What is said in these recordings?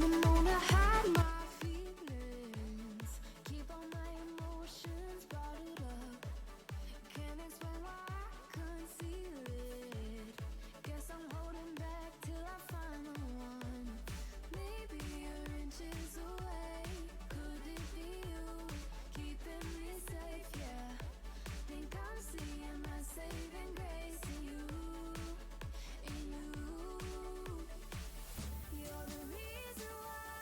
Didn't wanna hide my feelings, keep all my emotions bottled up. Can't explain why I conceal it. Guess I'm holding back till I find the one. Maybe you're inches away. Could it be you keeping me safe? Yeah, think I'm seeing my saving grace in you, in you. You're the reason why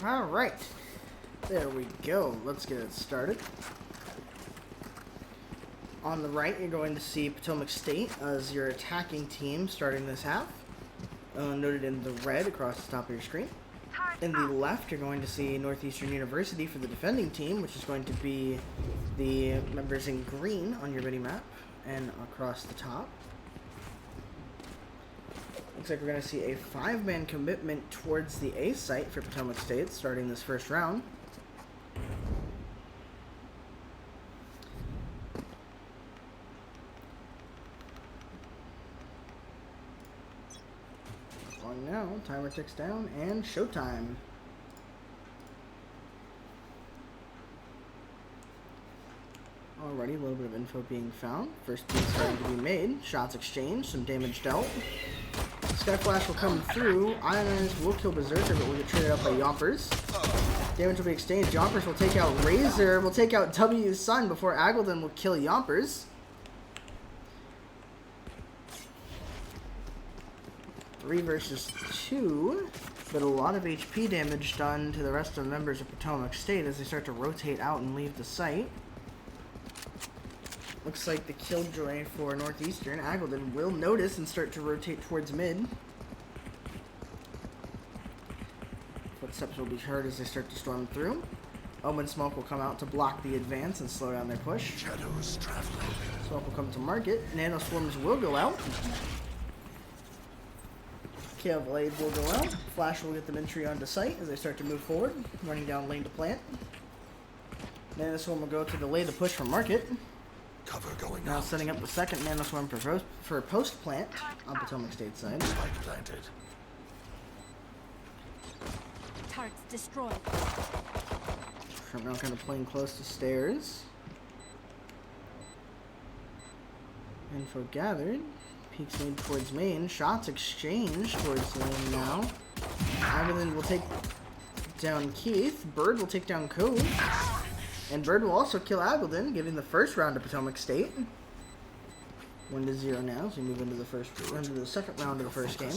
Alright, there we go. Let's get it started. On the right, you're going to see Potomac State as your attacking team starting this half, noted in the red across the top of your screen. In the left, you're going to see Northeastern University for the defending team, which is going to be the members in green on your mini-map and across the top. Looks like we're going to see a 5-man commitment towards the A site for Potomac State starting this first round. On now, timer ticks down, and showtime. Alrighty, a little bit of info being found. First piece starting to be made. Shots exchanged, some damage dealt. Sky Flash will come through. Ionize will kill Berserker, but will get traded up by Yompers. Damage will be exchanged. Yompers will take out Razor, will take out W's Sun before Aggleton will kill Yompers. 3 versus 2, but a lot of HP damage done to the rest of the members of Potomac State as they start to rotate out and leave the site. Looks like the Killjoy for Northeastern, Aggleton, will notice and start to rotate towards mid. Footsteps will be heard as they start to storm through. Omen Smoke will come out to block the advance and slow down their push. Shadows traveling. Smoke will come to market. Nano Swarms will go out. Chaos Blade will go out. Flash will get them entry onto site as they start to move forward, running down lane to plant. Nano Swarm will go to the lane to push for market. Cover going Now out. setting up the second Nanoswarm for post plant on Potomac State side. Spike planted. Turrets destroyed. From now kind of playing close to stairs. Info gathered. Peeks made towards main. Shots exchanged towards lane now. Aggleton will take down Keith. Bird will take down Code. And Bird will also kill Aggleton, giving the first round to Potomac State. 1-0 now, as we move into the second round of the first game.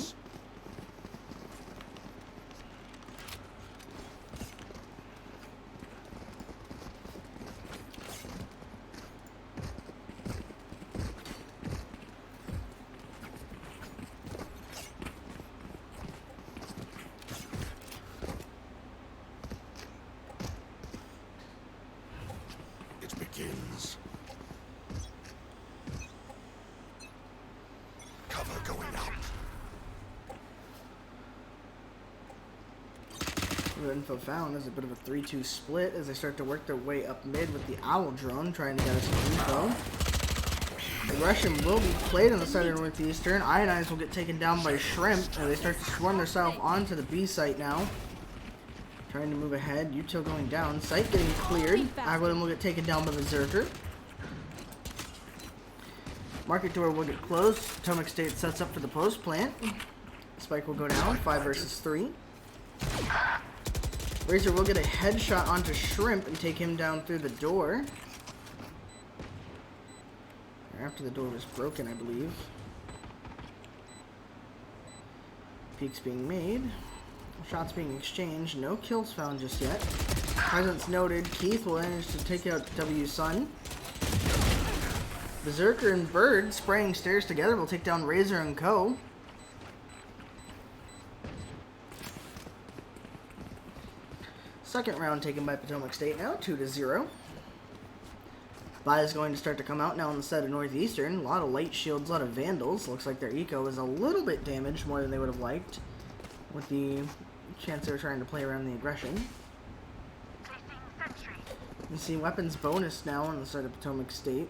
It begins. Cover going out. The info found is a bit of a 3-2 split as they start to work their way up mid with the Owl drone trying to get us some info. Aggression will be played on the side of Northeastern. Ionize will get taken down by Shrimp as they start to swarm themselves onto the B site now. Trying to move ahead. Util going down. Site getting cleared. Aggleton will get taken down by Berserker. Market door will get closed. Potomac State sets up for the post plant. Spike will go down. 5 versus 3. Razor will get a headshot onto Shrimp and take him down through the door. After the door was broken, I believe. Peeks being made. Shots being exchanged. No kills found just yet. Presence noted. Keith will manage to take out W Sun. Berserker and Bird spraying stairs together will take down Razor and Co. Second round taken by Potomac State now, 2-0. Vi is going to start to come out now on the side of Northeastern. A lot of light shields, a lot of vandals. Looks like their eco is a little bit damaged, more than they would have liked, with the chance they were trying to play around the aggression. You see weapons bonus now on the side of Potomac State.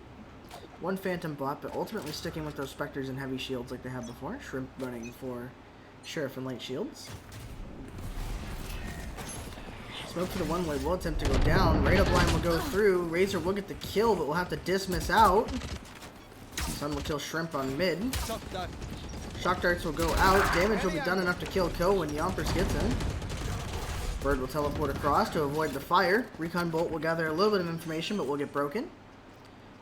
1 Phantom bot, but ultimately sticking with those Spectres and heavy shields like they have before. Shrimp running for Sheriff and light shields. Smoke to the one-way will attempt to go down. Radar blind will go through. Razor will get the kill, but will have to dismiss out. Sun will kill Shrimp on mid. Shock darts will go out. Damage will be done enough to kill Ko when Yompers gets in. Bird will teleport across to avoid the fire. Recon Bolt will gather a little bit of information, but will get broken.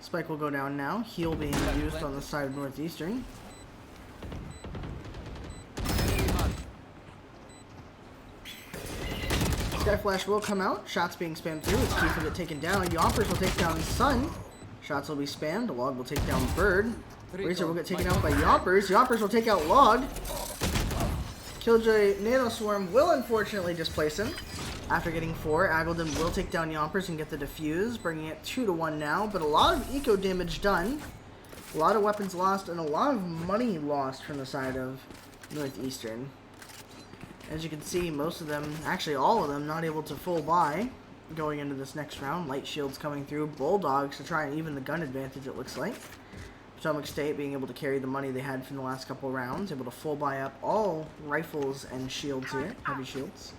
Spike will go down now. Heal being used on the side of Northeastern. Sky Flash will come out. Shots being spammed through as Keith will get taken down. Yompers will take down Sun. Shots will be spammed. Log will take down Bird. Razor will get taken out by Yompers. Yompers will take out Log. Killjoy Nano Swarm will unfortunately displace him. After getting 4, Aggledon will take down Yompers and get the defuse, bringing it 2-1 now. But a lot of eco damage done. A lot of weapons lost and a lot of money lost from the side of Northeastern. As you can see, most of them, actually all of them, not able to full buy going into this next round. Light shields coming through. Bulldogs to try and even the gun advantage, it looks like. Potomac State being able to carry the money they had from the last couple rounds. Able to full buy up all rifles and shields here. Heavy shields.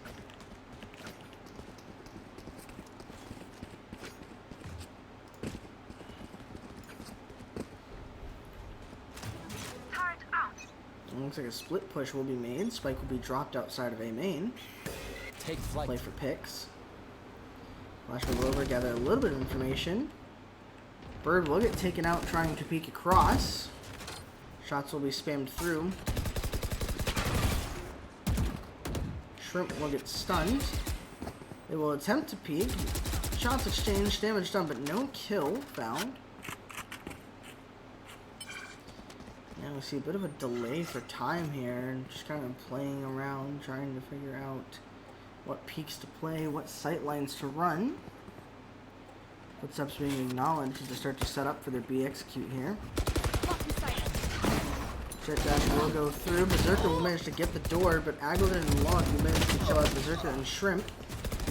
Looks like a split push will be made. Spike will be dropped outside of A main. Take flight. Play for picks. Flash will go over, gather a little bit of information. Bird will get taken out trying to peek across. Shots will be spammed through. Shrimp will get stunned. They will attempt to peek. Shots exchanged, damage done, but no kill found. We see a bit of a delay for time here, and just kind of playing around, trying to figure out what peaks to play, what sight lines to run. Footsteps being acknowledged to start to set up for their B execute here. Jet Dash will go through. Berserker will manage to get the door, but Aggledon and Log will manage to kill out Berserker and Shrimp.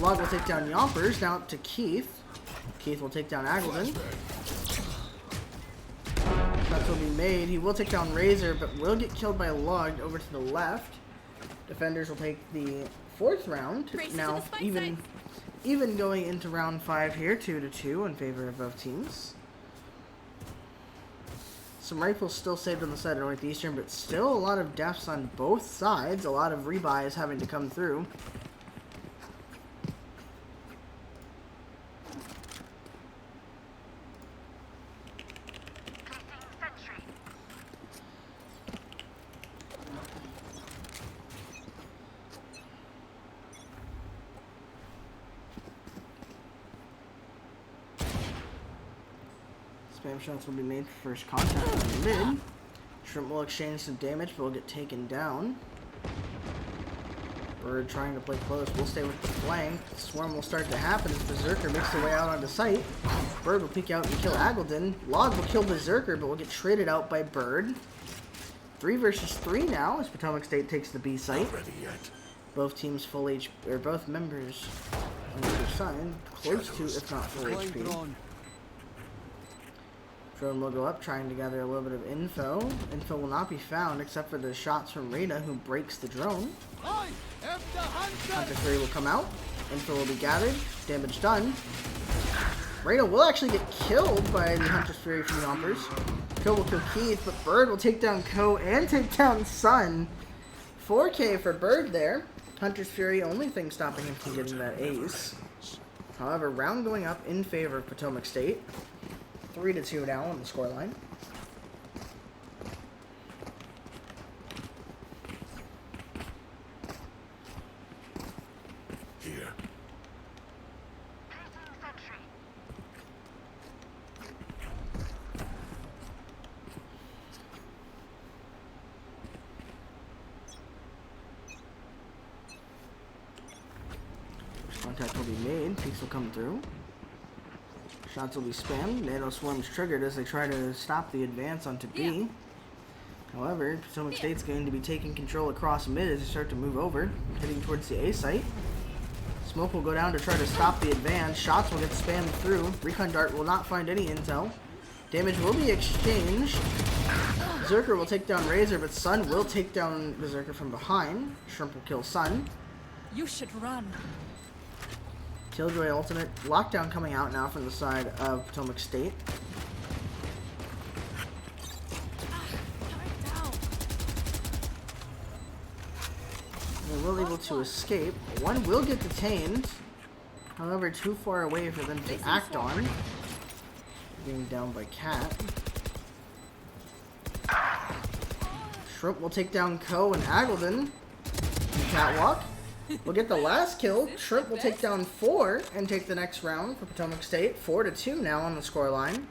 Log will take down Yompers, now up to Keith. Keith will take down Aggledon. Shots will be made. He will take down Razor, but will get killed by Log over to the left. Defenders will take the 4th round. Now, even going into round 5 here, 2-2 in favor of both teams. Some rifles still saved on the side of Northeastern, but still a lot of deaths on both sides. A lot of rebuys having to come through. Spam shots will be made for first contact on the mid. Shrimp will exchange some damage, but will get taken down. Bird trying to play close. We'll stay with the flank. Swarm will start to happen as Berserker makes their way out onto site. Bird will peek out and kill Aggledon. Log will kill Berserker, but will get traded out by Bird. 3 versus 3 now as Potomac State takes the B site. Both teams full HP, or both members on either side, close to, if not full HP. Drone will go up, trying to gather a little bit of info. Info will not be found except for the shots from Reyna, who breaks the drone. Hunter Fury will come out. Info will be gathered. Damage done. Reyna will actually get killed by the Hunter's Fury from Yompers. Ko will kill Keith, but Bird will take down Ko and take down Sun. 4K for Bird there. Hunter's Fury, only thing stopping him from getting that ace. However, round going up in favor of Potomac State. 3-2 now on the scoreline. Here. Contact will be made. Peaks will come through. Shots will be spammed. Nano Swarm's triggered as they try to stop the advance onto B. However, Potomac State's going to be taking control across mid as they start to move over, heading towards the A site. Smoke will go down to try to stop the advance. Shots will get spammed through. Recon Dart will not find any intel. Damage will be exchanged. Berserker will take down Razor, but Sun will take down Berserker from behind. Shrimp will kill Sun. You should run. Killjoy ultimate. Lockdown coming out now from the side of Potomac State. They will able to escape. One will get detained. However, too far away for them to act on. Being down by Cat. Shrimp will take down Ko and Aggledon. Catwalk. We'll get the last kill. Shrimp will take down 4 and take the next round for Potomac State. 4-2 now on the scoreline.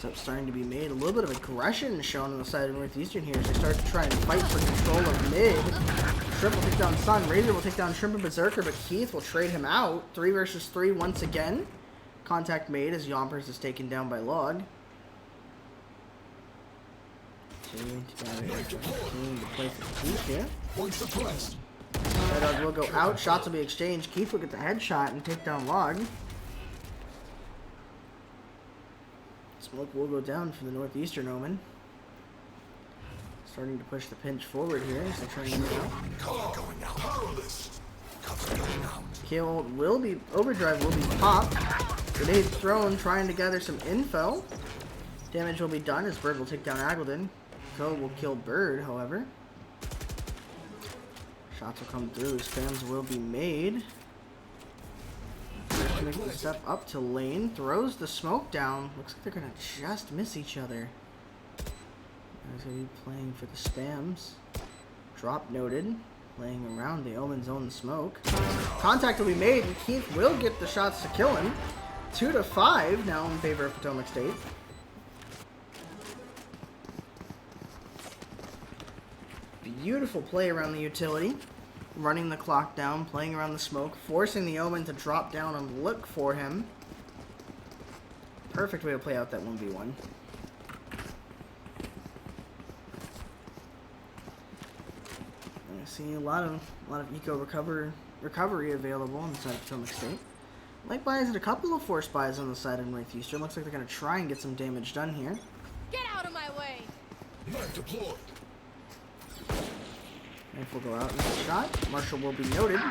Stuff starting to be made. A little bit of aggression shown on the side of Northeastern here as they start to try and fight for control of mid. Shrimp will take down Sun. Razor will take down Shrimp and Berserker, but Keith will trade him out. 3 versus 3 once again. Contact made as Yompers is taken down by Log. Continuing to play for Keith here. Dog will go out. Shots will be exchanged. Keith will get the headshot and take down Log. Smoke will go down for the Northeastern Omen. Starting to push the pinch forward here as they're trying to get out. Cover going out. Cover going out. Kill will be, overdrive will be popped. Grenade thrown, trying to gather some info. Damage will be done as Bird will take down Aggleton. Ko will kill Bird, however. Shots will come through, spams will be made. Makes the step up to lane, throws the smoke down. Looks like they're gonna just miss each other. He's gonna be playing for the spams. Drop noted. Playing around the Omen's own smoke. Contact will be made, and Keith will get the shots to kill him. 2-5 now in favor of Potomac State. Beautiful play around the utility. Running the clock down, playing around the smoke, forcing the Omen to drop down and look for him. Perfect way to play out that 1v1. I see a lot of eco recovery available inside of Potomac State. Light buys and a couple of force buys on the side of Northeastern. Looks like they're gonna try and get some damage done here. Get out of my way! Knife deployed. Knife will go out and get a shot. Marshall will be noted.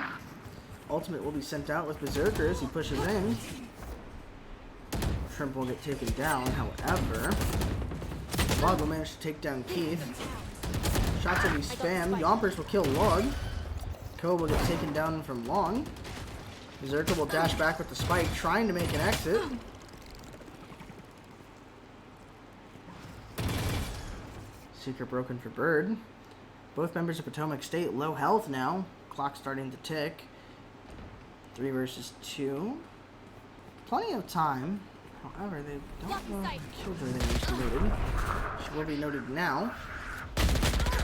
Ultimate will be sent out with Berserker as he pushes in. Shrimp will get taken down, however. Log will manage to take down Keith. Shots will be spammed. Yompers will kill Log. Ko will get taken down from Long. Berserker will dash back with the spike, trying to make an exit. Secret broken for Bird. Both members of Potomac State low health now. Clock starting to tick. 3 versus 2. Plenty of time. However, they don't know if the killjoy there is noted. She will be noted now.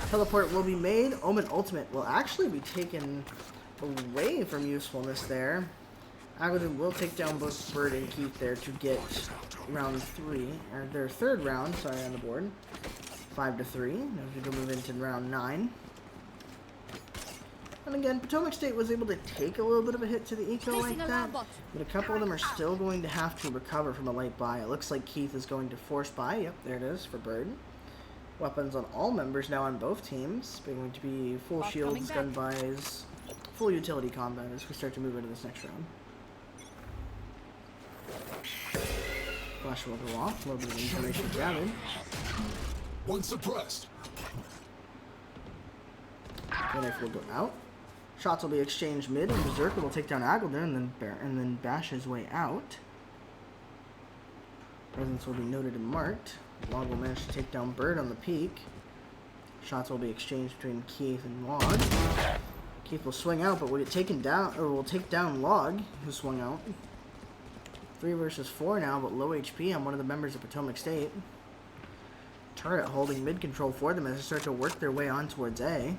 Teleport will be made. Omen Ultimate will actually be taken away from usefulness there. Aggleton will take down both Bird and Keith there to get round 3, or their third round, sorry, on the board. 5-3. Now we can move into round 9. And again, Potomac State was able to take a little bit of a hit to the eco like that, but a couple of them are still going to have to recover from a light buy. It looks like Keith is going to force buy. Yep, there it is for Bird. Weapons on all members now on both teams. They're going to be full shields, gun buys, full utility combat as we start to move into this next round. Flash will go off. A little bit of information gathered. One suppressed. Knife will go out. Shots will be exchanged mid, and Berserker will take down Aggleton and then bash his way out. Presence will be noted and marked. Log will manage to take down Bird on the peak. Shots will be exchanged between Keith and Log. Keith will swing out, but will get taken down, or will take down Log, who swung out. 3 versus 4 now, but low HP on one of the members of Potomac State. Turret holding mid control for them as they start to work their way on towards A.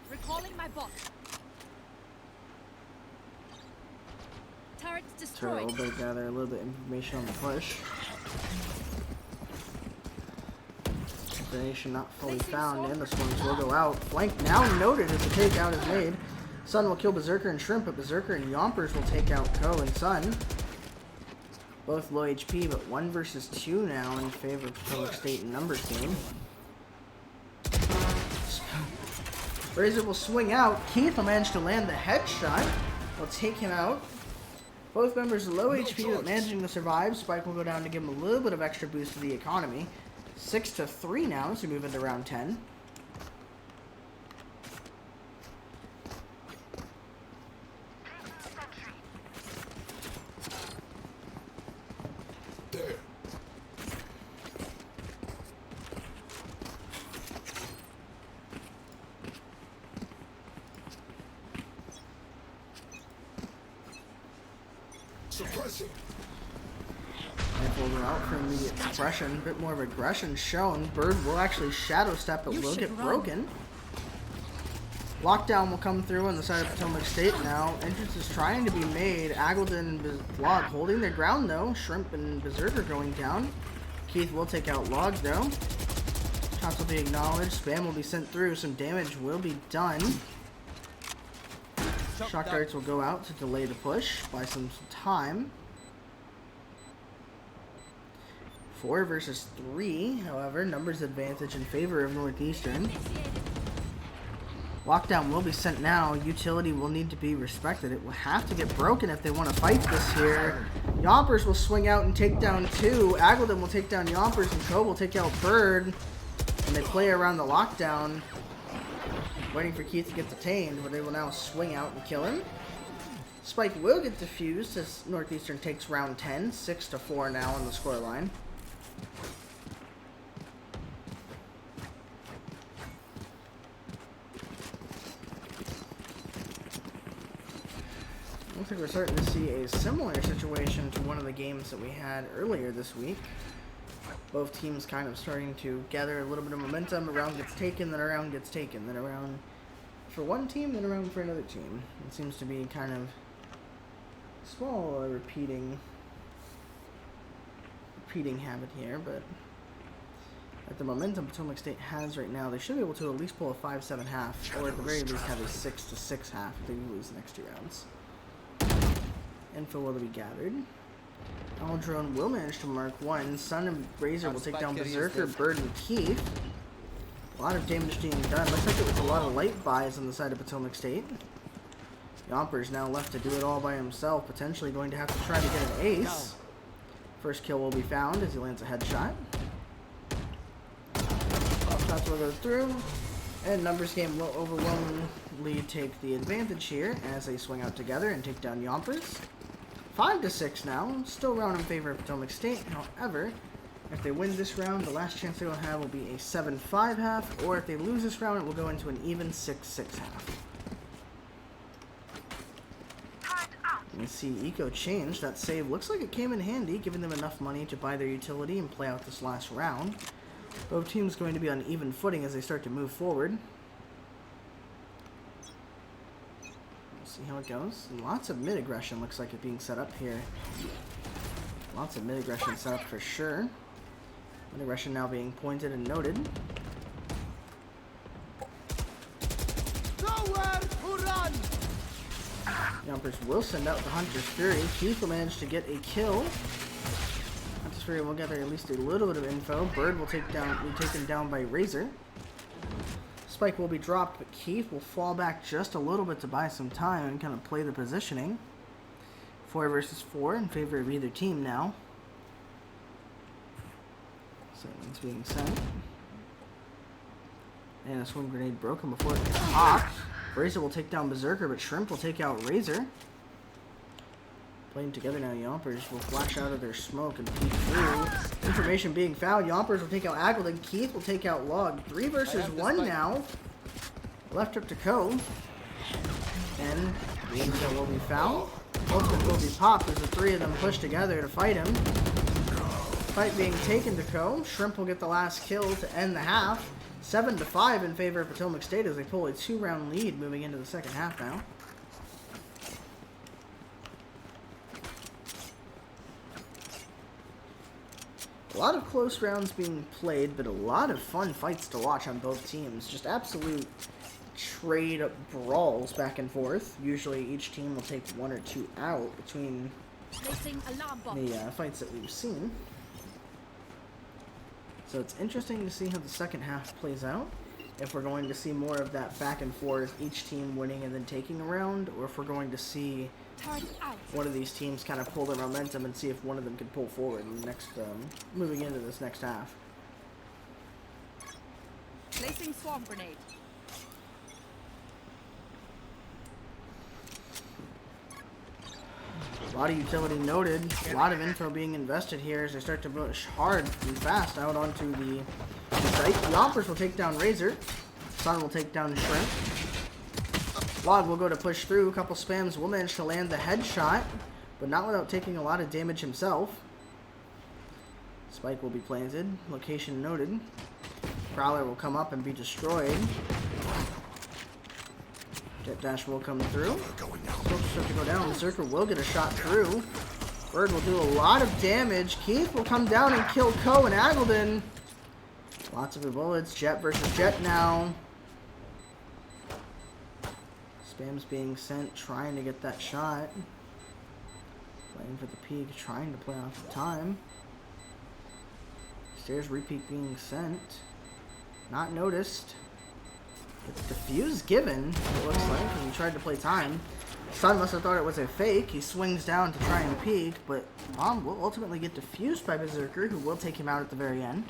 Recalling my bot. Turrets destroyed. Turret will gather a little bit of information on the push. Information not fully found, and the swings will go out. Flank now noted as the takeout is made. Sun will kill Berserker and Shrimp, but Berserker and Yompers will take out Ko and Sun. Both low HP, but 1 versus 2 now in favor of Potomac State and numbers game. Razor will swing out. Keith will manage to land the headshot. Will take him out. Both members low HP but managing to survive. Spike will go down to give him a little bit of extra boost to the economy. 6-3 now as we move into round 10. There. Suppressing. Rifle go out for immediate suppression. A bit more of aggression shown. Bird will actually shadow step, but will get broken. Lockdown will come through on the side of Potomac State now. Entrance is trying to be made. Aggleton and Log holding their ground though. Shrimp and Berserker going down. Keith will take out Log though. Shots will be acknowledged. Spam will be sent through. Some damage will be done. Shock darts will go out to delay the push. Buy some time. 4 versus 3, however, numbers advantage in favor of Northeastern. Lockdown will be sent now. Utility will need to be respected. It will have to get broken if they want to fight this here. Yompers will swing out and take down 2. Aggleton will take down Yompers and Co will take out Bird. And they play around the lockdown, waiting for Keith to get detained, where they will now swing out and kill him. Spike will get defused as Northeastern takes round 10. 6-4 now on the scoreline. Looks like we're starting to see a similar situation to one of the games that we had earlier this week. Both teams kind of starting to gather a little bit of momentum. A round gets taken, then a round gets taken, then a round for one team, then a round for another team. It seems to be kind of small repeating habit here, but at the momentum Potomac State has right now, they should be able to at least pull a 5-7 half, or at the very least have a 6-6 half if they lose the next 2 rounds. Info will be gathered. Aldrone will manage to mark 1. Sun and Razor will take down Berserker, Bird, and Keith. A lot of damage being done. Looks like it was a lot of light buys on the side of Potomac State. Yomper's now left to do it all by himself, potentially going to have to try to get an ace. First kill will be found as he lands a headshot. Shots will go through, and numbers game will overwhelmingly take the advantage here as they swing out together and take down Yompers. 5-6 now, still round in favor of Potomac State. However, if they win this round, the last chance they will have will be a 7-5 half, or if they lose this round, it will go into an even 6-6 half. You can see Eco change. That save looks like it came in handy, giving them enough money to buy their utility and play out this last round. Both teams going to be on even footing as they start to move forward. We'll see how it goes. Lots of mid-aggression looks like it being set up here. Lots of mid-aggression set up for sure. Mid-aggression now being pointed and noted. Nowhere to run! Yompers will send out the Hunter's Fury. Keith will manage to get a kill. Hunter's Fury will gather at least a little bit of info. Bird will be taken down by Razor. Spike will be dropped, but Keith will fall back just a little bit to buy some time and kind of play the positioning. 4 versus 4 in favor of either team now. Someone's being sent. And a swing grenade broken before it gets popped. Razor will take down Berserker, but Shrimp will take out Razor. Playing together now, Yompers will flash out of their smoke and peek through. Information being found. Yompers will take out Aggleton. Keith will take out Log. 3 versus 1 now. Left up to Co. And the intel will be found. Ultimate will be popped as the 3 of them push together to fight him. Fight being taken to Co. Shrimp will get the last kill to end the half. 7-5 in favor of Potomac State as they pull a 2-round lead moving into the second half now. A lot of close rounds being played, but a lot of fun fights to watch on both teams. Just absolute trade brawls back and forth. Usually each team will take 1 or 2 out between the fights that we've seen. So it's interesting to see how the second half plays out. if we're going to see more of that back and forth, each team winning and then taking a round, or if we're going to see Turn out. one of these teams kind of pull their momentum and see if one of them can pull forward in the next, moving into this next half. Placing swarm grenade. A lot of utility noted, a lot of info being invested here as they start to push hard and fast out onto the site. The Yompers will take down Razor. Sun will take down Shrimp. Log will go to push through. A couple spams will manage to land the headshot, but not without taking a lot of damage himself. Spike will be planted. Location noted. Prowler will come up and be destroyed. Jet Dash will come through. Smoke start to go down. Berserker will get a shot through. Bird will do a lot of damage. Keith will come down and kill Ko and Aggledon. Lots of bullets. Jet versus Jet now. Spam's being sent, trying to get that shot. Playing for the peak, trying to play off the time. Stairs repeat being sent. Not noticed. Defuse given, it looks like, and he tried to play time. Sun must have thought it was a fake. He swings down to try and peek, but Bomb will ultimately get defused by Berserker, who will take him out at the very end.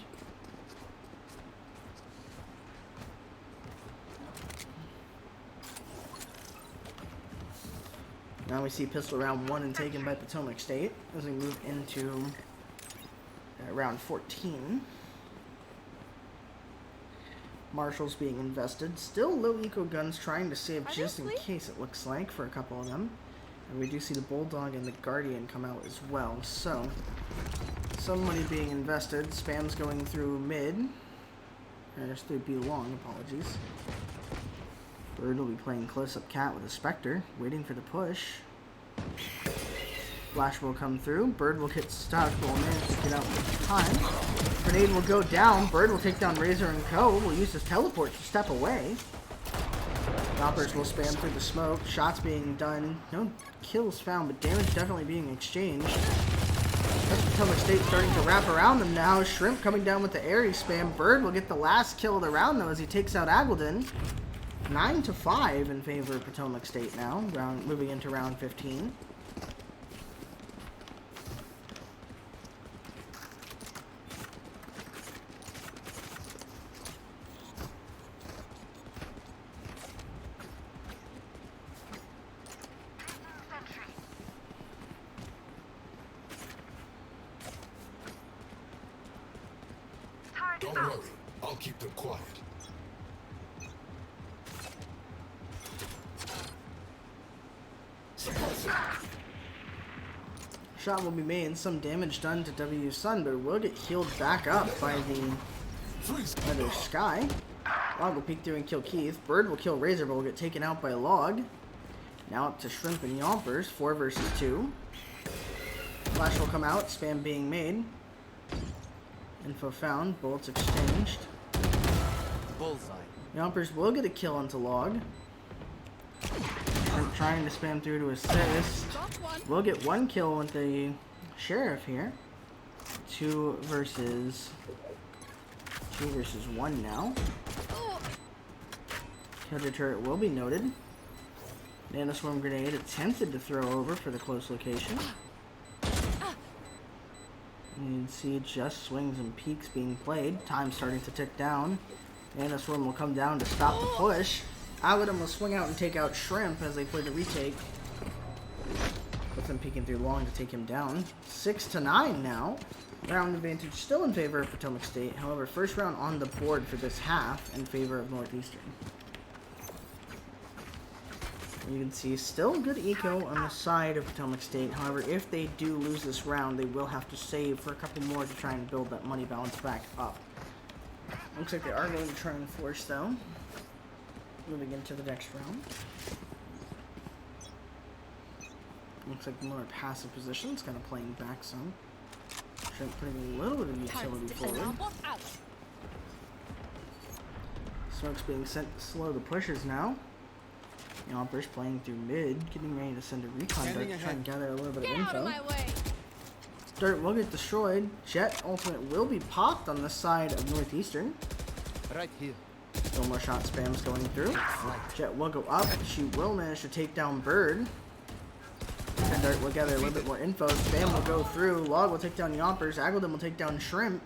Now we see pistol round 1 and taken by Potomac State as we move into round 14. Marshals being invested. Still low eco guns trying to save just in case, it looks like, for a couple of them. And we do see the Bulldog and the Guardian come out as well. So, some money being invested. Spam's going through mid. There's through B long, apologies. Bird will be playing close-up cat with a Spectre, waiting for the push. Flash will come through. Bird will get stuck, but will manage to get out in time. Grenade will go down. Bird will take down Razor and Co. Will use his teleport to step away. Doppers will spam through the smoke. Shots being done. No kills found, but damage definitely being exchanged. That's Potomac State starting to wrap around them now. Shrimp coming down with the airy spam. Bird will get the last kill of the round, though, as he takes out Aggledon. 9-5 in favor of Potomac State now. Moving into round 15. Don't worry, I'll keep them quiet. Shot will be made, some damage done to W Sun, but will get healed back up by the other Sky. Log will peek through and kill Keith. Bird will kill Razor, but will get taken out by Log. Now up to Shrimp and Yompers, 4 versus 2. Flash will come out, spam being made. Info found, bullets exchanged. Bullseye. Yompers will get a kill onto Log. Shrimp trying to spam through to assist. We'll get 1 kill with the Sheriff here. 2 versus 1 now. Killed turret will be noted. Nanoswarm grenade attempted to throw over for the close location. You can see just swings and peaks being played. Time starting to tick down. Nanoswarm will come down to stop the push. Aggledon will swing out and take out Shrimp as they play the retake. With them peeking through long to take him down. 6-9 now. Round advantage still in favor of Potomac State. However, first round on the board for this half in favor of Northeastern. You can see still good eco on the side of Potomac State. However, if they do lose this round, they will have to save for a couple more to try and build that money balance back up. Looks like they are going to try and force, though. Moving into the next round. Looks like more passive positions, kind of playing back some. Shrimp putting a little bit of utility forward. Smoke's being sent to slow the pushes now. Yompers playing through mid, getting ready to send a recon dart to try and gather a little bit of info. Dart will get destroyed. Jet ultimate will be popped on the side of Northeastern. Right here. No more shot spams going through. Jet will go up. She will manage to take down Bird. And Dart will gather a little bit more info. Spam will go through. Log will take down Yompers. Aggledon will take down Shrimp.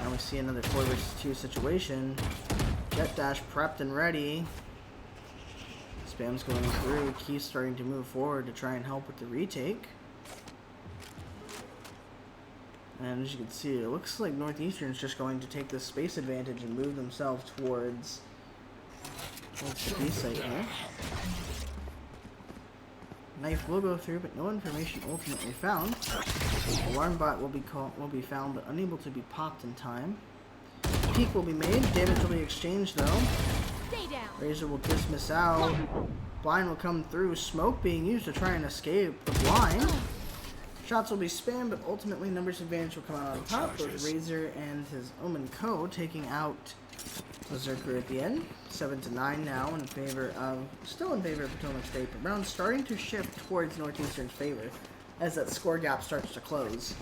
Now we see another 4 versus 2 situation. Jet Dash prepped and ready. Spam's going through. Keith's starting to move forward to try and help with the retake. And as you can see, it looks like Northeastern's just going to take this space advantage and move themselves towards the B site here. Knife will go through, but no information ultimately found. Alarm bot will be found, but unable to be popped in time. Peek will be made. Damage will be exchanged though. Stay down. Razor will dismiss out. Blind will come through. Smoke being used to try and escape the blind. Shots will be spammed, but ultimately numbers advantage will come out on top with Razor and his Omen Co taking out Berserker at the end. 7-9 now in favor of, still in favor of Potomac State, but round starting to shift towards Northeastern's favor as that score gap starts to close.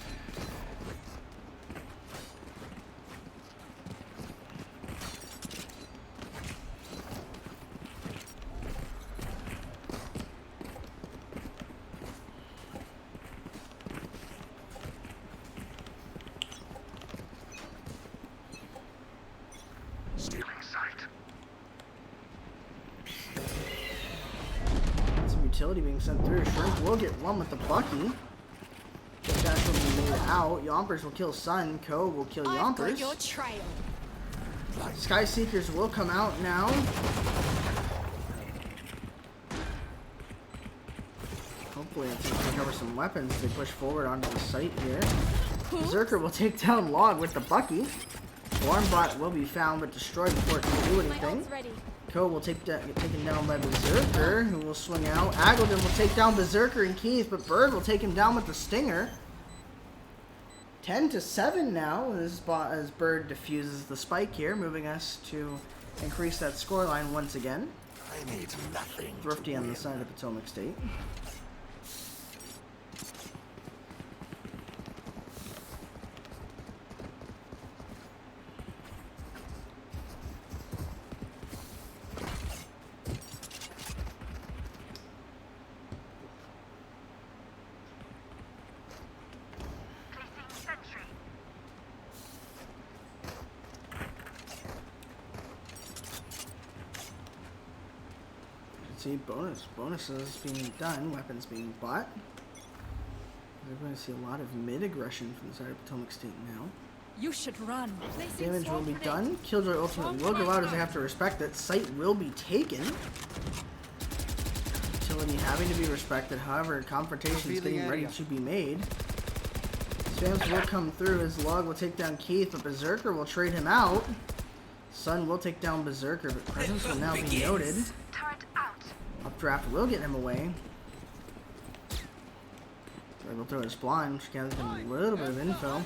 Utility being sent through. Shrimp will get one with the Bucky. Dash will be made out. Yompers will kill Sun. Co will kill Yompers. Your trail. Sky Seekers will come out now. Hopefully it's going to recover some weapons as they push forward onto the site here. Berserker will take down Log with the Bucky. Alarm bot will be found but destroyed before it can do anything. Co will get taken down by Berserker, who will swing out. Aggledon will take down Berserker and Keith, but Bird will take him down with the Stinger. 10-7 now as Bird diffuses the spike here, moving us to increase that scoreline once again. I need nothing. Thrifty on the side of Potomac State. See bonuses being done, weapons being bought. We're going to see a lot of mid aggression from the side of Potomac State now. You should run. Placing Damage will swamp be grenade. done. Killjoy ultimately will go out as they have to respect it. Site will be taken. Utility having to be respected. However, confrontation is getting ready to be made. Spams will come through. His Log will take down Keith, but Berserker will trade him out. Sun will take down Berserker, but presence will now be noted. Updraft will get him away. Bird will throw his blind, which gathers him a little bit of info.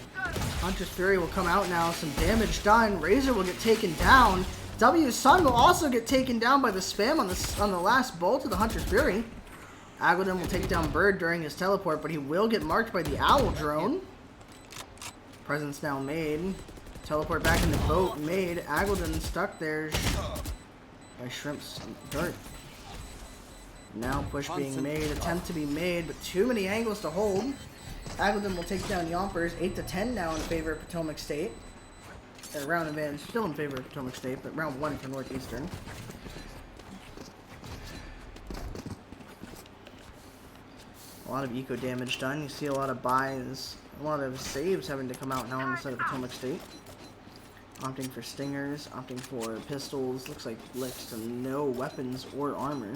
Hunter's Fury will come out now, some damage done. Razor will get taken down. W Sun will also get taken down by the spam on the last bolt of the Hunter's Fury. Aggledon will take down Bird during his teleport, but he will get marked by the Owl drone. Presence now made. Teleport back in the boat made. Aggledon stuck there by Shrimp's Dart. Now push being made, attempt to be made, but too many angles to hold. Aggledon will take down Yompers, 8-10 now in favor of Potomac State. Round advantage still in favor of Potomac State, but round 1 for Northeastern. A lot of eco damage done. You see a lot of buys, a lot of saves having to come out now on the side of Potomac State. Opting for stingers, opting for pistols. Looks like licks to no weapons or armor.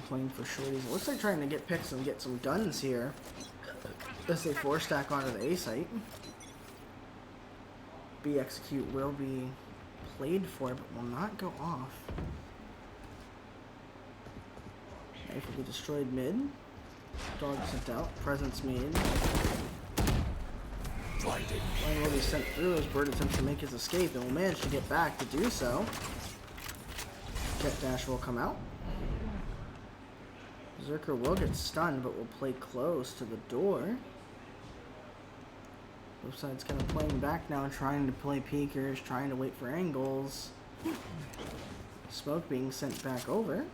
Playing for shorties. It looks like trying to get picks and get some guns here as they 4-stack onto the A site. B execute will be played for, but will not go off. Knife will be destroyed mid. Dog sent out. Presence made. Blind will be sent through as Bird attempts to make his escape and will manage to get back to do so. Jet Dash will come out. Berserker will get stunned, but will play close to the door. Both sides kind of playing back now, trying to play peekers, trying to wait for angles. Smoke being sent back over.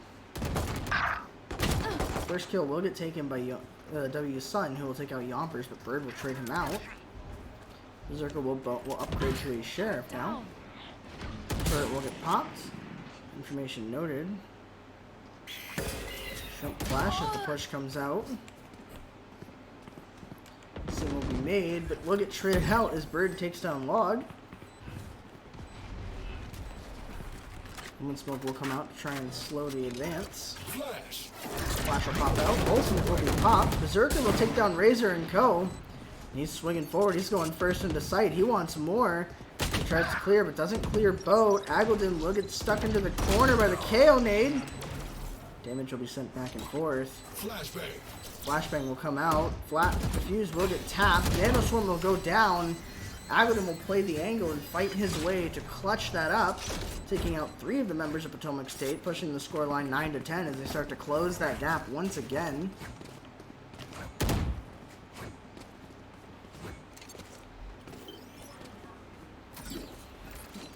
First kill will get taken by W Sun, who will take out Yompers, but Bird will trade him out. Berserker will upgrade to a Sheriff now. Turret will get popped. Information noted. Shrimp flash as the push comes out. Sim will be made, but will get traded out as Bird takes down Log. One smoke will come out to try and slow the advance. Flash will pop out. Ultimate will be popped. Berserker will take down Razor and Co. He's swinging forward. He's going first into sight. He wants more. He tries to clear, but doesn't clear boat. Aggledon will get stuck into the corner by the KO nade. Damage will be sent back and forth. Flashbang will come out. The fuse will get tapped. Nanoswarm will go down. Aggledon will play the angle and fight his way to clutch that up, taking out 3 of the members of Potomac State, pushing the scoreline 9-10 as they start to close that gap once again.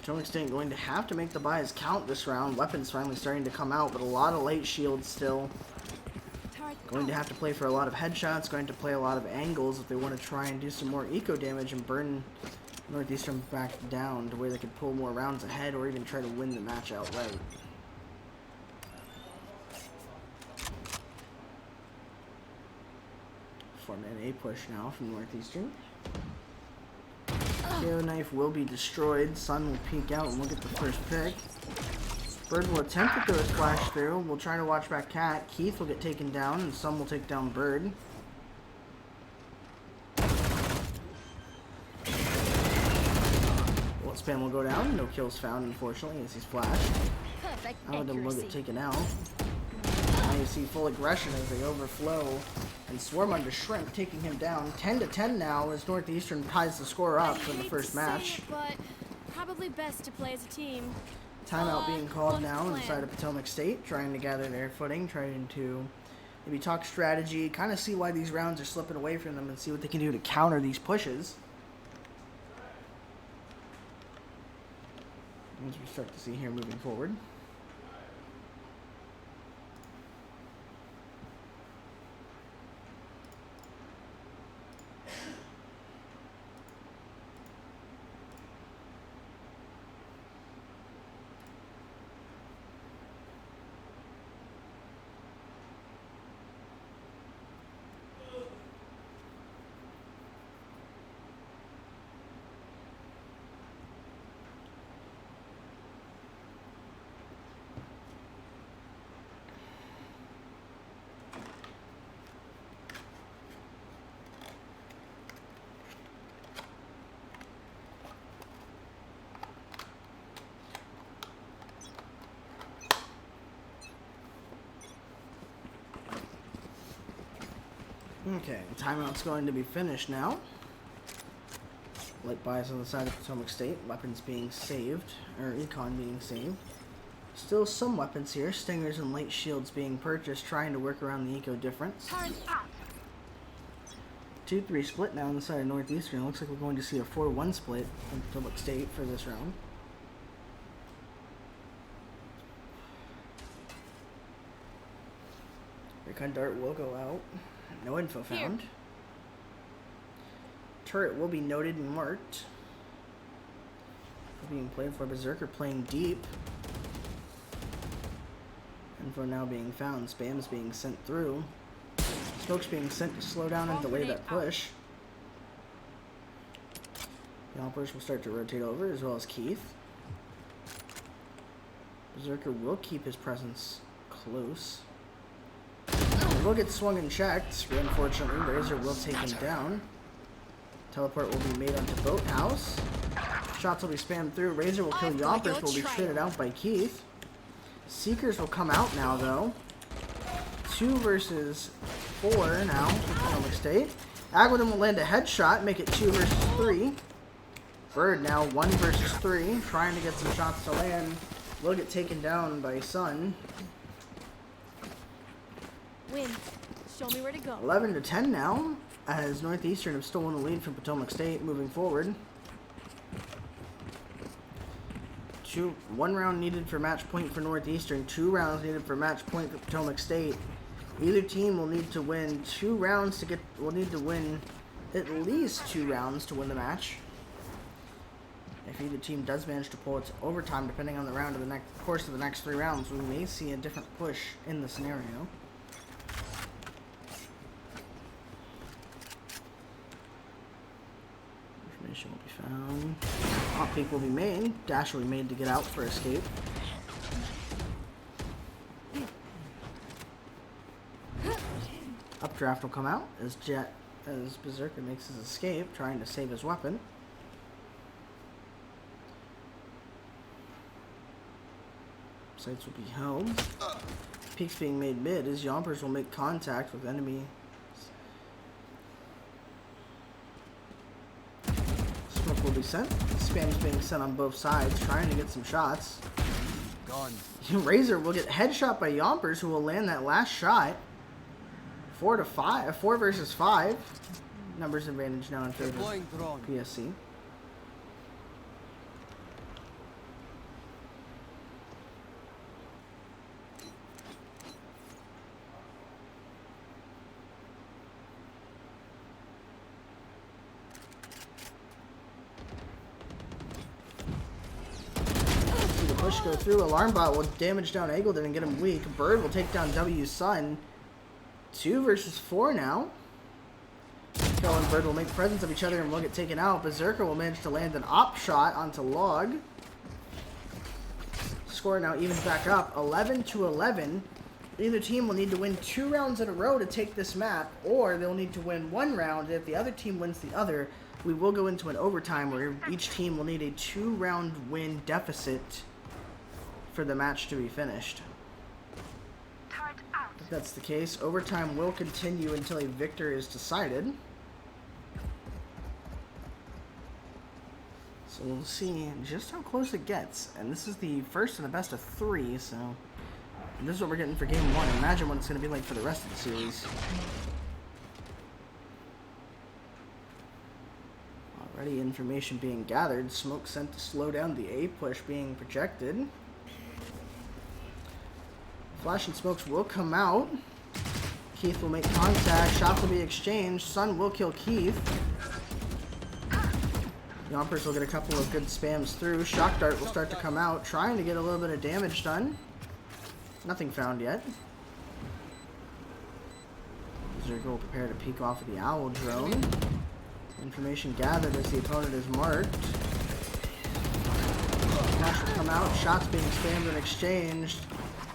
Potomac State going to have to make the buys count this round. Weapons finally starting to come out, but a lot of light shields still. Going to have to play for a lot of headshots, going to play a lot of angles if they want to try and do some more eco damage and burn Northeastern back down to where they could pull more rounds ahead or even try to win the match outright. Form NA push now from Northeastern. KO knife will be destroyed. Sun will peek out and we'll get the first pick. Bird will attempt to throw his flash through. We'll try to watch back Cat. Keith will get taken down and Sun will take down Bird. Bullet spam will go down. No kills found, unfortunately, as he's flashed. Aladin will get taken out. Now you see full aggression as they overflow and swarm under Shrimp, taking him down. 10-10 now as Northeastern ties the score up for the first match. But probably best to play as a team. Timeout being called now inside of Potomac State, trying to gather their footing, trying to maybe talk strategy, kind of see why these rounds are slipping away from them and see what they can do to counter these pushes. As we start to see here moving forward. Okay, timeout's going to be finished now. Light buys on the side of Potomac State. Weapons being saved, or econ being saved. Still some weapons here. Stingers and light shields being purchased, trying to work around the eco difference. 2-3 split now on the side of Northeastern. It looks like we're going to see a 4-1 split in Potomac State for this round. Recon Dart will go out. No info found. Here. Turret will be noted and marked. Being played for Berserker playing deep. Info now being found. Spam's being sent through. Smoke's being sent to slow down and delay that push. The Yompers will start to rotate over, as well as Keith. Berserker will keep his presence close. Will get swung and checked. Unfortunately, Razor will take him down. Teleport will be made onto Boathouse. Shots will be spammed through. Razor will kill Yompers, will be traded out by Keith. Seekers will come out now, though. 2 versus 4 now for Potomac State. Aggledon will land a headshot, make it 2 versus 3. Bird now 1 versus 3, trying to get some shots to land. Will get taken down by Sun. Win. Show me where to go. 11-10 now. as Northeastern have stolen the lead from Potomac State moving forward. 1 round needed for match point for Northeastern, 2 rounds needed for match point for Potomac State. Either team will need to win 2 rounds to will need to win at least 2 rounds to win the match. If either team does manage to pull it to overtime, depending on the course of the next 3 rounds, we may see a different push in the scenario. Information will be found. Hot peek will be made. Dash will be made to get out for escape. Updraft will come out as Berserker makes his escape, trying to save his weapon. Sights will be held. Peeks being made mid as Yompers will make contact with enemy. Smoke will be sent. Spam is being sent on both sides, trying to get some shots. Gone. Razor will get headshot by Yompers, who will land that last shot. 4 versus 5. Numbers advantage now in favor Deploying drone. of PSC. See the push go through. Alarm bot will damage down Eagleton and get him weak. Bird will take down W Sun. 2 versus 4 now. Kill and Bird will make presence of each other and will get taken out. Berserker will manage to land an op shot onto Log. Score now evens back up. 11-11. Either team will need to win 2 rounds in a row to take this map, or they'll need to win 1 round. If the other team wins the other, we will go into an overtime where each team will need a 2-round win deficit for the match to be finished. If that's the case, overtime will continue until a victor is decided. So we'll see just how close it gets. And this is the first and the best of 3, so this is what we're getting for game 1. Imagine what it's going to be like for the rest of the series. Already information being gathered. Smoke sent to slow down the A push being projected. Flash and smokes will come out. Keith will make contact. Shots will be exchanged. Sun will kill Keith. Yompers will get a couple of good spams through. Shock Dart will start to come out, trying to get a little bit of damage done. Nothing found yet. Berserker will prepare to peek off of the Owl drone. Information gathered as the opponent is marked. Flash will come out. Shots being spammed and exchanged.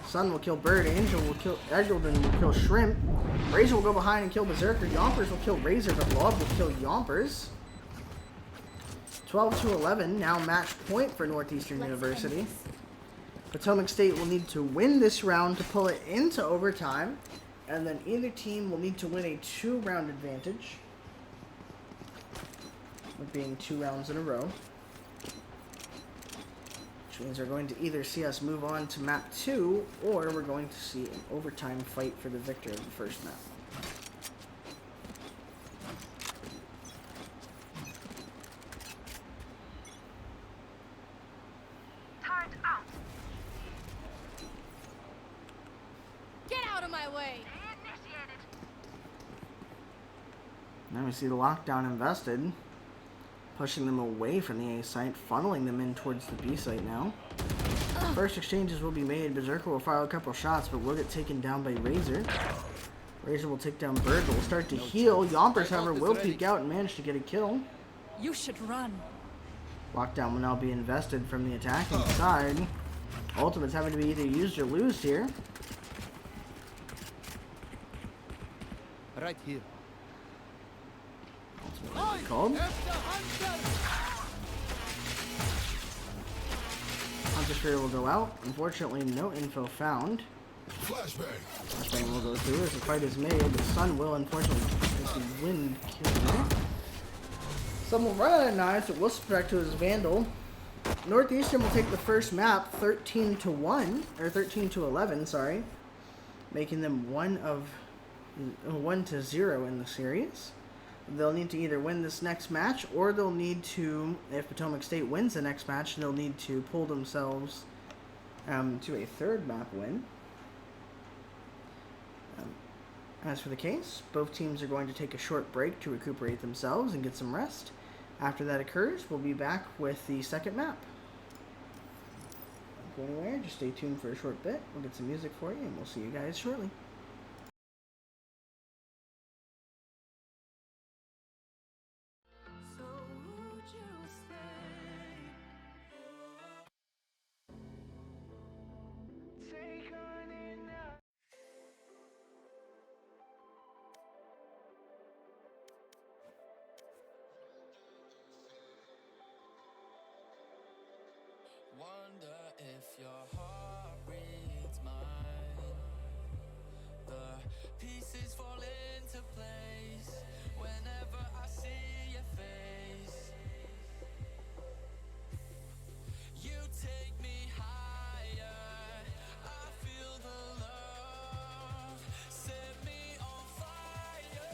Sun will kill Bird, Angel will kill Eggleton, will kill Shrimp. Razor will go behind and kill Berserker. Yompers will kill Razor, but Log will kill Yompers. 12-11, now match point for Northeastern University. Potomac State will need to win this round to pull it into overtime, and then either team will need to win a 2-round advantage, with being 2 rounds in a row. Means we're going to either see us move on to map 2, or we're going to see an overtime fight for the victor of the first map. Turret out. Get out of my way! Initiated. Now we see the lockdown invested, pushing them away from the A site, funneling them in towards the B site now. First exchanges will be made. Berserker will fire a couple shots, but will get taken down by Razor. Razor will take down Bird, but will start to heal. Yompers, however, will peek out and manage to get a kill. You should run. Lockdown will now be invested from the attacking side. Ultimate's having to be either used or lose here. Right here. Ultimate called. Hunter Sphere will go out. Unfortunately, no info found. Flashbang. Flashbang will go through as the fight is made. The Sun will, unfortunately, take the wind kill. Sun will run out of knives, but will spec to his Vandal. Northeastern will take the first map 13-1, or 13-11, sorry, making them 1-0 in the series. they'll need to either win this next match, or they'll need to, if Potomac State wins the next match, they'll need to pull themselves to a third map win. As for the case, both teams are going to take a short break to recuperate themselves and get some rest. After that occurs, we'll be back with the second map. Don't go anywhere, just stay tuned for a short bit. We'll get some music for you, and we'll see you guys shortly. So would you stay? Take on it now. Wonder if your heart reads mine. The pieces fall into place whenever I see your face. You take me higher. I feel the love. Set me on fire.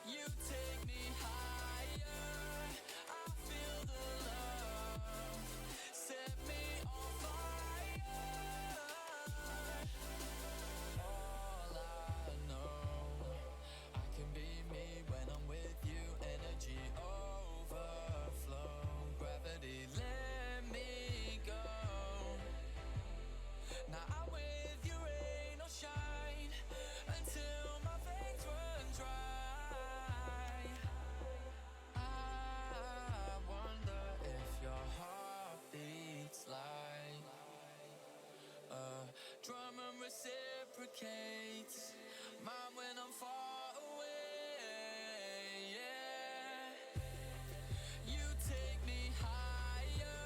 You take me higher. I feel the love. Set me on fire. All I know, I can be me when I'm with you. Energy overflow. Gravity let me go. Now I'm with you, rain or shine, until my veins run dry. I wonder if your heart beats like a drum and reciprocates mine when I'm far away. Yeah. You take me higher.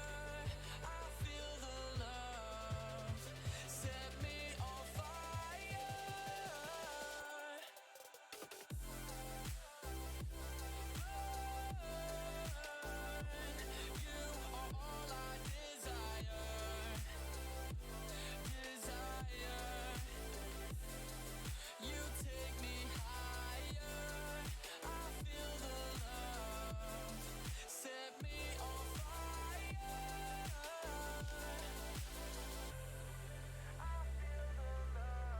I feel the love. Set me on fire. You are all I desire. You take me higher. I feel the love. Set me on fire. I feel the love.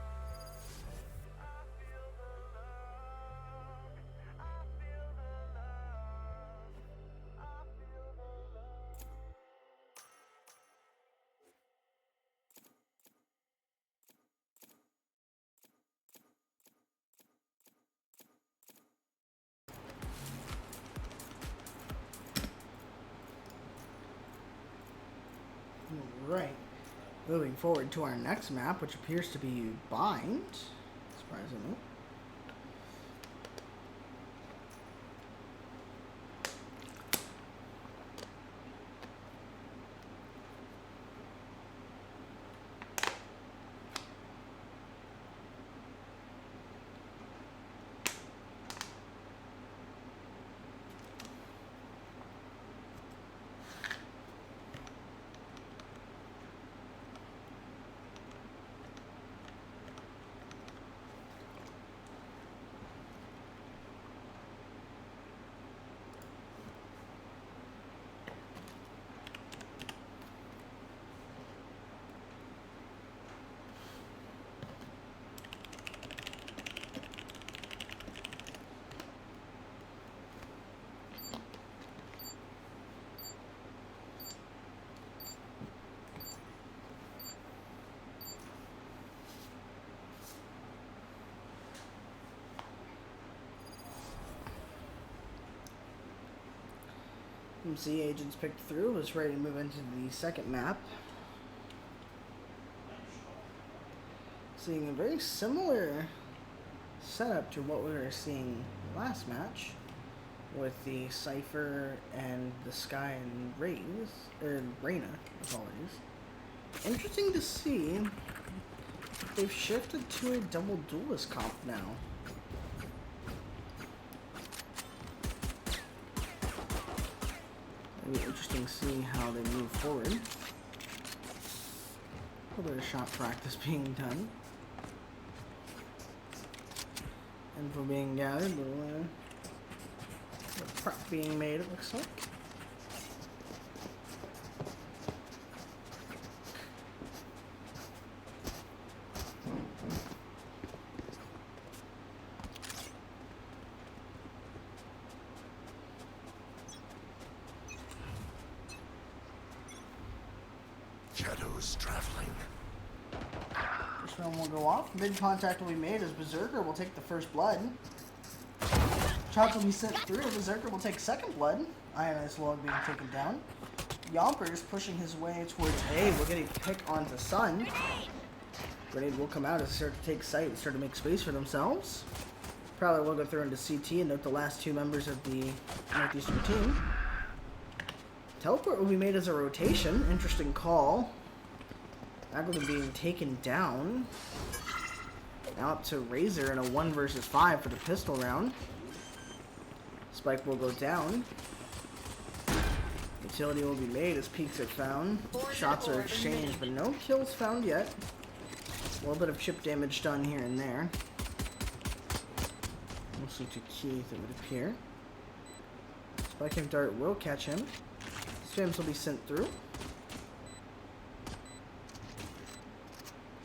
I feel the love. I feel the love. I feel the love. Right. Moving forward to our next map, which appears to be Bind, surprisingly. MC agents picked through, was ready to move into the second map. Seeing a very similar setup to what we were seeing last match, with the Cypher and the Sky and Reyna, apologies. Interesting to see they've shifted to a double duelist comp now. It'll be interesting to see how they move forward. A little bit of shot practice being done. Info being gathered, little prep being made, it looks like. Shadows traveling. First round will go off. Mid contact will be made as Berserker will take the first blood. Shots will be sent through. Berserker will take second blood. Ionized log being taken down. Yompers pushing his way towards A. We're getting pick onto Sun. Grenade will come out as they start to take site and start to make space for themselves. Probably will go through into CT and note the last two members of the Northeastern team. Teleport will be made as a rotation. Interesting call. Agleton being taken down. Now up to Razor in a 1 versus 5 for the pistol round. Spike will go down. Utility will be made as peaks are found. Shots are exchanged, but no kills found yet. A little bit of chip damage done here and there. Mostly to Keith, it would appear. Spike and Dart will catch him. Spams will be sent through.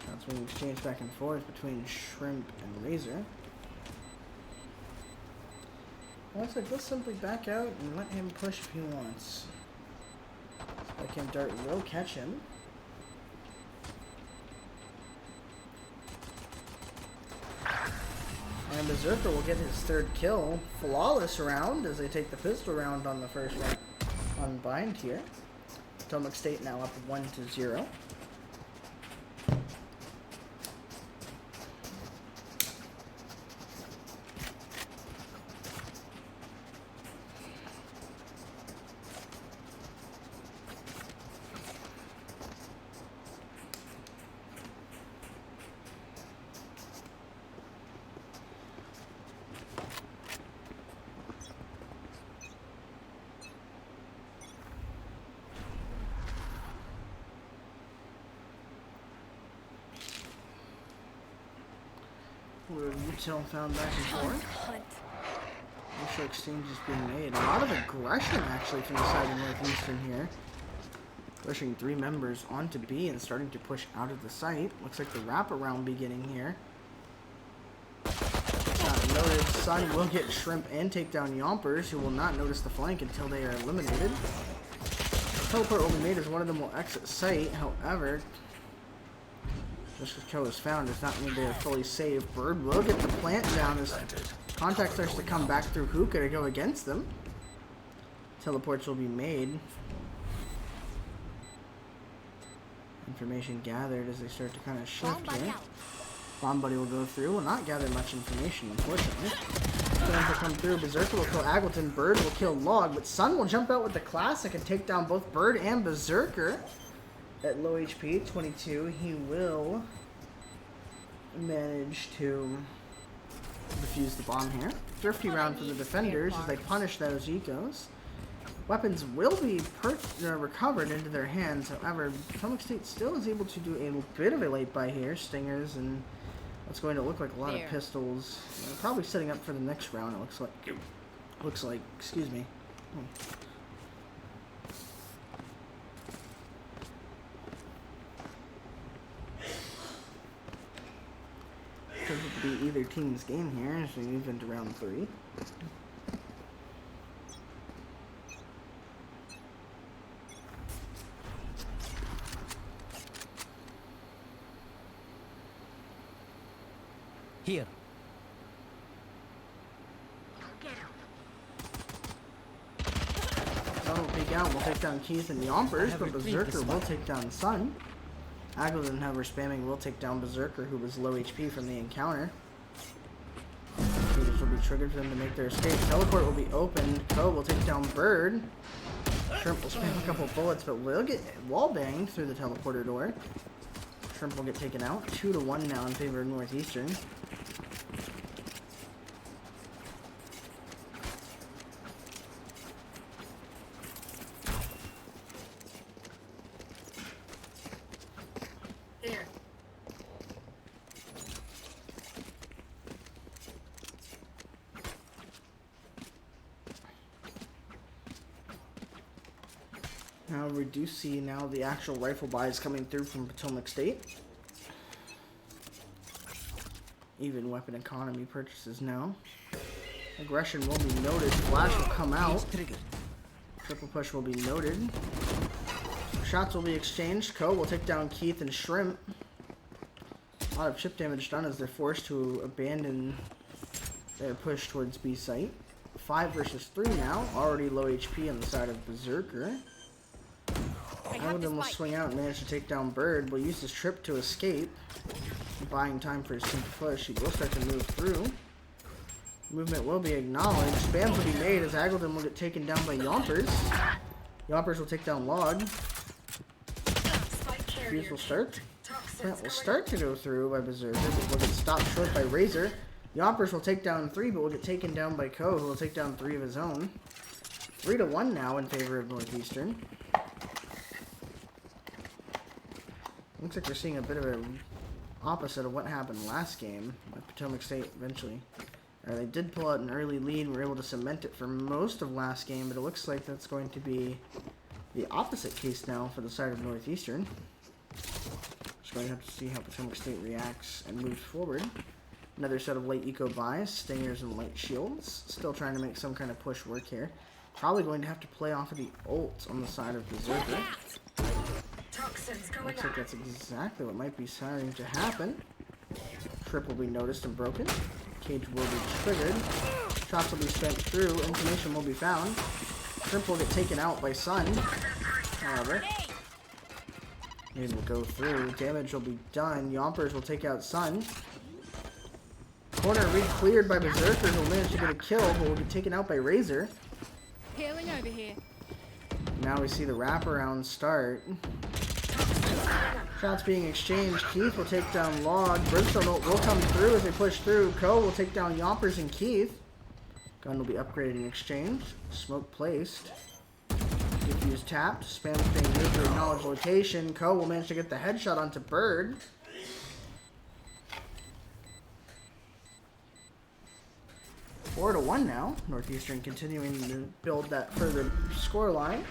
Shots being exchanged back and forth between Shrimp and Razor. Looks like let's simply back out and let him push if he wants. Spike and Dart will catch him. And Berserker will get his third kill. Flawless round as they take the pistol round on the first round. On bind here. Potomac State now up 1-0. Util found back and forth. Initial exchange is being made. A lot of aggression actually from the side of Northeastern here. Pushing 3 members onto B and starting to push out of the site. Looks like the wraparound beginning here. Not noted. Sun will get Shrimp and take down Yompers, who will not notice the flank until they are eliminated. Teleport will be made as one of them will exit site. However, just because kill is found does not mean they are fully saved. Bird will get the plant down as contact starts to come back through Hookah to go against them. Teleports will be made. Information gathered as they start to kind of shift here. Bomb Buddy will go through. Will not gather much information, unfortunately. Going to come through. Berserker will kill Agleton. Bird will kill Log, but Sun will jump out with the classic and take down both Bird and Berserker. At low HP, 22, he will manage to defuse the bomb here. Thrifty round for the defenders as they punish those ecos. Weapons will be recovered into their hands. However, Potomac State still is able to do a bit of a late buy here. Stingers and what's going to look like a lot of pistols. Probably setting up for the next round. It looks like. Excuse me. Could be either team's game here as we move into round 3. Here. Sun will peek out. We'll take down Keith and Yompers, but Berserker will take down Sun. Agleton, however, spamming will take down Berserker, who was low HP from the encounter. Shooters will be triggered for them to make their escape. Teleport will be opened. Ko will take down Bird. Shrimp will spam a couple bullets, but will get wall banged through the teleporter door. Shrimp will get taken out. 2-1 now in favor of Northeastern. However, we do see now the actual rifle buys coming through from Potomac State. Even weapon economy purchases now. Aggression will be noted. Flash will come out. Triple push will be noted. Shots will be exchanged. Co will take down Keith and Shrimp. A lot of chip damage done as they're forced to abandon their push towards B site. 5 versus 3 now. Already low HP on the side of Berserker. Alden will swing out and manage to take down Bird. Will use his trip to escape. Buying time for his team to push. He will start to move through. Movement will be acknowledged. Spams will be made as Aggleton will get taken down by Yompers. Yompers will take down Log. Fuse will start. Plant will start to go through by Berserker, but will get stopped short by Razor. Yompers will take down 3, but will get taken down by Ko, who will take down 3 of his own. 3-1 now in favor of Northeastern. Looks like we're seeing a bit of an opposite of what happened last game with Potomac State eventually. They did pull out an early lead and were able to cement it for most of last game, but it looks like that's going to be the opposite case now for the side of Northeastern. Just going to have to see how Potomac State reacts and moves forward. Another set of light eco buys, stingers and light shields. Still trying to make some kind of push work here. Probably going to have to play off of the ult on the side of Berserker. Looks like that's exactly what might be starting to happen. Trip will be noticed and broken. Cage will be triggered. Shots will be spent through. Information will be found. Shrimp will get taken out by Sun. However, Maiden will go through. Damage will be done. Yompers will take out Sun. Corner re-cleared by Berserker, who will manage to get a kill, but will be taken out by Razor. Healing over here. Now we see the wraparound start. Shots being exchanged. Keith will take down Log. Brimstone will come through as they push through. Ko will take down Yompers and Keith. Gun will be upgraded in exchange. Smoke placed. Diffuse tapped. Spam is being used to acknowledge location. Ko will manage to get the headshot onto Bird. – 4-1 now. Northeastern continuing to build that further scoreline.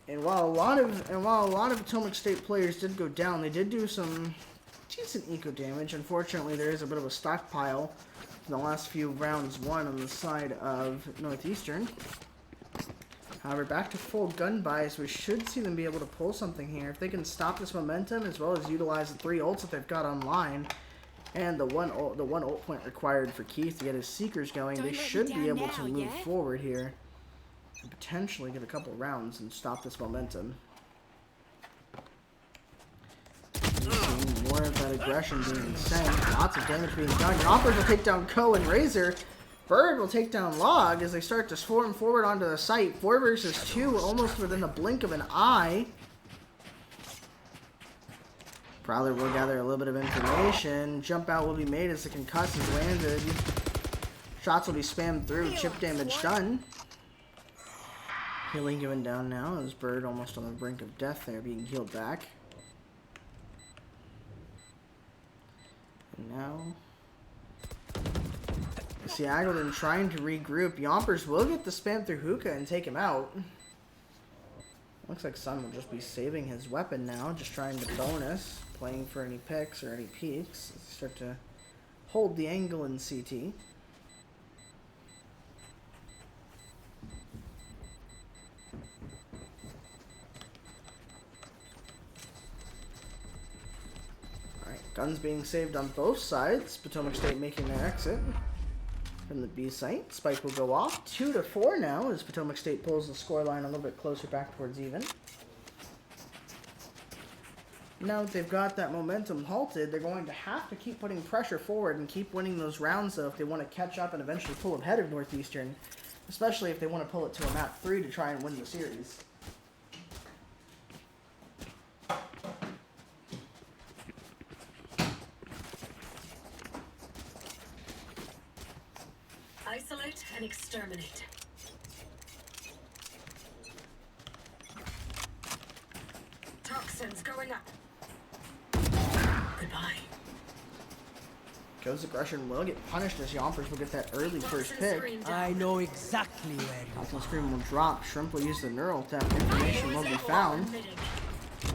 And while a lot of Potomac State players did go down, they did do some decent eco damage. Unfortunately, there is a bit of a stockpile in the last few rounds won on the side of Northeastern. However, back to full gun buys, we should see them be able to pull something here. If they can stop this momentum, as well as utilize the 3 ults that they've got online, and the one ult point required for Keith to get his Seekers going, they should be able to move forward here. Potentially get a couple rounds and stop this momentum. More of that aggression being sent. Lots of damage being done. Yompers will take down Ko and Razor. Bird will take down Log as they start to swarm forward onto the site. 4 versus 2, almost within the blink of an eye. Prowler will gather a little bit of information. Jump out will be made as the concuss is landed. Shots will be spammed through. Chip damage done. Healing given down now as Bird almost on the brink of death there, being healed back. And now you see Aggleton trying to regroup. Yompers will get the spam through Hookah and take him out. Looks like Sun will just be saving his weapon now, just trying to bonus, playing for any picks or any peeks. Let's start to hold the angle in CT. Guns being saved on both sides. Potomac State making their exit from the B site. Spike will go off. 2-4 now as Potomac State pulls the scoreline a little bit closer back towards even. Now that they've got that momentum halted, they're going to have to keep putting pressure forward and keep winning those rounds though if they want to catch up and eventually pull ahead of Northeastern. Especially if they want to pull it to a map 3 to try and win the series. Isolate and exterminate. Toxins going up. Goodbye. Goes aggression will get punished as Yompers will get that early first Toxin pick. screen down. I know exactly where you Toxin Scream will drop. Shrimp will use the neural tap. Information will be found. Emitting.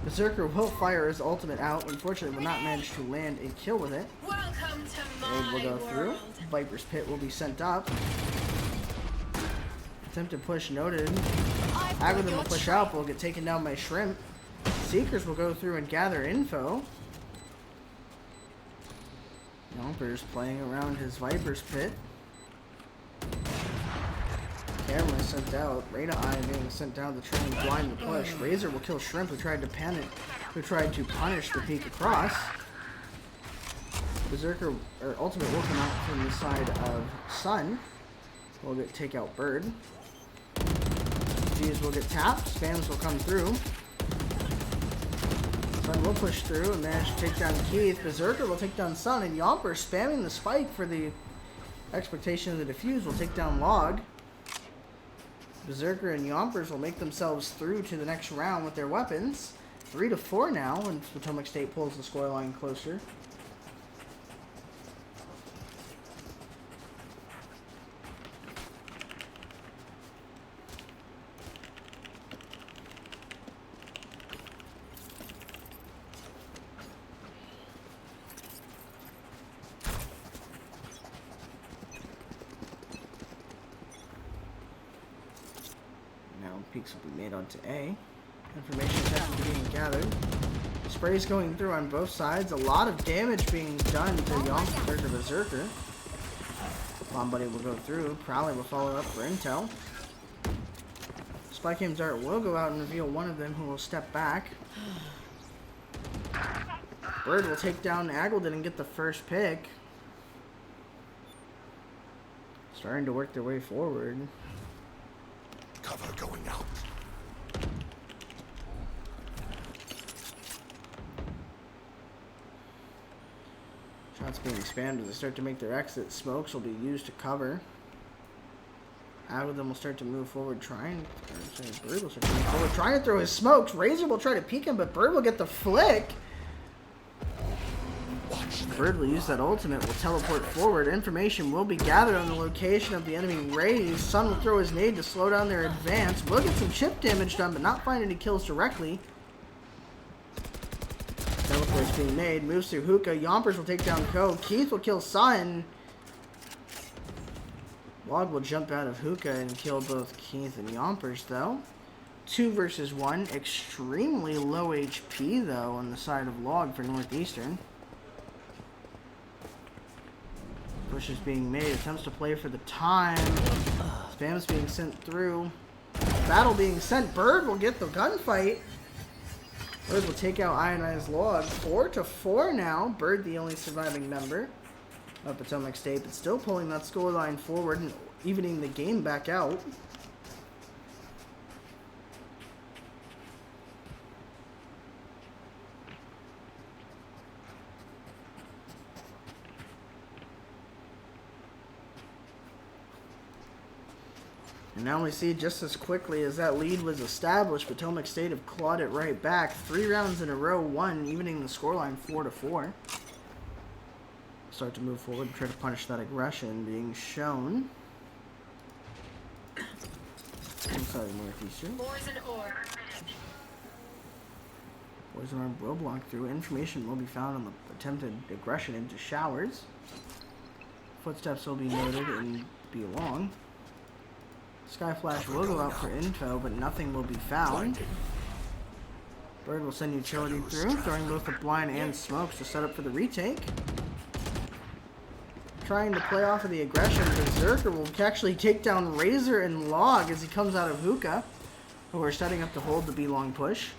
Berserker will fire his ultimate out. Unfortunately, will not manage to land a kill with it. Welcome to Raid my will go through. world. Viper's Pit will be sent up. Attempted push noted. Algorithm will push out, but will get taken down by Shrimp. Seekers will go through and gather info. Yompers playing around his Viper's Pit. Camera sent out. Reyna Eye being sent down to try and blind the push. Razor will kill Shrimp, who tried to punish the peek across. Berserker or Ultimate will come out from the side of Sun. We'll take out Bird. G's will get tapped. Spams will come through. Sun will push through and manage to take down Keith. Berserker will take down Sun, and Yomper spamming the spike for the expectation of the defuse will take down Log. Berserker and Yompers will make themselves through to the next round with their weapons. 3-4 now, and Potomac State pulls the scoreline closer. Peaks will be made onto A. Information is being gathered. Sprays going through on both sides. A lot of damage being done to Yompers to Berserker. Bomb Buddy will go through. Prowler will follow up for intel. Spike Aim Dart will go out and reveal one of them, who will step back. Bird will take down Aggledon and get the first pick. Starting to work their way forward. Cover going out. Shots being spammed as they start to make their exit. Smokes will be used to cover. Out of them will start to move forward, trying. Bird will start to move forward, trying to throw his smokes. Razor will try to peek him, but Bird will get the flick. Bird will use that ultimate, will teleport forward. Information will be gathered on the location of the enemy raise. Sun will throw his nade to slow down their advance. Will get some chip damage done, but not find any kills directly. Teleport's being made. Moves through Hookah. Yompers will take down Ko. Keith will kill Sun. Log will jump out of Hookah and kill both Keith and Yompers, though. 2 versus 1. Extremely low HP, though, on the side of Log for Northeastern. Push is being made. Attempts to play for the time. Spam's being sent through. Battle being sent. Bird will get the gunfight. Bird will take out Ionized Log. 4-4 now. Bird the only surviving member of Potomac State, but still pulling that scoreline forward and evening the game back out. And now we see just as quickly as that lead was established, Potomac State have clawed it right back. 3 rounds in a row, won, evening the scoreline 4-4. Start to move forward and try to punish that aggression being shown. Inside Northeastern. Poison orb. Poison Orb will block through. Information will be found on the attempted aggression into showers. Footsteps will be noted and be along. Sky Flash will go out for info, but nothing will be found. Bird will send utility through, throwing both the blind and smokes to set up for the retake. Trying to play off of the aggression, Berserker will actually take down Razor and Log as he comes out of Hookah, who are setting up to hold the B-long push.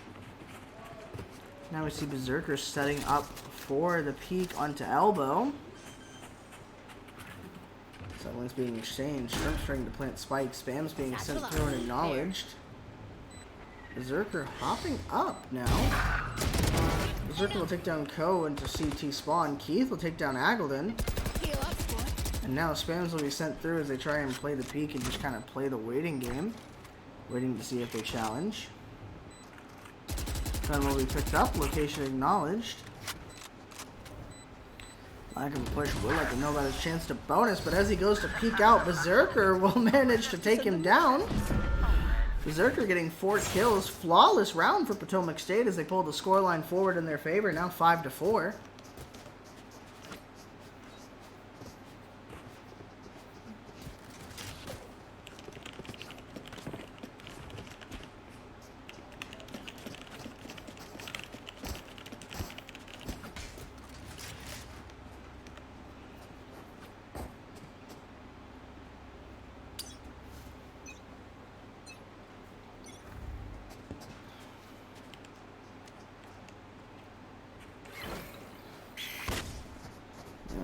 Now we see Berserker setting up for the peek onto Elbow. Someone's being exchanged. Shrimp's trying to plant spikes. Spam's being sent through and acknowledged. Berserker hopping up now. Berserker will take down Ko into CT spawn. Keith will take down Aggledon. And now Spams will be sent through as they try and play the peek and just kind of play the waiting game. Waiting to see if they challenge. Gun will be picked up. Location acknowledged. Lack of a push will let them know about his chance to bonus, but as he goes to peek out, Berserker will manage to take him down. Berserker getting 4 kills. Flawless round for Potomac State as they pull the scoreline forward in their favor, now 5-4.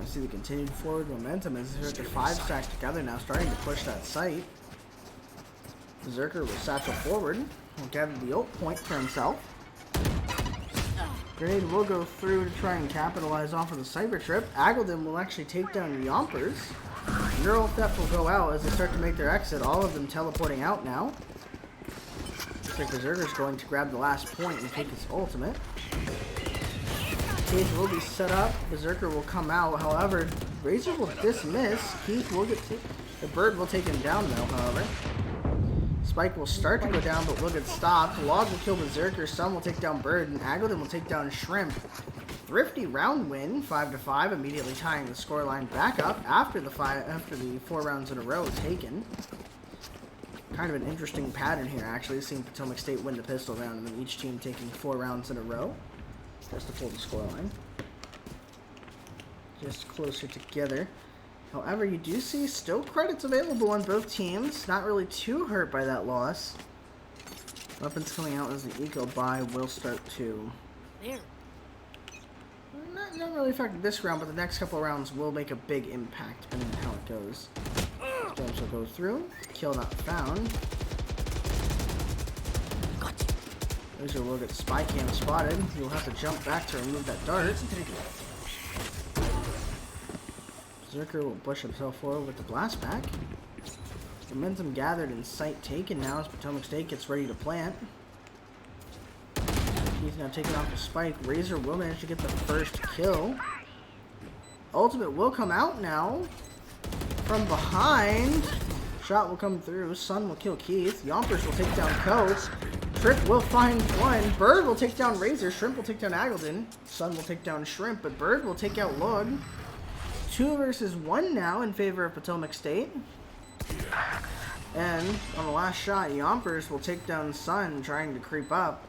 See the continued forward momentum as they're at the 5 stack together now, starting to push that site. Berserker will satchel forward. Will gather the ult point for himself. Grenade will go through to try and capitalize off of the cyber trip. Aggledon will actually take down Yompers. Neural Theft will go out as they start to make their exit, all of them teleporting out now. Looks like Berserker's going to grab the last point and take his ultimate. Cage will be set up. Berserker will come out. However, Razor will dismiss. Keith will get the bird will take him down though. However, Spike will start to go down, but will get stopped. Log will kill Berserker. Sun will take down Bird, and Aggledon will take down Shrimp. Thrifty round win, 5-5, immediately tying the scoreline back up after the 4 rounds in a row taken. Kind of an interesting pattern here, actually, seeing Potomac State win the pistol round and then each team taking 4 rounds in a row. Just to pull the scoreline. Just closer together. However, you do see still credits available on both teams. Not really too hurt by that loss. Weapons coming out as the eco buy will start to... Not really affect this round, but the next couple rounds will make a big impact depending on how it goes. Storms will go through. Kill not found. Razor will get spy cam spotted. You'll have to jump back to remove that dart. Berserker will push himself forward with the blast back. Momentum gathered and sight taken now as Potomac State gets ready to plant. He's now taking off the spike. Razor will manage to get the first kill. Ultimate will come out now. From behind. Shot will come through. Sun will kill Keith. Yompers will take down Coates. Trip will find one. Bird will take down Razor. Shrimp will take down Aggledon. Sun will take down Shrimp, but Bird will take out Lug. 2 versus 1 now in favor of Potomac State. And on the last shot, Yompers will take down Sun, trying to creep up.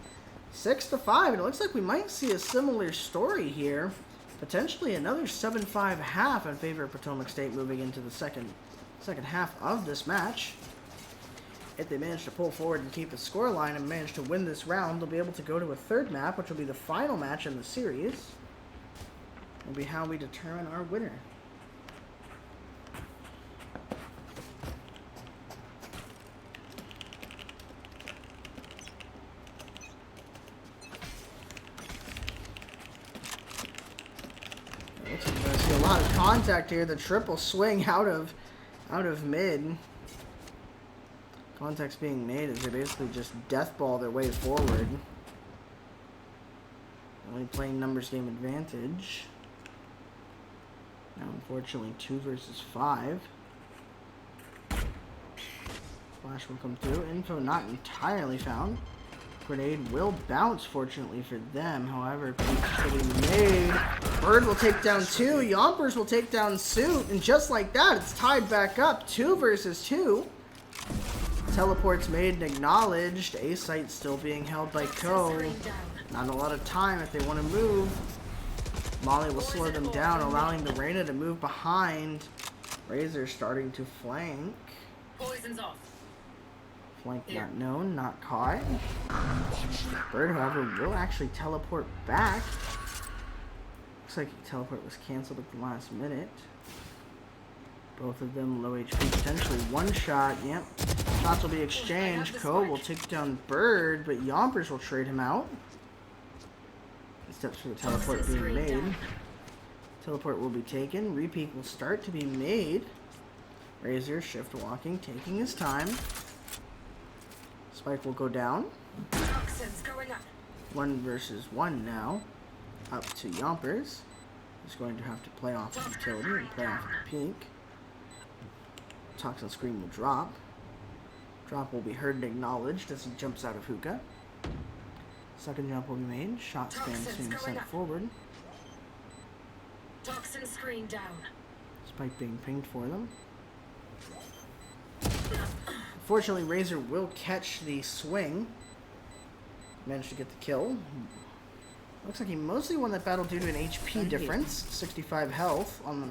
6-5, and it looks like we might see a similar story here. Potentially another 7-5 half in favor of Potomac State moving into the second half of this match. If they manage to pull forward and keep the scoreline and manage to win this round, they'll be able to go to a 3rd map, which will be the final match in the series. Will be how we determine our winner. I see a lot of contact here. The triple swing out of mid. Contact's being made as they basically just deathball their way forward. Only playing numbers game advantage. Now unfortunately 2 versus 5. Flash will come through. Info not entirely found. Grenade will bounce fortunately for them. However, peaks will be made. Bird will take down 2. Yompers will take down Suit. And just like that, it's tied back up. 2 versus 2. Teleports made and acknowledged. A site still being held by Co. Not a lot of time if they want to move. Molly will slow them down, allowing the Reyna to move behind. Razor starting to flank. Poison's off. Flank not known, not caught. Bird, however, will actually teleport back. Looks like the teleport was canceled at the last minute. Both of them low HP, potentially one shot. Yep. Shots will be exchanged. Co will take down Bird, but Yompers will trade him out. Steps for the teleport being made. Teleport will be taken. Repeat will start to be made. Razor shift walking, taking his time. Spike will go down. 1 versus 1 now. Up to Yompers. He's going to have to play off the utility and play off the peak. Toxin Scream will drop. Drop will be heard and acknowledged as he jumps out of hookah. Second jump will be made. Shot spam being sent forward. Toxin screen down. Spike being pinged for them. Unfortunately, Razor will catch the swing. Managed to get the kill. Looks like he mostly won that battle due to an HP difference. 65 health on the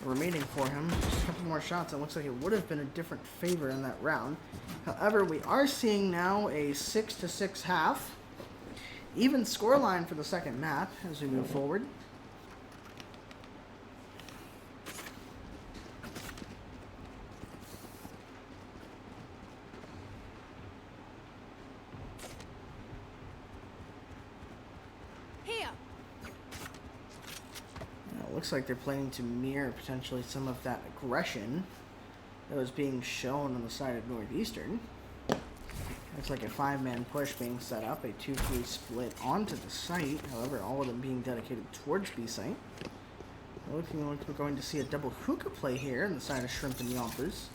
remaining for him. Just a couple more shots. It looks like it would have been a different favor in that round. However, we are seeing now a 6-6 half. Even scoreline for the second map as we move forward. Looks like they're planning to mirror potentially some of that aggression that was being shown on the side of Northeastern. Looks like a 5-man push being set up, a 2-3 split onto the site, however, all of them being dedicated towards B site. Looking like we're going to see a double hookah play here on the side of Shrimp and Yompers.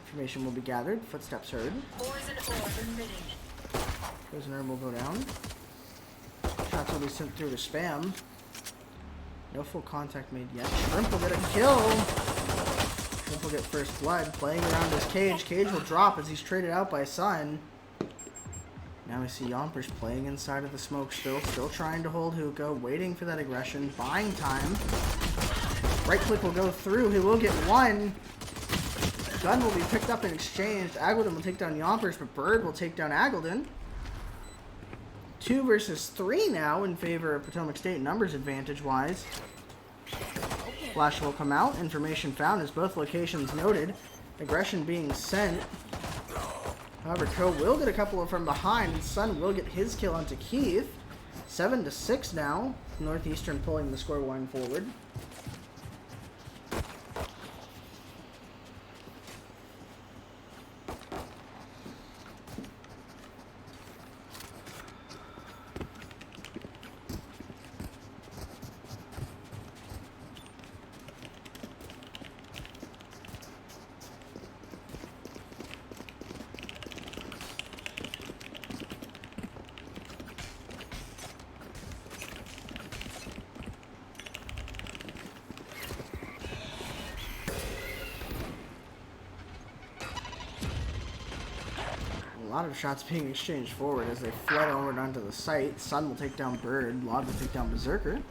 Information will be gathered, footsteps heard. Prisoner will go down. Shots will be sent through to spam. No full contact made yet. Shrimp will get a kill. Shrimp will get first blood. Playing around his cage. Cage will drop as he's traded out by Sun. Now we see Yompers playing inside of the smoke still. Still trying to hold hookah. Waiting for that aggression. Buying time. Right click will go through. He will get one. Gun will be picked up and exchanged. Aggledon will take down Yompers, but Bird will take down Aggledon. 2 versus 3 now in favor of Potomac State numbers advantage-wise. Flash will come out. Information found as both locations noted. Aggression being sent. However, Co will get a couple from behind. Sun will get his kill onto Keith. 7-6 now. Northeastern pulling the scoreline forward. A lot of shots being exchanged forward as they fled over onto the site. Sun will take down Bird. Log will take down Berserker.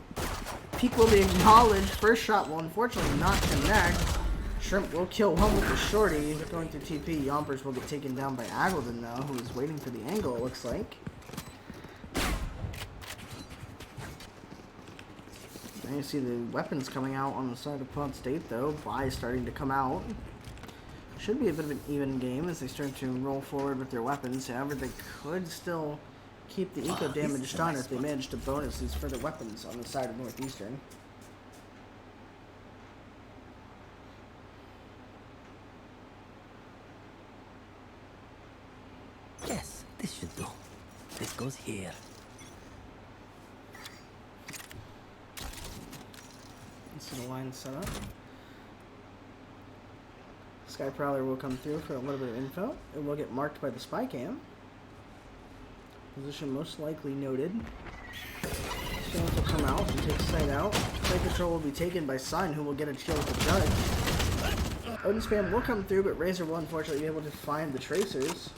Peak will be acknowledged. First shot will unfortunately not connect. Shrimp will kill one with the shorty. Going through TP. Yompers will get taken down by Aggledon though, who is waiting for the angle, it looks like. Now you see the weapons coming out on the side of Pod State though. Buy starting to come out. Should be a bit of an even game as they start to roll forward with their weapons. However, they could still keep the eco damage done if they manage to bonus these further weapons on the side of Northeastern. Yes, this should do. This goes here. Let's see the line set up. Sky Prowler will come through for a little bit of info. It will get marked by the spy cam. Position most likely noted. Stones will come out and take sight out. Site control will be taken by Sun, who will get a kill with the judge. Odin spam will come through, but Razor will unfortunately be able to find the tracers.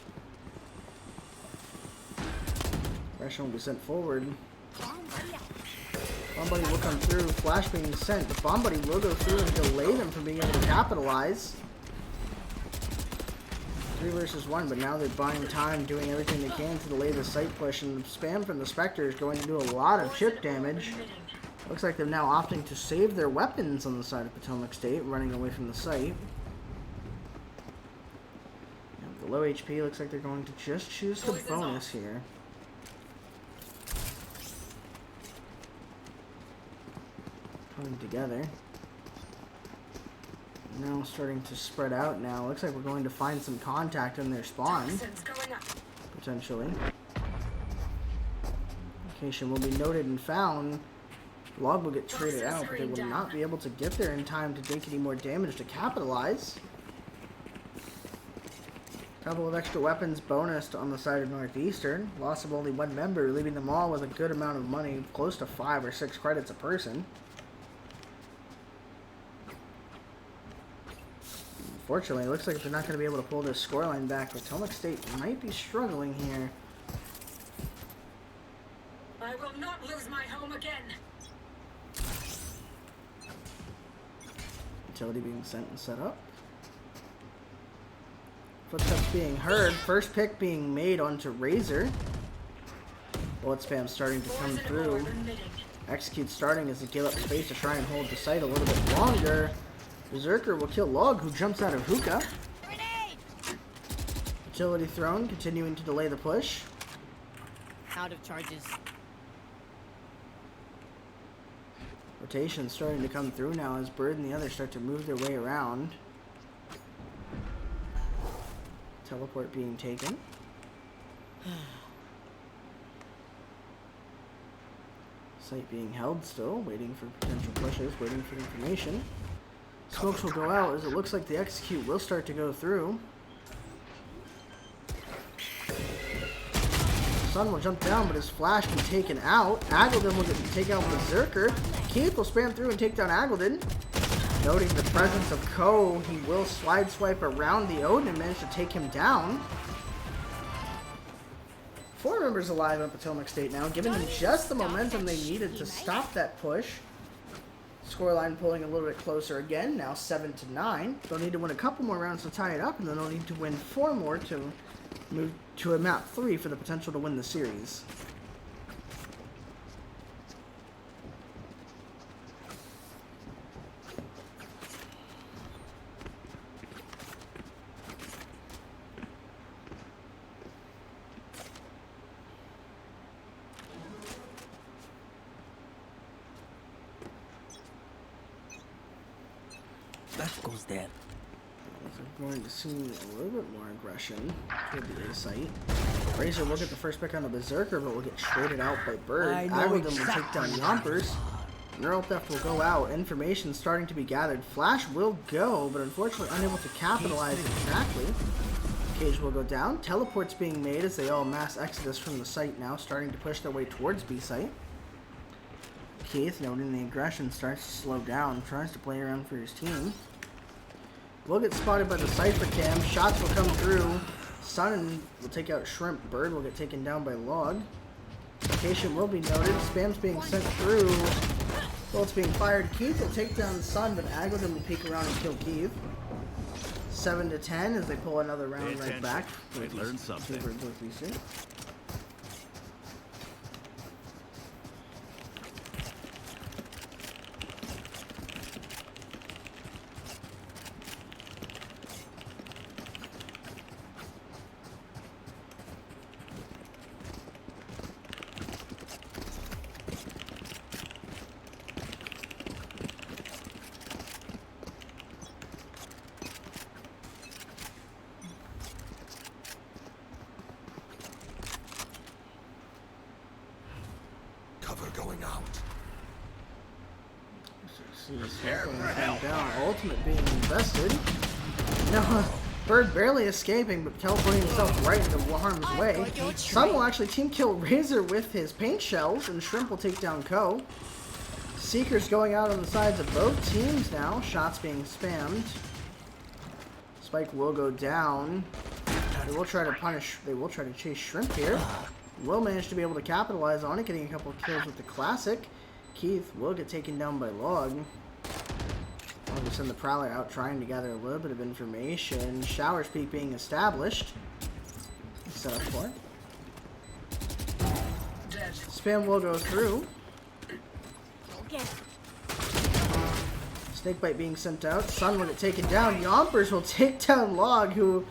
Aggression will be sent forward. Bomb Buddy will come through. Flash being sent. The Bomb Buddy will go through and delay them from being able to capitalize. 3 versus 1, but now they're buying time, doing everything they can to delay the site push, and the spam from the Spectre is going to do a lot of chip damage. Looks like they're now opting to save their weapons on the side of Potomac State, running away from the site. The low HP looks like they're going to just choose the bonus here. Coming together. Now starting to spread out now. Looks like we're going to find some contact in their spawn. Potentially. Location will be noted and found. Log will get traded out, but they will not be able to get there in time to take any more damage to capitalize. Couple of extra weapons bonus on the side of Northeastern. Loss of only one member, leaving them all with a good amount of money, close to 5 or 6 credits a person. Unfortunately, it looks like they're not going to be able to pull this scoreline back. Potomac State might be struggling here. I will not lose my home again. Utility being sent and set up. Footsteps being heard. First pick being made onto Razor. Bullet spam starting to come through. Execute starting as they give up space to try and hold the site a little bit longer. Berserker will kill Log, who jumps out of hookah. Utility thrown, continuing to delay the push. Out of charges. Rotation starting to come through now as Bird and the others start to move their way around. Teleport being taken. Site being held still, waiting for potential pushes, waiting for information. Smokes will go out as it looks like the execute will start to go through. Sun will jump down, but his flash can be taken out. Aggledon will take out Berserker. Keith will spam through and take down Aggledon. Noting the presence of Ko, he will slide swipe around the Odin and manage to take him down. 4 members alive on Potomac State now, giving them just the momentum they needed to stop that push. Scoreline pulling a little bit closer again, now 7-9. They'll need to win a couple more rounds to tie it up, and then they'll need to win 4 more to move to a map 3 for the potential to win the series. That goes there. We're going to see a little bit more aggression toward the A site. Razor will get the first pick on the Berserker, but will get traded out by Bird. Aggledon will take down Yompers. Neural Theft will go out. Information starting to be gathered. Flash will go, but unfortunately unable to capitalize exactly. Cage will go down. Teleports being made as they all mass exodus from the site now, starting to push their way towards B site. Keith, noting the aggression, starts to slow down, tries to play around for his team. Will get spotted by the Cypher Cam. Shots will come through. Sun will take out Shrimp. Bird will get taken down by Log. Location will be noted. Spam's being sent through. Bullets being fired. Keith will take down Sun, but Aggledon will peek around and kill Keith. 7-10 as they pull another round right back. We learned something. Cover going out. See the smoke going down. Ultimate being invested. No, Bird barely escaping, but teleporting himself right into harm's way. Sun will actually team kill Razor with his paint shells, and Shrimp will take down Ko. Seekers going out on the sides of both teams now. Shots being spammed. Spike will go down. They will try to punish. They will try to chase Shrimp here. Will manage to be able to capitalize on it, getting a couple of kills with the classic. Keith will get taken down by Log. I'll just send the Prowler out trying to gather a little bit of information. Shower's Peak being established. Set up for it. Spam will go through. Snakebite being sent out. Sun will get taken down. Yompers will take down Log, who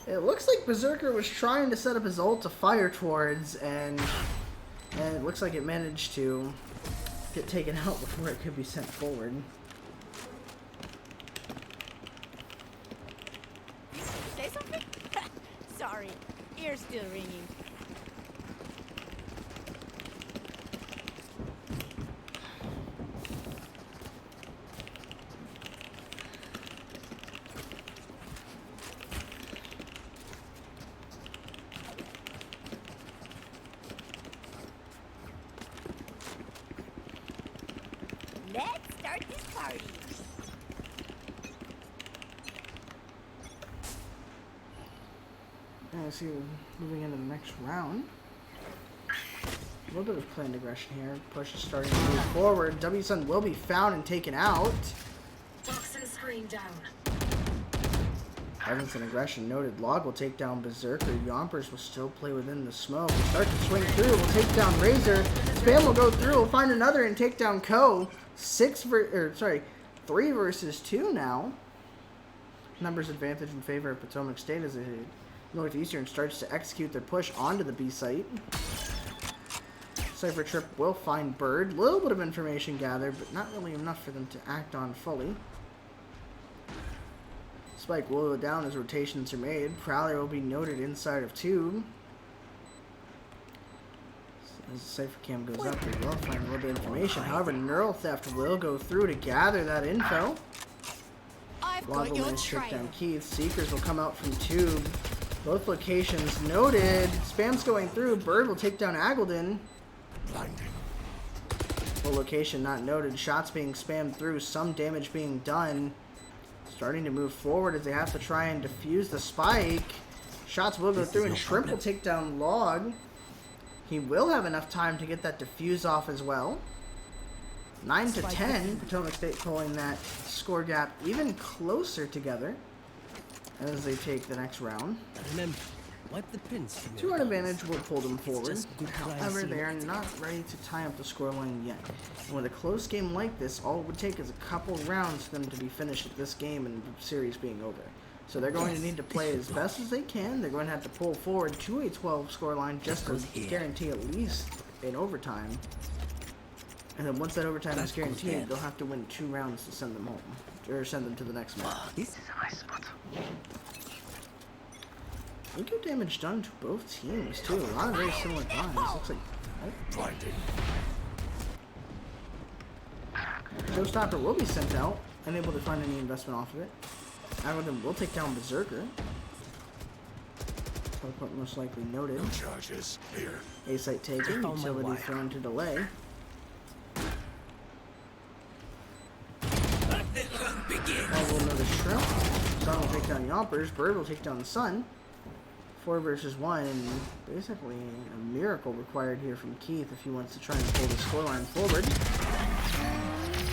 it looks like Berserker was trying to set up his ult to fire towards, and it looks like it managed to get taken out before it could be sent forward. Say something? Sorry, ear's still ringing. Let's start this party. Yeah, let's see, moving into the next round. A little bit of planned aggression here. Push is starting to move forward. W Sun will be found and taken out. Toxin screen down. Presence and aggression noted. Log will take down Berserker. Yompers will still play within the smoke. Will start to swing through. Will take down Razor. Spam will go through. Will find another and take down Ko. 3 versus 2 now. Numbers advantage in favor of Potomac State as Northeastern starts to execute their push onto the B site. Cypher Trip will find Bird. Little bit of information gathered, but not really enough for them to act on fully. Spike will go down as rotations are made. Prowler will be noted inside of Tube. As the Cypher Cam goes up, they will find a little bit of information. However, Neural Theft will go through to gather that info. I've Log got will your manage to take trail. down Keith. Seekers will come out from Tube. Both locations noted. Spam's going through. Bird will take down Aggledon. Blinding. Full location not noted. Shots being spammed through. Some damage being done. Starting to move forward as they have to try and defuse the spike. Shots will go through and Shrimp will take down Log. He will have enough time to get that defuse off as well. 9 to 10. Potomac State pulling that score gap even closer together as they take the next round. Remember, wipe the pins from 2 your on thumbs. advantage will pull them forward. just good However, class, they are not ready to tie up the scoreline yet. And with a close game like this, all it would take is a couple rounds for them to be finished at this game and the series being over. So they're going to need to play as best as they can. They're going to have to pull forward to a 12 scoreline just to guarantee at least an overtime. And then once that overtime is guaranteed, they'll have to win 2 rounds to send them home. Or send them to the next match. This is a nice spot. Pretty good damage done to both teams, too. A lot of very similar lines. Looks like... Blinding. Showstopper will be sent out, unable to find any investment off of it. Aggledon will take down Berserker. Teleport most likely noted. No charges. Here. A site taken, Oh my utility wire. thrown to delay. All will know the Shrimp. Sun will take down Yompers. Bird will take down the Sun. 4 versus 1, and basically a miracle required here from Keith if he wants to try and pull the scoreline forward.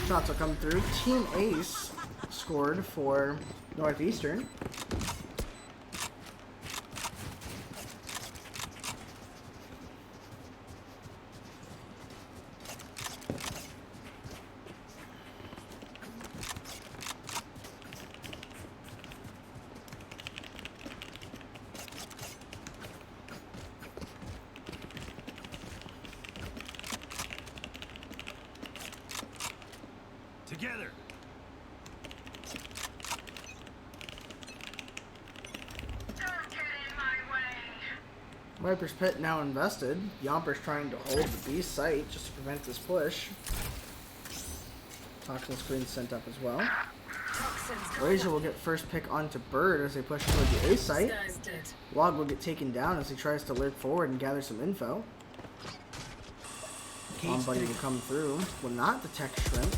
Shots will come through. Team Ace scored for Northeastern. Together. Viper's Pit now invested. Yomper's trying to hold the B site just to prevent this push. Toxin screen sent up as well. Razor will get first pick onto Bird as they push toward the A site. Log will get taken down as he tries to lurk forward and gather some info. Bomb Buddy will come through. Will not detect Shrimp.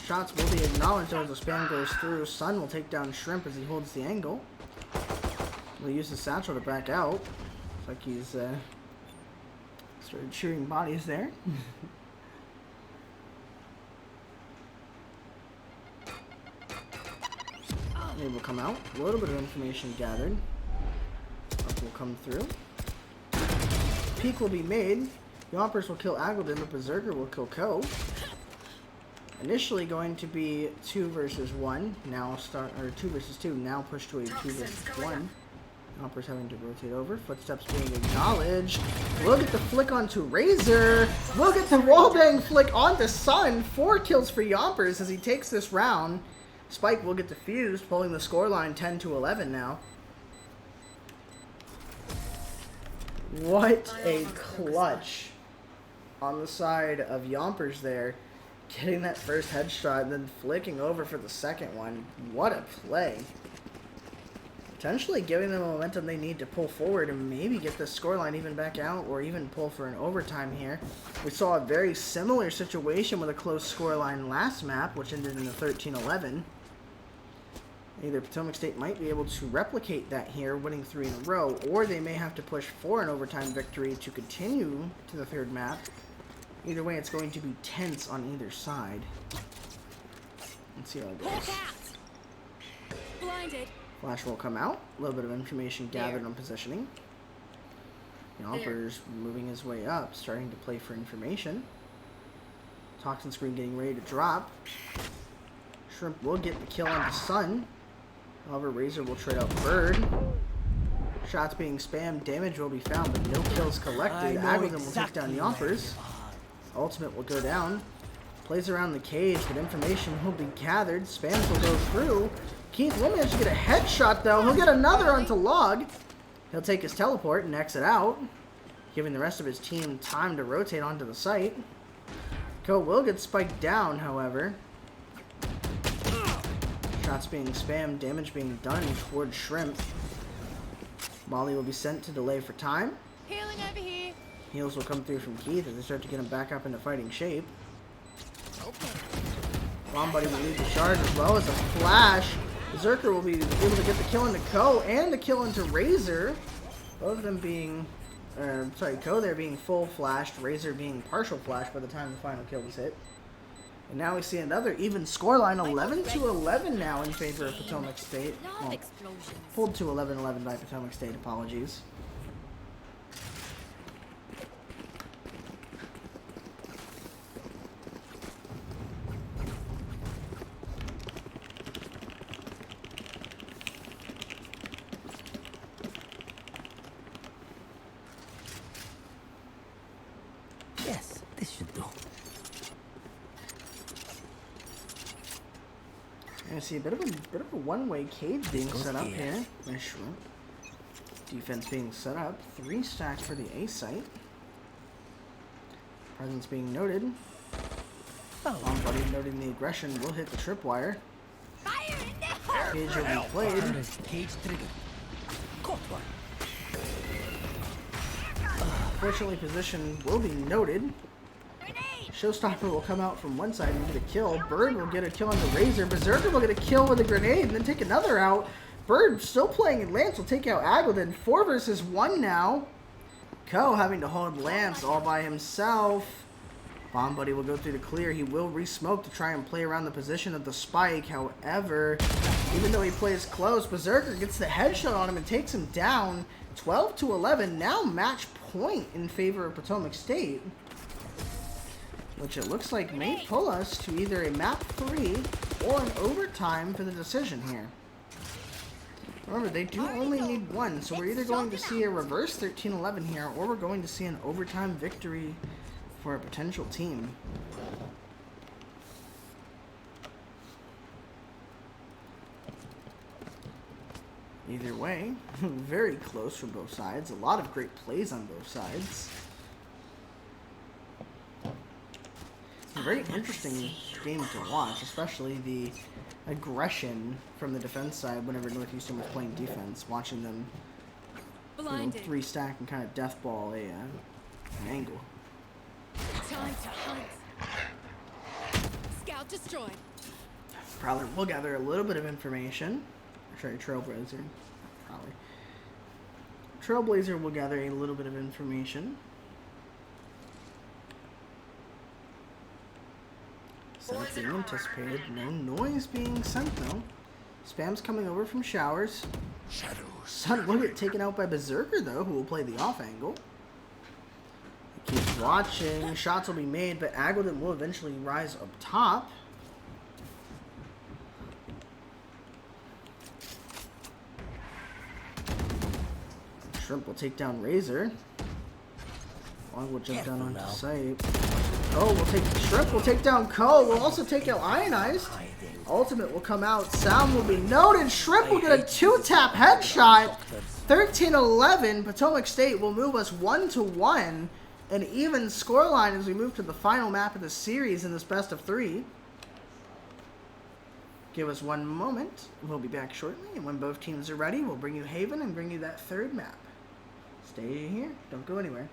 Shots will be acknowledged as the spam goes through. Sun will take down Shrimp as he holds the angle. Will use his satchel to back out. Looks like he's started shooting bodies there. They will come out. A little bit of information gathered. Up will come through. Peek will be made. Yompers will kill Aggledon, but Berserker will kill Ko. Initially going to be 2 versus 1. Now 2 versus 2. Now push to a 2 versus 1. Yompers having to rotate over. Footsteps being acknowledged. We'll get the flick onto Razor. We'll get the wallbang flick onto Sun. 4 kills for Yompers as he takes this round. Spike will get defused, pulling the scoreline 10 to 11 now. What a clutch on the side of Yompers there. Getting that first headshot and then flicking over for the second one. What a play. Potentially giving them the momentum they need to pull forward and maybe get the scoreline even back out or even pull for an overtime here. We saw a very similar situation with a close scoreline last map, which ended in a 13-11. Either Potomac State might be able to replicate that here, winning 3 in a row, or they may have to push for an overtime victory to continue to the third map. Either way, it's going to be tense on either side. Let's see how it goes. Blinded. Flash will come out. A little bit of information gathered on positioning. Yomper's moving his way up, starting to play for information. Toxin screen getting ready to drop. Shrimp will get the kill on the Sun. However, Razor will trade out Bird. Shots being spammed, damage will be found, but no kills collected. Agleton will take down Yompers. Ultimate will go down. Plays around the cage, but information will be gathered. Spams will go through. Keith will manage to get a headshot, though. He'll get another onto Log. He'll take his teleport and exit out, giving the rest of his team time to rotate onto the site. Ko will get spiked down, however. Shots being spammed, damage being done towards Shrimp. Molly will be sent to delay for time. Healing over here. Heals will come through from Keith as they start to get him back up into fighting shape. Bomb Buddy will lead the charge as well as a flash. Berserker will be able to get the kill into Ko and the kill into Razor. Both of them being, Ko there being full flashed, Razor being partial flashed by the time the final kill was hit. And now we see another even scoreline, 11-11 now in favor of Potomac State. Well, pulled to 11-11 by Potomac State, apologies. Yes, this should do. I see a bit of a one-way cage being set up here. Nice Shrimp. Defense being set up. 3 stacks for the A site. Presence being noted. Bomb Buddy noting the aggression will hit the tripwire. Fire in there. Cage will be played. Cage trigger. Caught one. Fortunately, position will be noted. Showstopper will come out from one side and get a kill. Bird will get a kill on the Razor. Berserker will get a kill with a grenade and then take another out. Bird still playing, and Lance will take out Agleton. 4 versus 1 now. Ko having to hold Lance all by himself. Bomb Buddy will go through the clear. He will re-smoke to try and play around the position of the spike. However, even though he plays close, Berserker gets the headshot on him and takes him down. 12-11. Now match point in favor of Potomac State, which it looks like may pull us to either a map 3 or an overtime for the decision here. Remember, they do only need 1, so we're either going to see a reverse 13-11 here, or we're going to see an overtime victory for a potential team. Either way, very close from both sides. A lot of great plays on both sides. A very interesting game to watch, especially the aggression from the defense side whenever Northeastern was playing defense, watching them, you know, 3 stack and kind of death ball an angle. Time to hunt. Scout destroyed. Prowler will gather a little bit of information. Sorry, Trailblazer. Prowler. Trailblazer will gather a little bit of information. Setup being anticipated. No noise being sent though. Spam's coming over from showers. Shadows. Sun will get taken out by Berserker though, who will play the off angle. He keeps watching. Shots will be made, but Agleton will eventually rise up top. Shrimp will take down Razor. Long will jump down onto site. Shrimp will take down Ko. Will also take out Ionized. Ultimate will come out. Sound will be noted. Shrimp will get a 2-tap headshot. 13-11. Potomac State will move us 1-1. An even scoreline as we move to the final map of the series in this best of 3. Give us one moment. We'll be back shortly, and when both teams are ready, we'll bring you Haven and bring you that third map. Stay here. Don't go anywhere.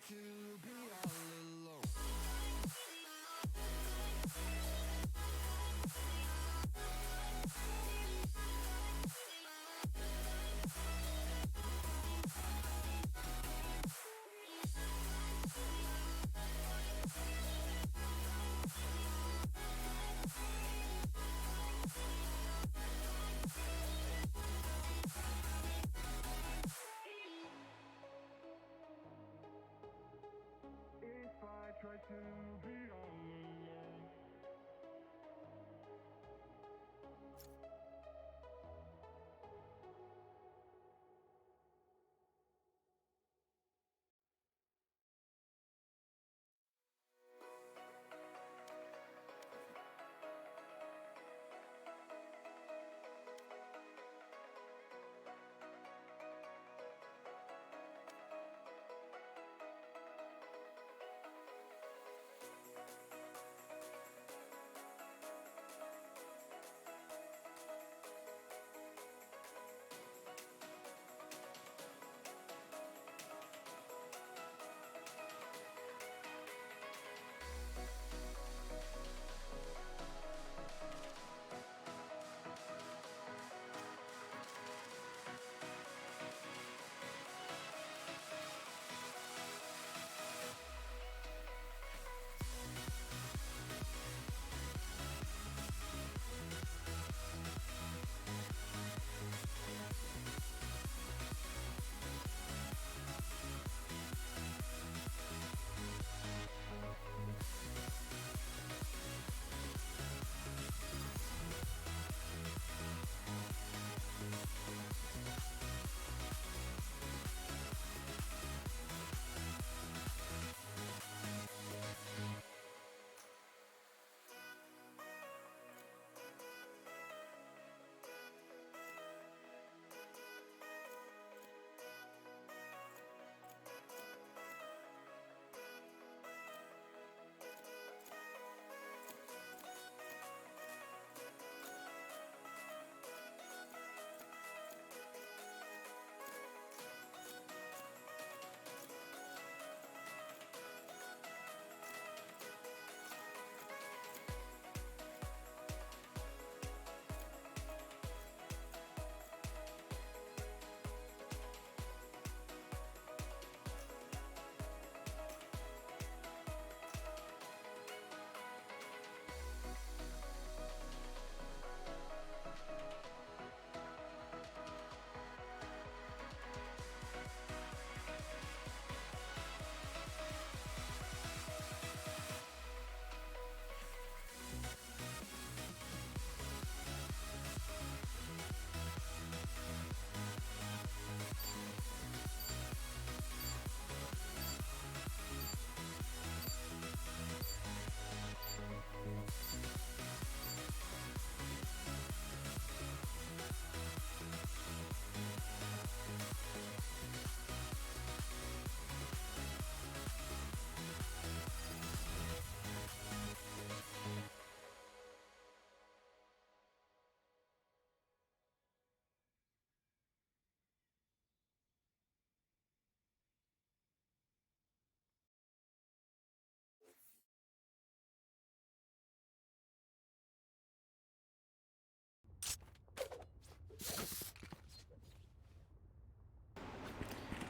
If I try to be all alone.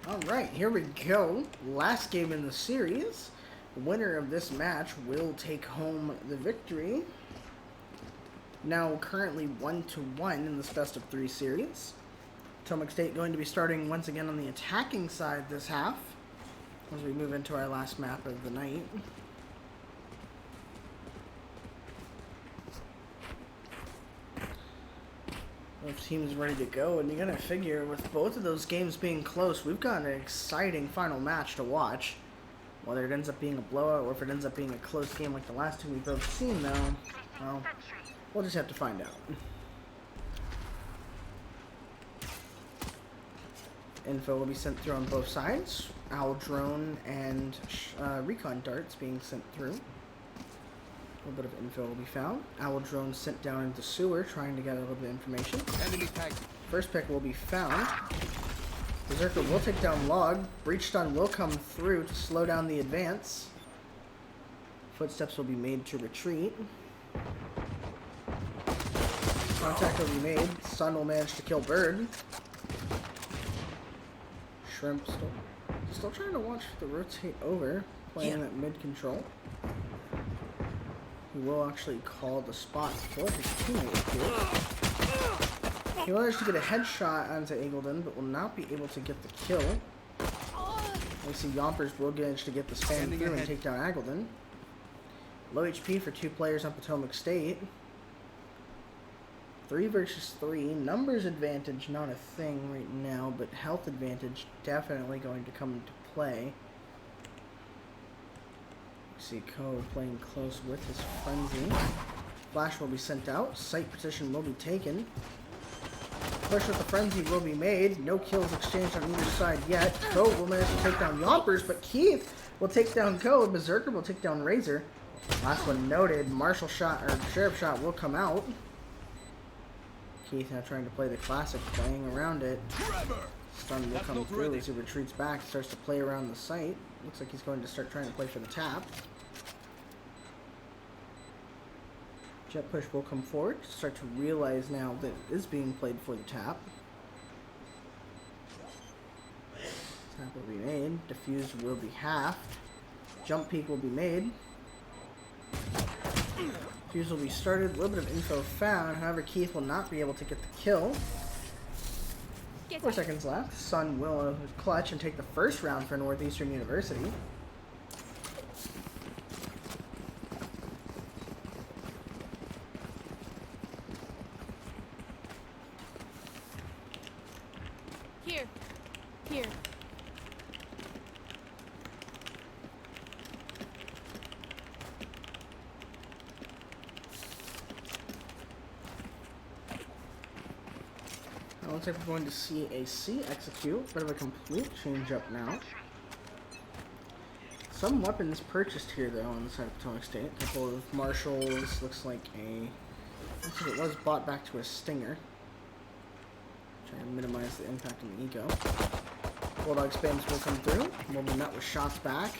Alright, here we go. Last game in the series. The winner of this match will take home the victory. Now currently 1-1 in this best of 3 series. Potomac State going to be starting once again on the attacking side this half as we move into our last map of the night. Both teams ready to go, and you gotta figure with both of those games being close, we've got an exciting final match to watch. Whether it ends up being a blowout or if it ends up being a close game like the last two we've both seen, though, well, we'll just have to find out. Info will be sent through on both sides. Owl drone and recon darts being sent through. A little bit of info will be found. Owl drone sent down into sewer, trying to get a little bit of information. Enemy tag. First pick will be found. Berserker will take down Log. Breach Stun will come through to slow down the advance. Footsteps will be made to retreat. Contact will be made. Sun will manage to kill Bird. Shrimp still trying to watch the rotate over, playing at mid control. He will actually call the spot for his teammate here. He managed to get a headshot onto Eagledon, but will not be able to get the kill. We see Yompers will manage to get the spam through and take down Eagledon. Low HP for 2 players on Potomac State. 3 versus 3. Numbers advantage, not a thing right now, but health advantage definitely going to come into play. See Ko playing close with his frenzy. Flash will be sent out. Site position will be taken. Push with the frenzy will be made. No kills exchanged on either side yet. Ko will manage to take down Yompers, but Keith will take down Ko. Berserker will take down Razor. Last one noted. Marshal shot or Sheriff shot will come out. Keith now trying to play the classic, playing around it. Stun will come through as he retreats back, starts to play around the site. Looks like he's going to start trying to play for the tap. Jet push will come forward, start to realize now that it is being played for the tap. Tap will be made, diffuse will be halved, jump peak will be made. Fuse will be started, a little bit of info found, however Keith will not be able to get the kill. 4 seconds left. Sun will clutch and take the first round for Northeastern University. Here. Here. Looks like we're going to see a C execute. Bit of a complete change up now. Some weapons purchased here though on the side of Potomac State. A couple of marshals. Looks like it was bought back to a stinger. Trying to minimize the impact on the eco. Bulldog spams will come through. Will be met with shots back.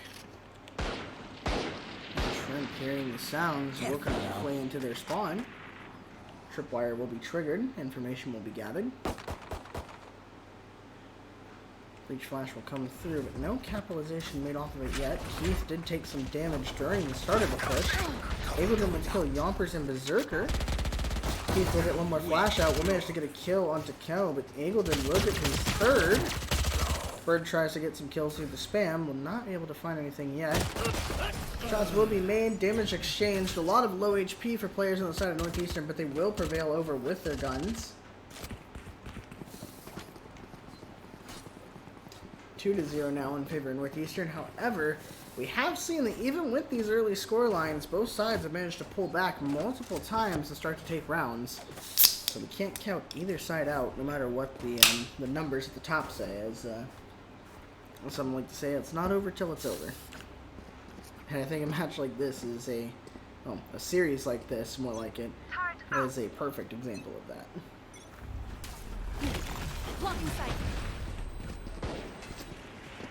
Shrimp hearing the sounds will come play into their spawn. Tripwire will be triggered. Information will be gathered. Bleach Flash will come through, but no capitalization made off of it yet. Keith did take some damage during the start of the push. Able to kill Yompers and Berserker. Keith will get one more flash out. Will manage to get a kill onto Ko, but Eagledon will get his third. Bird tries to get some kills through the spam. Will not be able to find anything yet. Shots will be made. Damage exchanged. A lot of low HP for players on the side of Northeastern, but they will prevail over with their guns. 2-0 now in favor of Northeastern. However, we have seen that even with these early score lines, both sides have managed to pull back multiple times to start to take rounds. So we can't count either side out, no matter what the numbers at the top say. As some like to say, it's not over till it's over. And I think a match like this is a series like this, more like it, is a perfect example of that. Blocking sight.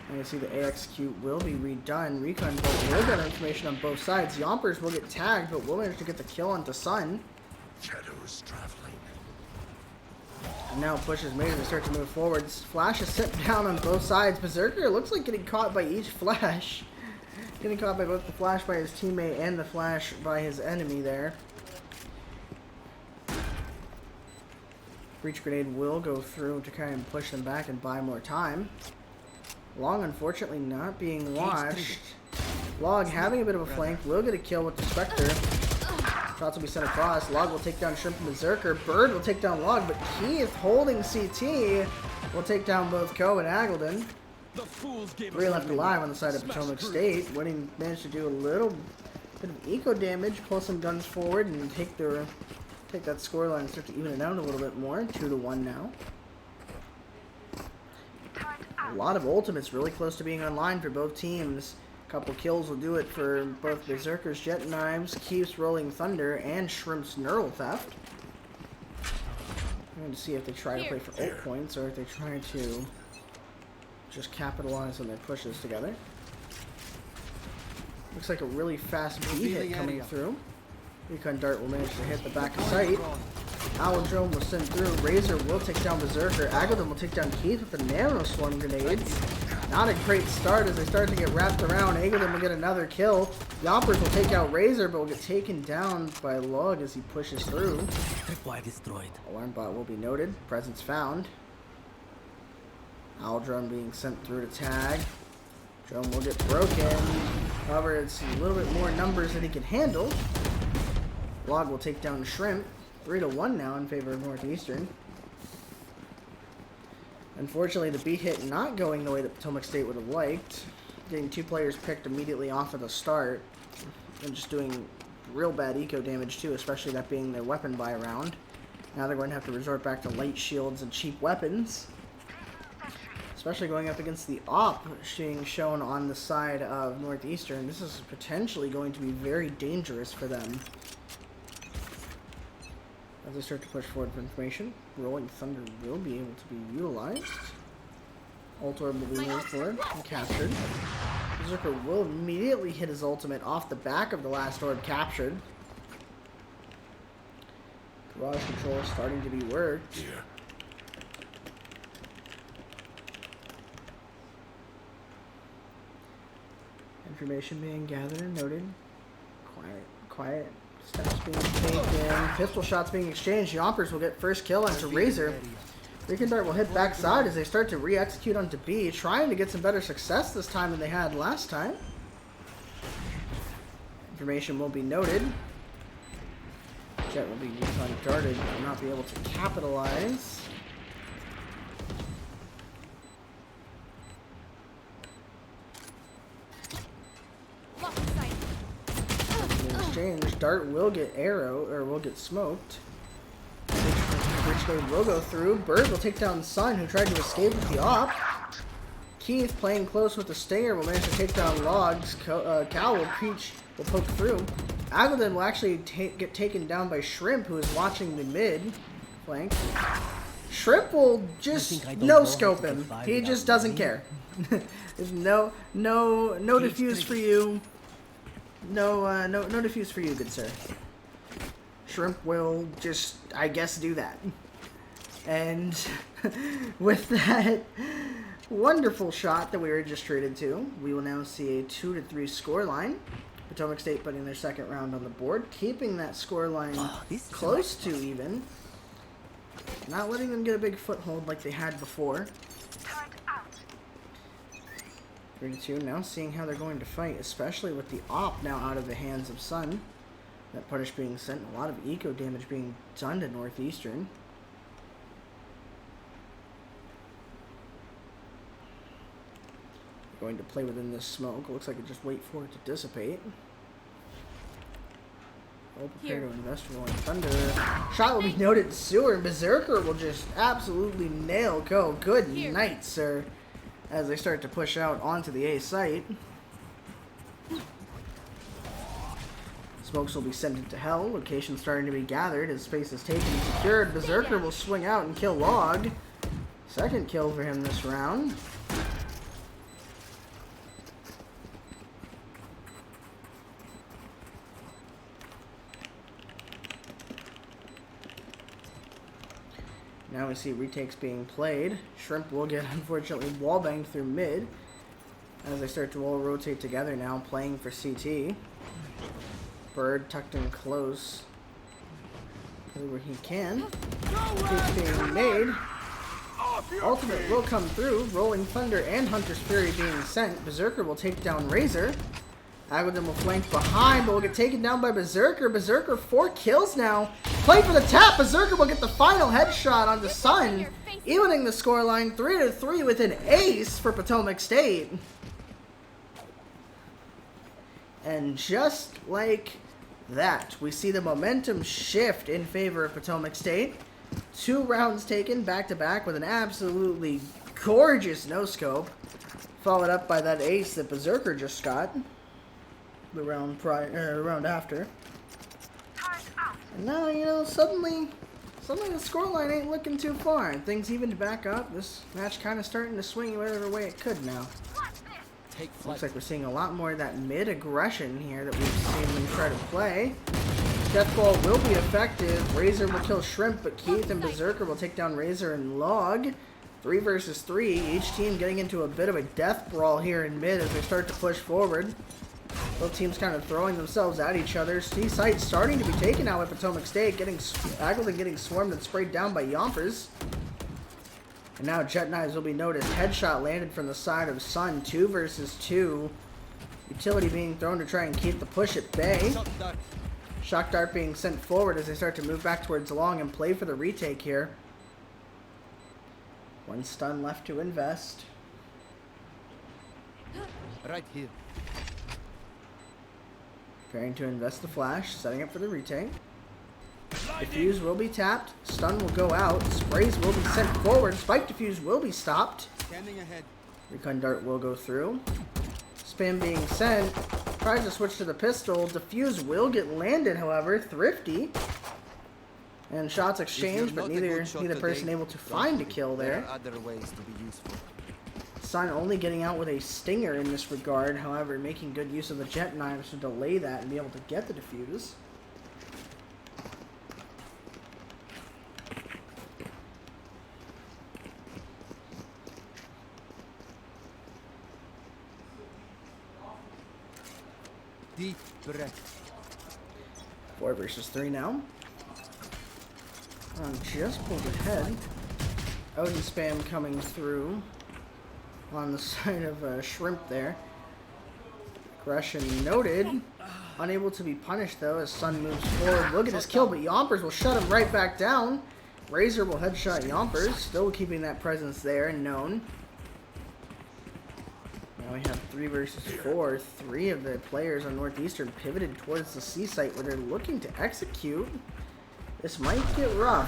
And you see the AXQ will be redone. Recon both will get information on both sides. Yompers will get tagged, but will manage to get the kill onto Sun. Shadows traveling. And now push is made as they start to move forward. Flash is set down on both sides. Berserker looks like getting caught by each flash. Getting caught by both the flash by his teammate and the flash by his enemy there. Breach grenade will go through to kind of push them back and buy more time. Long, unfortunately, not being watched. Log having a bit of a flank, will get a kill with the Spectre. Shots will be sent across. Log will take down Shrimp and Berserker. Bird will take down Log, but Keith holding CT will take down both Ko and Eagledon. 3 left alive on the side of Potomac State. Winning managed to do a little bit of eco damage, pull some guns forward, and take that scoreline and start to even it out a little bit more. 2-1 now. A lot of ultimates really close to being online for both teams. A couple kills will do it for both Berserker's Jet Knives, Keith's Rolling Thunder, and Shrimp's Neural Theft. I'm going to see if they try to play for ult points or if they try to just capitalize on their pushes together. Looks like a really fast B hit coming through. Recon Dart will manage to hit the back of sight. Owl Drone will send through. Razor will take down Berserker. Agadon will take down Keith with the Nano Swarm grenades. Not a great start as they start to get wrapped around. Agadon will get another kill. Yompers will take out Razor, but will get taken down by Log as he pushes through. Tripwire destroyed. Alarm bot will be noted. Presence found. Owl Drone being sent through to tag. Drone will get broken. However, it's a little bit more numbers than he can handle. Log will take down Shrimp. 3-1 now in favor of Northeastern. Unfortunately, the B hit not going the way that Potomac State would have liked. Getting 2 players picked immediately off of the start. And just doing real bad eco damage too, especially that being their weapon buy round. Now they're going to have to resort back to light shields and cheap weapons. Especially going up against the AWP being shown on the side of Northeastern. This is potentially going to be very dangerous for them. As they start to push forward for information, Rolling Thunder will be able to be utilized. Ult Orb will be moved forward and captured. Berserker will immediately hit his ultimate off the back of the last orb captured. Garage control is starting to be worked. Here. Information being gathered and noted. Quiet. Steps being taken. Pistol shots being exchanged. Yompers will get first kill onto Razor. Recon Dart will hit backside as they start to re-execute onto B, trying to get some better success this time than they had last time. Information will be noted. Jet will be recon darted but will not be able to capitalize. Exchange. Dart will get arrow, or will get smoked. Which they will go through. Bird will take down Sun, who tried to escape with the AWP. Keith, playing close with the Stinger, will manage to take down Logs. Cal will poke through. Agadon will actually get taken down by Shrimp, who is watching the mid flank. Shrimp will just no-scope him. He just doesn't care. There's no defuse for you. No defuse for you, good sir. Shrimp will just, I guess, do that. And with that wonderful shot that we were just treated to, we will now see a 2-3 scoreline. Potomac State putting their second round on the board, keeping that scoreline close to even. Not letting them get a big foothold like they had before. 3-2, now seeing how they're going to fight, especially with the AWP now out of the hands of Sun. That punish being sent, a lot of eco damage being done to Northeastern. Going to play within this smoke. Looks like it just wait for it to dissipate. Well prepared to invest for Rolling Thunder. Shot will be noted sewer, and Berserker will just absolutely nail Go. Good night, sir. As they start to push out onto the A site. Smokes will be sent into hell. Location starting to be gathered. His space is taken and secured. Berserker will swing out and kill Log. Second kill for him this round. Now we see retakes being played. Shrimp will get, unfortunately, wallbanged through mid. As they start to all rotate together now, playing for CT. Bird tucked in close. Play where he can. Retakes being made. Ultimate will come through. Rolling Thunder and Hunter's Fury being sent. Berserker will take down Razor. Agadon will flank behind, but will get taken down by Berserker. Berserker 4 kills now. Play for the tap. Berserker will get the final headshot on the Sun, evening the scoreline 3-3 with an ace for Potomac State. And just like that, we see the momentum shift in favor of Potomac State. 2 rounds taken back-to-back with an absolutely gorgeous no-scope, followed up by that ace that Berserker just got the round after. And now, you know, suddenly Suddenly the scoreline ain't looking too far, and things evened back up. This match kind of starting to swing whatever way it could now. Take flight. Looks like we're seeing a lot more of that mid-aggression here that we've seen them try to play. Death Ball will be effective. Razor will kill Shrimp, but Keith and Berserker will take down Razor and Log. 3 versus 3. Each team getting into a bit of a death brawl here in mid as they start to push forward. Both teams kind of throwing themselves at each other. C-Site starting to be taken out with Potomac State, getting Aggleton getting swarmed and sprayed down by Yompers. And now Jet Knives will be noticed. Headshot landed from the side of Sun. 2 versus 2. Utility being thrown to try and keep the push at bay. Shock Dart being sent forward as they start to move back towards long and play for the retake here. 1 stun left to invest. Right here. Preparing to invest the flash, setting up for the retake. Diffuse will be tapped, stun will go out, sprays will be sent forward, spike diffuse will be stopped. Standing ahead. Recon dart will go through. Spam being sent, tries to switch to the pistol, diffuse will get landed however, Thrifty. And shots exchanged, but neither person able to find a kill there. There are other ways to be useful. Sun only getting out with a stinger in this regard, however, making good use of the jet knives to delay that and be able to get the defuse. Deep breath. 4 versus 3 now. Just pulled ahead. Odin spam coming through on the side of Shrimp there. Aggression noted. Unable to be punished though as Sun moves forward. Look at his kill, but Yompers will shut him right back down. Razor will headshot Yompers, still keeping that presence there and known. Now we have 3 versus 4. 3 of the players on Northeastern pivoted towards the C site where they're looking to execute. This might get rough.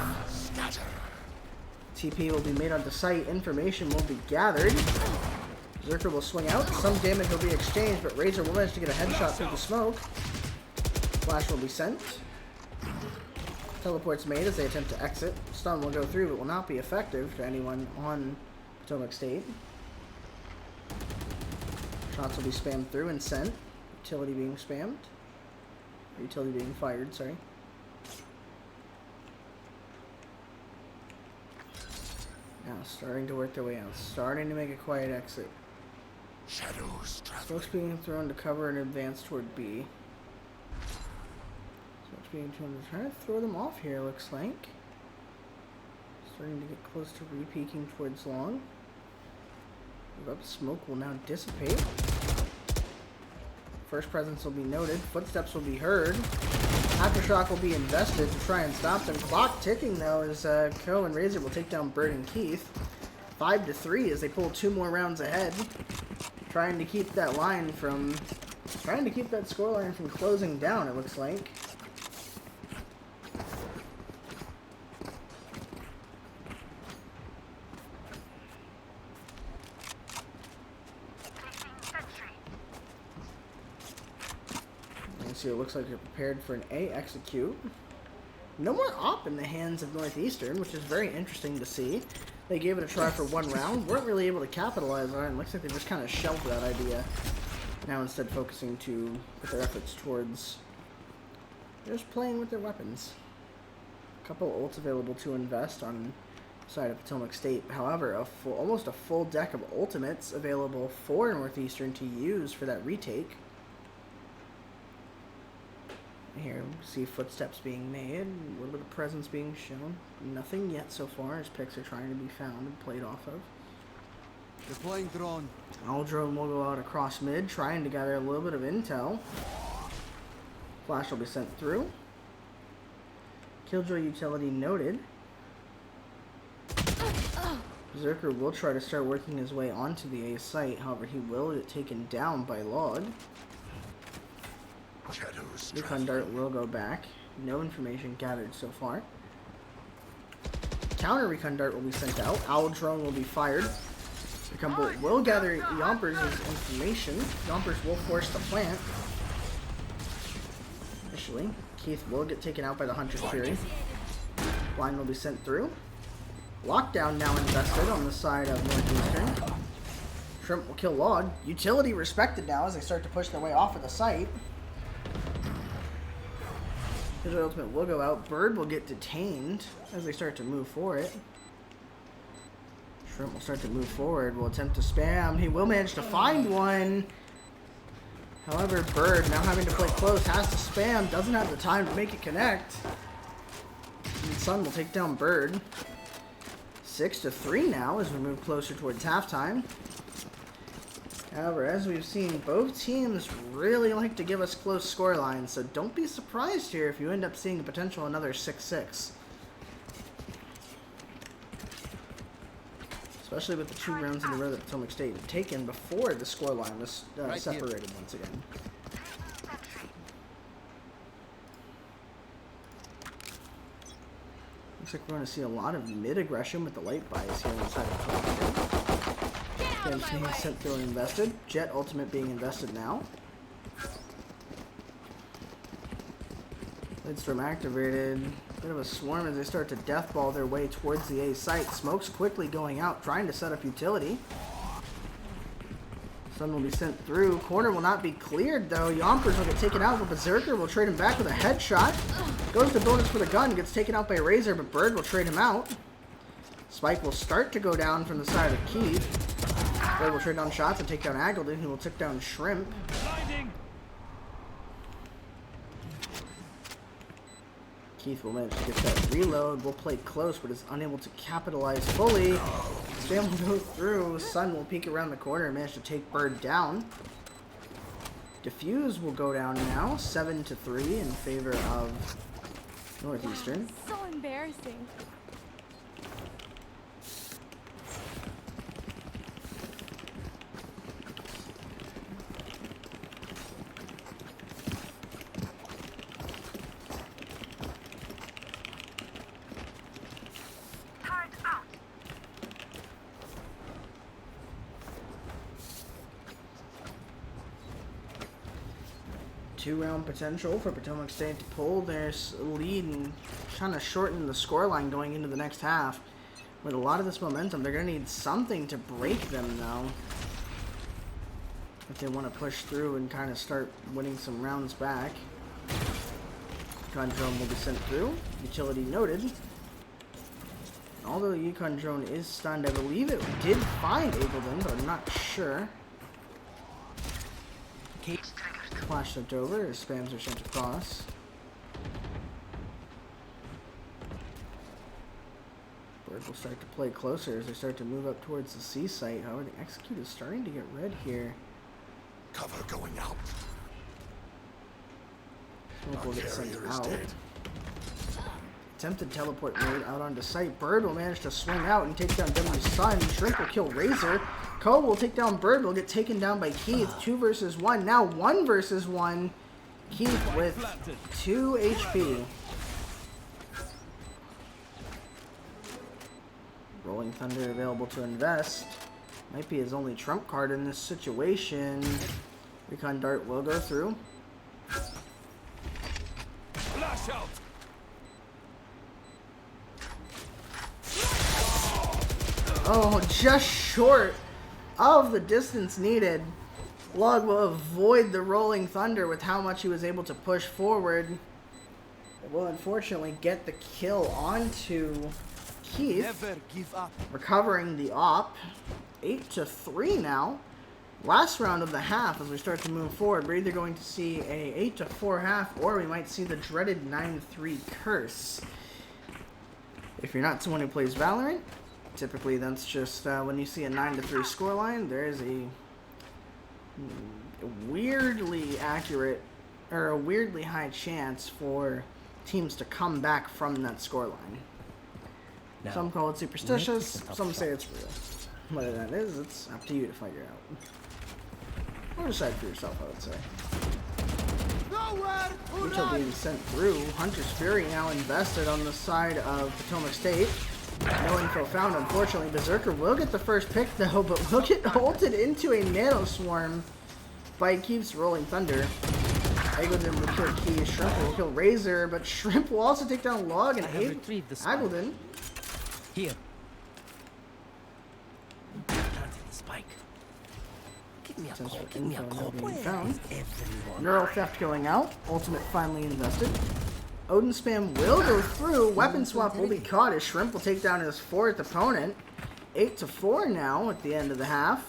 TP will be made onto site. Information will be gathered. Berserker will swing out. Some damage will be exchanged, but Razor will manage to get a headshot through the smoke. Flash will be sent. Teleport's made as they attempt to exit. Stun will go through, but will not be effective to anyone on Potomac State. Shots will be spammed through and sent. Utility being spammed. Or utility being fired, sorry. Now starting to work their way out. Starting to make a quiet exit. Shadows travel. Smoke's being thrown to cover and advance toward B. Smoke's being thrown to try to throw them off here, looks like. Starting to get close to re-peeking towards long. Move up, smoke will now dissipate. First presence will be noted. Footsteps will be heard. Aftershock will be invested to try and stop them. Clock ticking though as Ko and Razor will take down Bird and Keith. 5-3 as they pull 2 more rounds ahead. Trying to keep that line from... Trying to keep that scoreline from closing down, it looks like. It looks like they're prepared for an A execute. No more op in the hands of Northeastern, which is very interesting to see. They gave it a try for 1 round, weren't really able to capitalize on it, and looks like they just kind of shelved that idea. Now instead focusing to put their efforts towards just playing with their weapons. A couple ults available to invest on the side of Potomac State. However, almost a full deck of ultimates available for Northeastern to use for that retake. Here, see footsteps being made, a little bit of presence being shown. Nothing yet so far as picks are trying to be found and played off of. Deploying drone. All drone will go out across mid, trying to gather a little bit of intel. Flash will be sent through. Killjoy utility noted. Berserker will try to start working his way onto the A site, however he will get taken down by Log. Shadows Recon Dart will go back. No information gathered so far. Counter Recon Dart will be sent out. Owl Drone will be fired. Recon Bolt will gather Yompers' information. Yompers will force the plant. Initially, Keith will get taken out by the Hunter's Fury. Blind will be sent through. Lockdown now invested on the side of Northeastern. Shrimp will kill Log. Utility respected now as they start to push their way off of the site. His ultimate will go out. Bird will get detained as they start to move for it. Shrimp will start to move forward. Will attempt to spam. He will manage to find one. However, Bird, now having to play close, has to spam. Doesn't have the time to make it connect. And Sun will take down Bird. 6-3 now as we move closer towards halftime. However, as we've seen, both teams really like to give us close score lines, so don't be surprised here if you end up seeing a potential another 6-6. Especially with the 2 rounds in a row that Potomac State had taken before the scoreline was separated once again. Looks like we're going to see a lot of mid-aggression with the light bias here inside of Potomac State. James being sent through and invested. Jet ultimate being invested now. Lidstorm activated. Bit of a swarm as they start to deathball their way towards the A site. Smokes quickly going out, trying to set up utility. Sun will be sent through. Corner will not be cleared though. Yompers will get taken out, but Berserker will trade him back with a headshot. Goes to bonus for the gun, gets taken out by Razor, but Bird will trade him out. Spike will start to go down from the side of Keith. Bird will trade down shots and take down Aggleton, who will take down Shrimp. Keith will manage to get that reload. Will play close, but is unable to capitalize fully. Spam will go through. Sun will peek around the corner and manage to take Bird down. Diffuse will go down now, 7-3 in favor of Northeastern. So embarrassing. Two-round potential for Potomac State to pull their lead and trying to shorten the scoreline going into the next half. With a lot of this momentum, they're going to need something to break them, though, if they want to push through and kind of start winning some rounds back. Econ Drone will be sent through. Utility noted. Although the Econ Drone is stunned, I believe it did find Aggleton, but I'm not sure. Flash sent over, as spams are sent across. Bird will start to play closer as they start to move up towards the C site. However, the execute is starting to get red here. Cover going out. Smoke will get sent Carrier is out. dead. Attempted teleport mode out onto site. Bird will manage to swing out and take down W Sun. Shrink will kill Razor. Ko will take down Bird, will get taken down by Keith. 2 versus 1. Now 1 versus 1. Keith with 2 HP. Rolling Thunder available to invest. Might be his only trump card in this situation. Recon Dart will go through. Flash out. Oh, just short of the distance needed. Log will avoid the Rolling Thunder with how much he was able to push forward. It will unfortunately get the kill onto Keith. Never give up. Recovering the op. 8-3 now. Last round of the half as we start to move forward. We're either going to see a 8-4 half or we might see the dreaded 9-3 curse. If you're not someone who plays Valorant, typically that's just when you see a 9-3 scoreline, there is a weirdly accurate or a weirdly high chance for teams to come back from that scoreline. Now, Some call it superstitious, some say it's real. Whether that is, it's up to you to figure out. Or decide for yourself, I would say. Mutual being sent through. Hunter's Fury now invested on the side of Potomac State. No info found, unfortunately. Berserker will get the first pick, though, but will get ulted into a Nano Swarm by Keith's Rolling Thunder. Aggledon will kill Key. Shrimp will kill Razor, but Shrimp will also take down Log and I have retrieved the spike. Aggledon. Here. Planted the spike. Give me a Attempts call. for Give me a info call. not being Where found. is everyone? Neural Theft going out. Ultimate finally invested. Odin Spam will go through. Weapon swap will be caught as Shrimp will take down his 4th opponent. 8-4 now at the end of the half.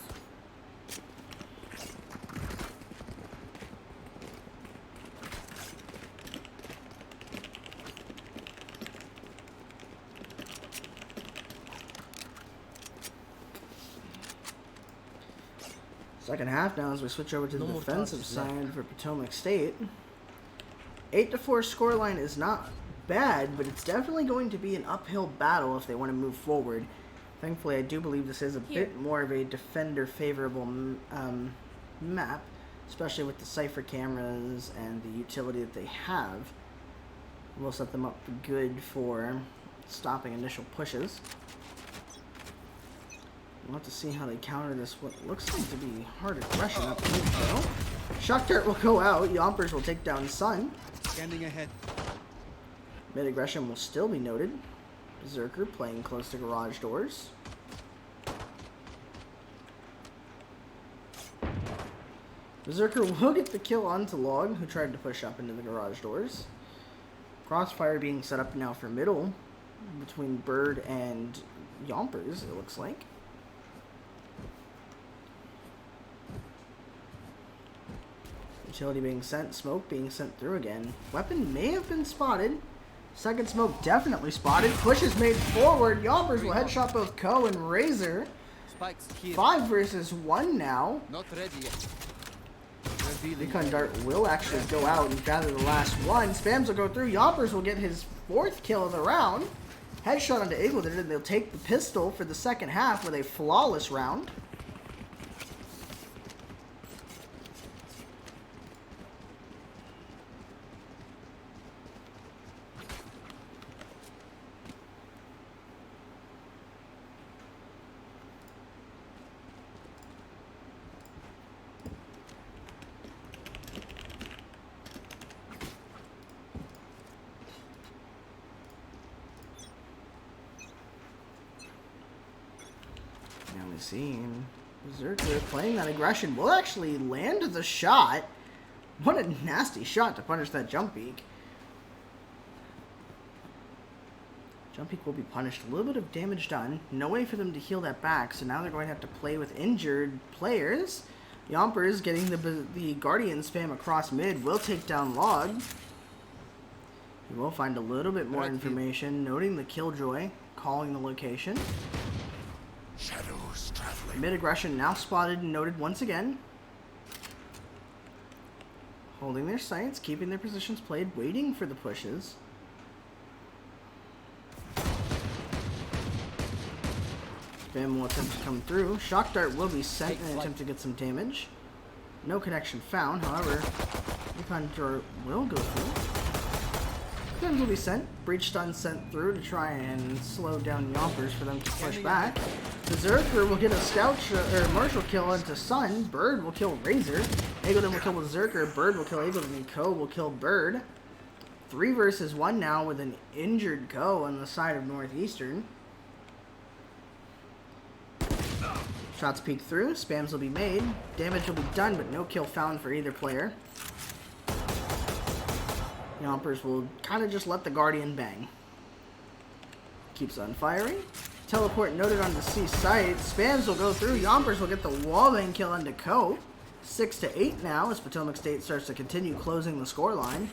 Second half now as we switch over to the No more defensive touches left. side for Potomac State. 8-4 scoreline is not bad, but it's definitely going to be an uphill battle if they want to move forward. Thankfully, I do believe this is a bit more of a defender favorable map, especially with the Cypher cameras and the utility that they have. Will set them up good for stopping initial pushes. We'll have to see how they counter this, what looks like to be hard aggression up mid though. Shock Dart will go out, Yompers will take down Sun. Scanning ahead. Mid aggression will still be noted. Berserker playing close to garage doors. Berserker will get the kill onto Log, who tried to push up into the garage doors. Crossfire being set up now for middle between Bird and Yompers, it looks like. Utility being sent, smoke being sent through again. Weapon may have been spotted. Second smoke definitely spotted. Push is made forward. Yompers will headshot both Ko and Razor. Spikes here. 5 versus 1 now. Not ready yet. Revealing. Recon Dart will actually go out and gather the last one. Spams will go through. Yompers will get his 4th kill of the round. Headshot onto Aggledon, and they'll take the pistol for the second half with a flawless round. Now we see Berserker playing that aggression will actually land the shot. What a nasty shot to punish that jump peak. Jump peak will be punished. A little bit of damage done. No way for them to heal that back, so now they're going to have to play with injured players. Yompers getting the Guardian spam across mid will take down Log. We will find a little bit more information, noting the Killjoy, calling the location. Shadows traveling. Mid aggression now spotted and noted once again. Holding their sights, keeping their positions played, waiting for the pushes. Spam will attempt to come through. Shock Dart will be sent in an attempt to get some damage. No connection found, however, Recon Dart will go through. Guns will be sent. Breach Stun sent through to try and slow down Yompers for them to push back. Berserker will get a scout or martial kill into Sun. Bird will kill Razor. Aggledon will kill Berserker. Bird will kill Aggledon. And Ko will kill Bird. 3 versus 1 now with an injured Ko on the side of Northeastern. Shots peek through. Spams will be made. Damage will be done, but no kill found for either player. Yompers will kind of just let the Guardian bang. Keeps on firing. Teleport noted on the C site. Spams will go through. Yompers will get the wallbang kill onto Ko. 6-8 now as Potomac State starts to continue closing the scoreline.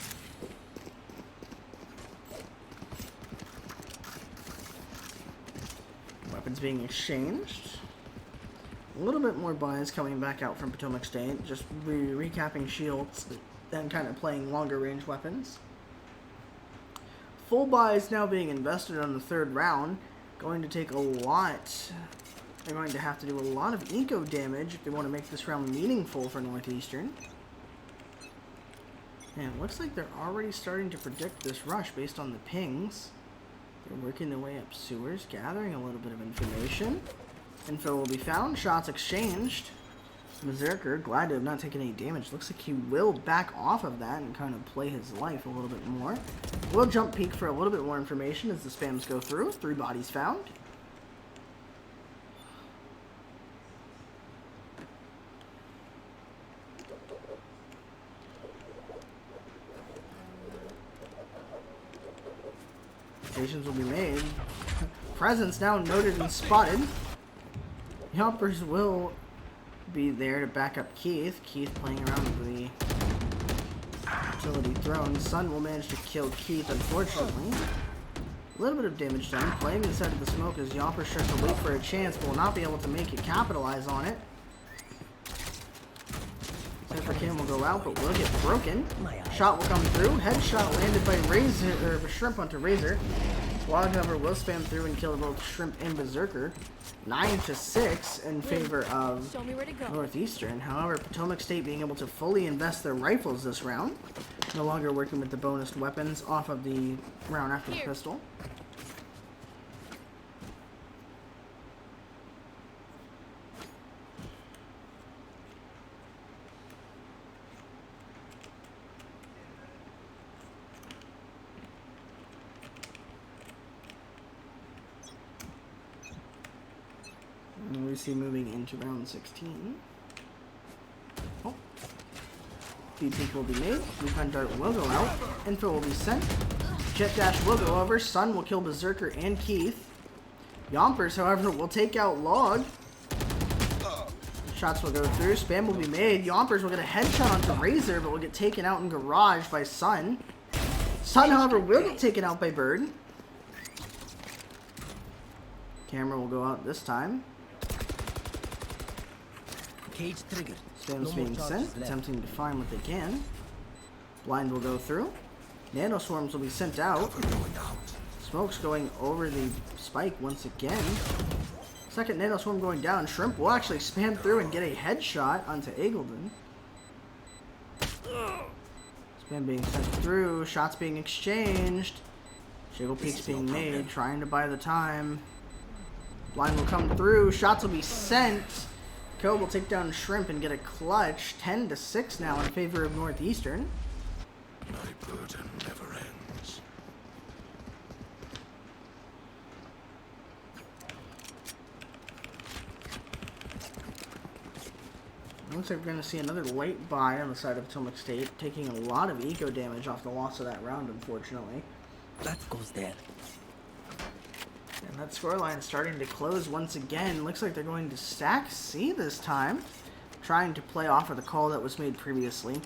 Weapons being exchanged. A little bit more buys coming back out from Potomac State. Just recapping shields and kind of playing longer range weapons. Full buys now being invested on the 3rd round. Going to take a lot. They're going to have to do a lot of eco damage if they want to make this round meaningful for Northeastern. And it looks like they're already starting to predict this rush based on the pings. They're working their way up sewers, gathering a little bit of information. Info will be found, shots exchanged. Berserker, glad to have not taken any damage. Looks like he will back off of that and kind of play his life a little bit more. We'll jump peek for a little bit more information as the spams go through. 3 bodies found. Stations will be made. Presence now noted and spotted. Yompers will be there to back up Keith. Keith playing around with the utility throne. Sun will manage to kill Keith, unfortunately. A little bit of damage done. Playing inside of the smoke as Yomper starts to wait for a chance, but will not be able to make it capitalize on it. Cypher Cam will go out, but will get broken. Shot will come through. Headshot landed by Razor, or Shrimp onto Razor. Squad, however, will spam through and kill both Shrimp and Berserker. 9-6 in favor of Show me where to go. Northeastern. However, Potomac State being able to fully invest their rifles this round. No longer working with the bonus weapons off of the round after the pistol. And we see moving into round 16. Oh. Speed peek will be made. Recon dart will go out. Info will be sent. Jet dash will go over. Sun will kill Berserker and Keith. Yompers, however, will take out Log. Shots will go through. Spam will be made. Yompers will get a headshot onto Razor, but will get taken out in Garage by Sun. Sun, however, will get taken out by Bird. Camera will go out this time. Cage triggered. Spam's No being more sent, charges left. attempting to find what they can. Blind will go through. Nanoswarms will be sent out. Smoke's going over the spike once again. Second nanoswarm going down. Shrimp will actually spam through and get a headshot onto Eagleton. Spam being sent through. Shots being exchanged. Jiggle peeks being made. Trying to buy the time. Blind will come through. Shots will be sent. Cove will take down Shrimp and get a clutch. 10-6 now in favor of Northeastern. My burden never ends. Looks like we're going to see another late buy on the side of Potomac State, taking a lot of eco damage off the loss of that round, unfortunately. That goes there. And that scoreline is starting to close once again. Looks like they're going to stack C this time, trying to play off of the call that was made previously.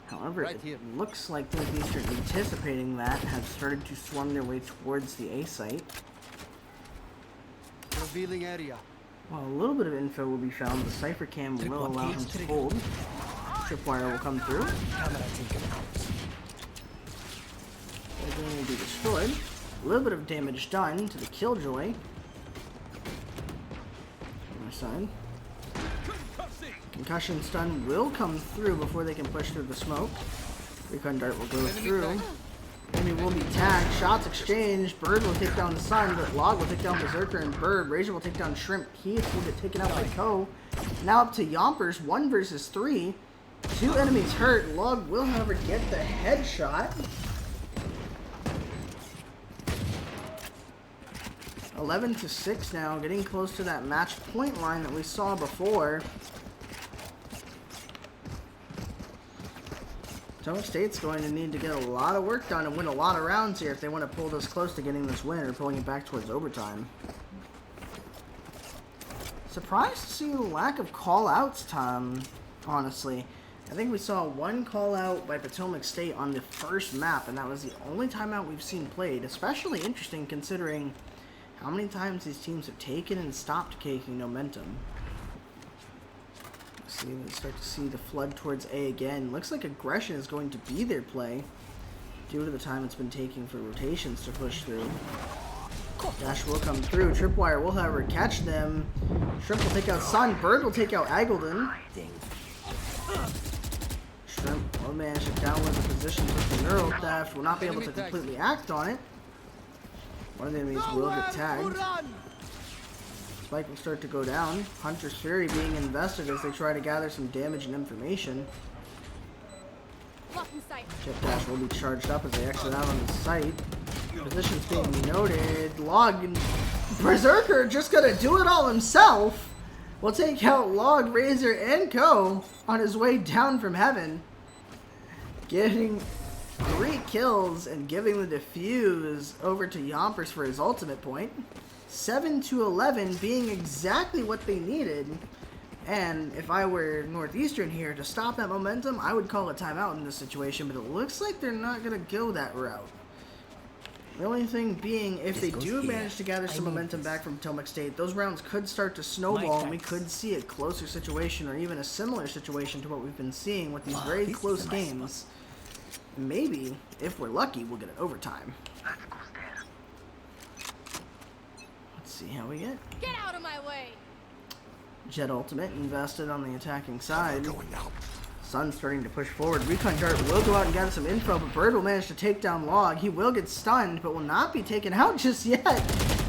However, Right here. it looks like Northeastern, anticipating that, have started to swarm their way towards the A site. Revealing area. While a little bit of info will be found, the Cypher Cam will allow him to hold. Tripwire will come through. Camera taken out. Everything will be destroyed. A little bit of damage done to the Killjoy. Other side. Concussion stun will come through before they can push through the smoke. Recon dart will go through. Enemy will be tagged. Shots exchanged. Bird will take down the Sun, but Log will take down Berserker and Bird. Razor will take down Shrimp. Keith will get taken out by Ko. Now up to Yompers. 1 versus 3. 2 enemies hurt. Log will, however, get the headshot. 11-6 now, getting close to that match point line that we saw before. Potomac State's going to need to get a lot of work done and win a lot of rounds here if they want to pull this close to getting this win or pulling it back towards overtime. Surprised to see the lack of call-outs, Tom, honestly. I think we saw 1 call-out by Potomac State on the first map, and that was the only timeout we've seen played. Especially interesting considering how many times these teams have taken and stopped taking momentum. See, we start to see the flood towards A again. Looks like aggression is going to be their play due to the time it's been taking for rotations to push through. Dash will come through. Tripwire will, however, catch them. Shrimp will take out Sun. Bird will take out Aggleton. Shrimp will manage to download the position with the neural theft. Will not be able to completely act on it. One of the enemies will get tagged. Spike will start to go down. Hunter's Fury being invested as they try to gather some damage and information. Blocking sight. Jet Dash will be charged up as they exit out on the site. Positions being noted. Log and Berserker just gonna do it all himself. Will take out Log, Razor, and Co. on his way down from heaven. Getting 3 kills and giving the defuse over to Yompers for his ultimate point. 7-11 being exactly what they needed. And if I were Northeastern here to stop that momentum, I would call a timeout in this situation, but it looks like they're not going to go that route. The only thing being, if they do manage to gather some momentum back from Potomac State, those rounds could start to snowball, and we could see a closer situation or even a similar situation to what we've been seeing with these very close games. Maybe, if we're lucky, we'll get an overtime. Let's see how we get. Get out of my way. Jet ultimate invested on the attacking side. Going out. Sun's starting to push forward. Recon Dart will go out and gather some info, but Bird will manage to take down Log. He will get stunned, but will not be taken out just yet.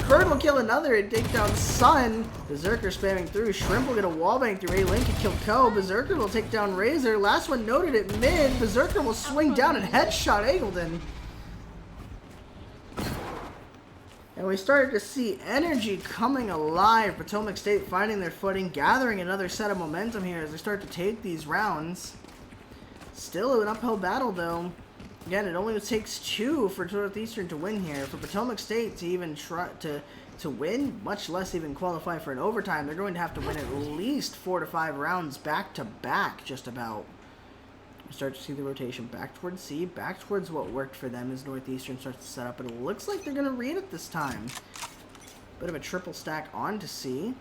Bird will kill another and take down Sun. Berserker spamming through. Shrimp will get a wallbang through A-Link and kill Co. Berserker will take down Razor. Last one noted at mid. Berserker will swing down and headshot Eagleton. And we started to see energy coming alive. Potomac State finding their footing, gathering another set of momentum here as they start to take these rounds. Still an uphill battle though. Again, it only takes 2 for Northeastern to win here. For Potomac State to even try to win, much less even qualify for an overtime, they're going to have to win at least 4 to 5 rounds back to back, just about. We start to see the rotation back towards C, back towards what worked for them as Northeastern starts to set up, but it looks like they're going to read it this time. Bit of a triple stack onto C.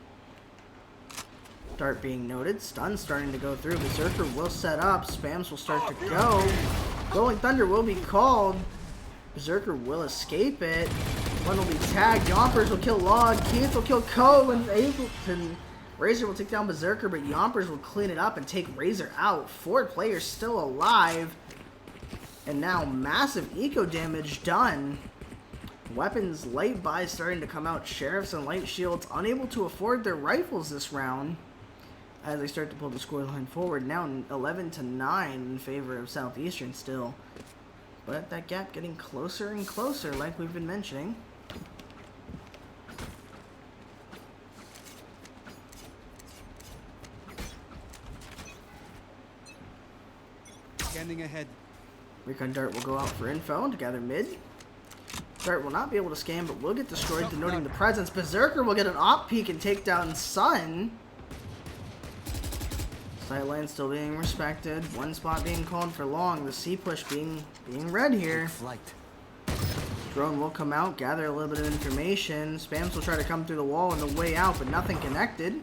Dart being noted, stun starting to go through. Berserker will set up, spams will start to go. Rolling Thunder will be called. Berserker will escape it. One will be tagged. Yompers will kill Log. Keith will kill Co. And Ableton. Razor will take down Berserker, but Yompers will clean it up and take Razor out. 4 players still alive. And now massive eco damage done. Weapons light buys starting to come out. Sheriffs and light shields unable to afford their rifles this round as they start to pull the scoreline forward. Now 11-9 in favor of Southeastern still. But that gap getting closer and closer like we've been mentioning. Scanning ahead. Recon Dart will go out for info to gather mid. Dart will not be able to scan, but will get destroyed, denoting the presence. Berserker will get an op peek and take down Sun. Sideline still being respected. One spot being called for long. The C push being red here. Flight. Drone will come out, gather a little bit of information. Spams will try to come through the wall on the way out, but nothing connected.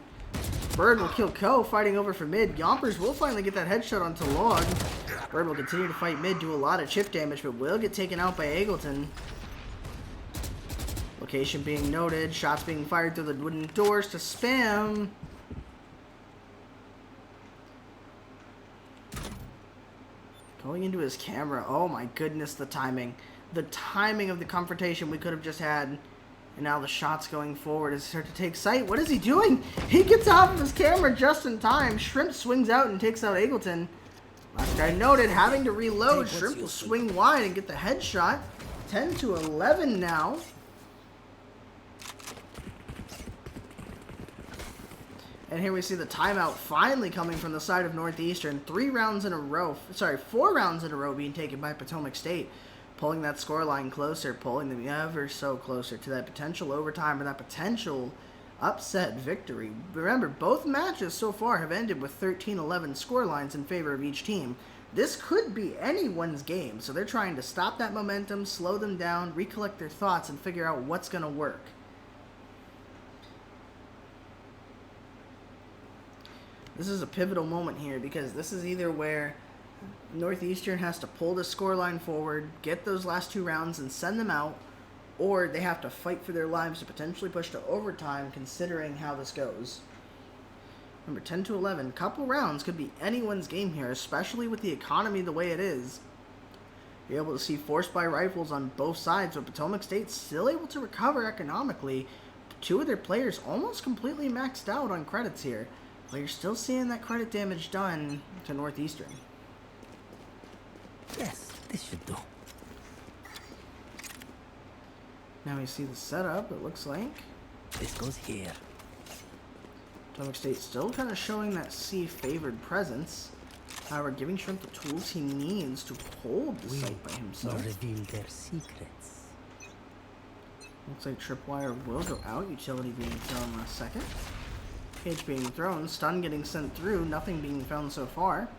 Bird will kill Co, fighting over for mid. Yompers will finally get that headshot onto Log. Bird will continue to fight mid, do a lot of chip damage, but will get taken out by Eagleton. Location being noted, shots being fired through the wooden doors to spam. Going into his camera, oh my goodness, the timing. The timing of the confrontation we could have just had. And now the shots going forward as they start to take sight. What is he doing? He gets off of his camera just in time. Shrimp swings out and takes out Eagleton. Last guy noted, having to reload. Shrimp will swing wide and get the headshot. 10-11 now. And here we see the timeout finally coming from the side of Northeastern. 4 rounds in a row being taken by Potomac State. Pulling that scoreline closer, pulling them ever so closer to that potential overtime or that potential upset victory. Remember, both matches so far have ended with 13-11 scorelines in favor of each team. This could be anyone's game, so they're trying to stop that momentum, slow them down, recollect their thoughts, and figure out what's going to work. This is a pivotal moment here because this is either where Northeastern has to pull the scoreline forward, get those last 2 rounds and send them out, or they have to fight for their lives to potentially push to overtime considering how this goes. Remember, 10-11, couple rounds could be anyone's game here, especially with the economy the way it is. You're able to see forced by rifles on both sides, but Potomac State's still able to recover economically two of their players almost completely maxed out on credits here. But you're still seeing that credit damage done to Northeastern. Yes, this should do. Now we see the setup, it looks like. This goes here. Potomac State still kind of showing that C-favored presence. However, giving Shrimp the tools he needs to hold the We site by will himself. reveal their secrets. Looks like Tripwire will go out. Utility being thrown last second. Cage being thrown. Stun getting sent through. Nothing being found so far.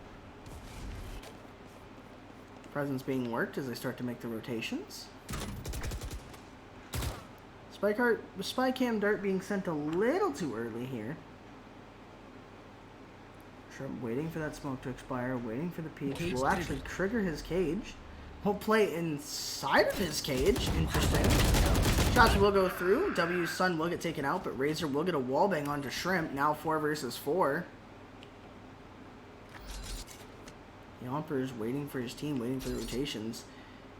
Presence being worked as they start to make the rotations. Spy cam dart being sent a little too early here. Shrimp waiting for that smoke to expire. Waiting for the peak. Cage Will actually trigger his cage. He'll play inside of his cage. Interesting. Shots will go through. W's Sun will get taken out, but Razor will get a wallbang onto Shrimp. Now 4 versus 4. Yomper's waiting for his team, waiting for the rotations.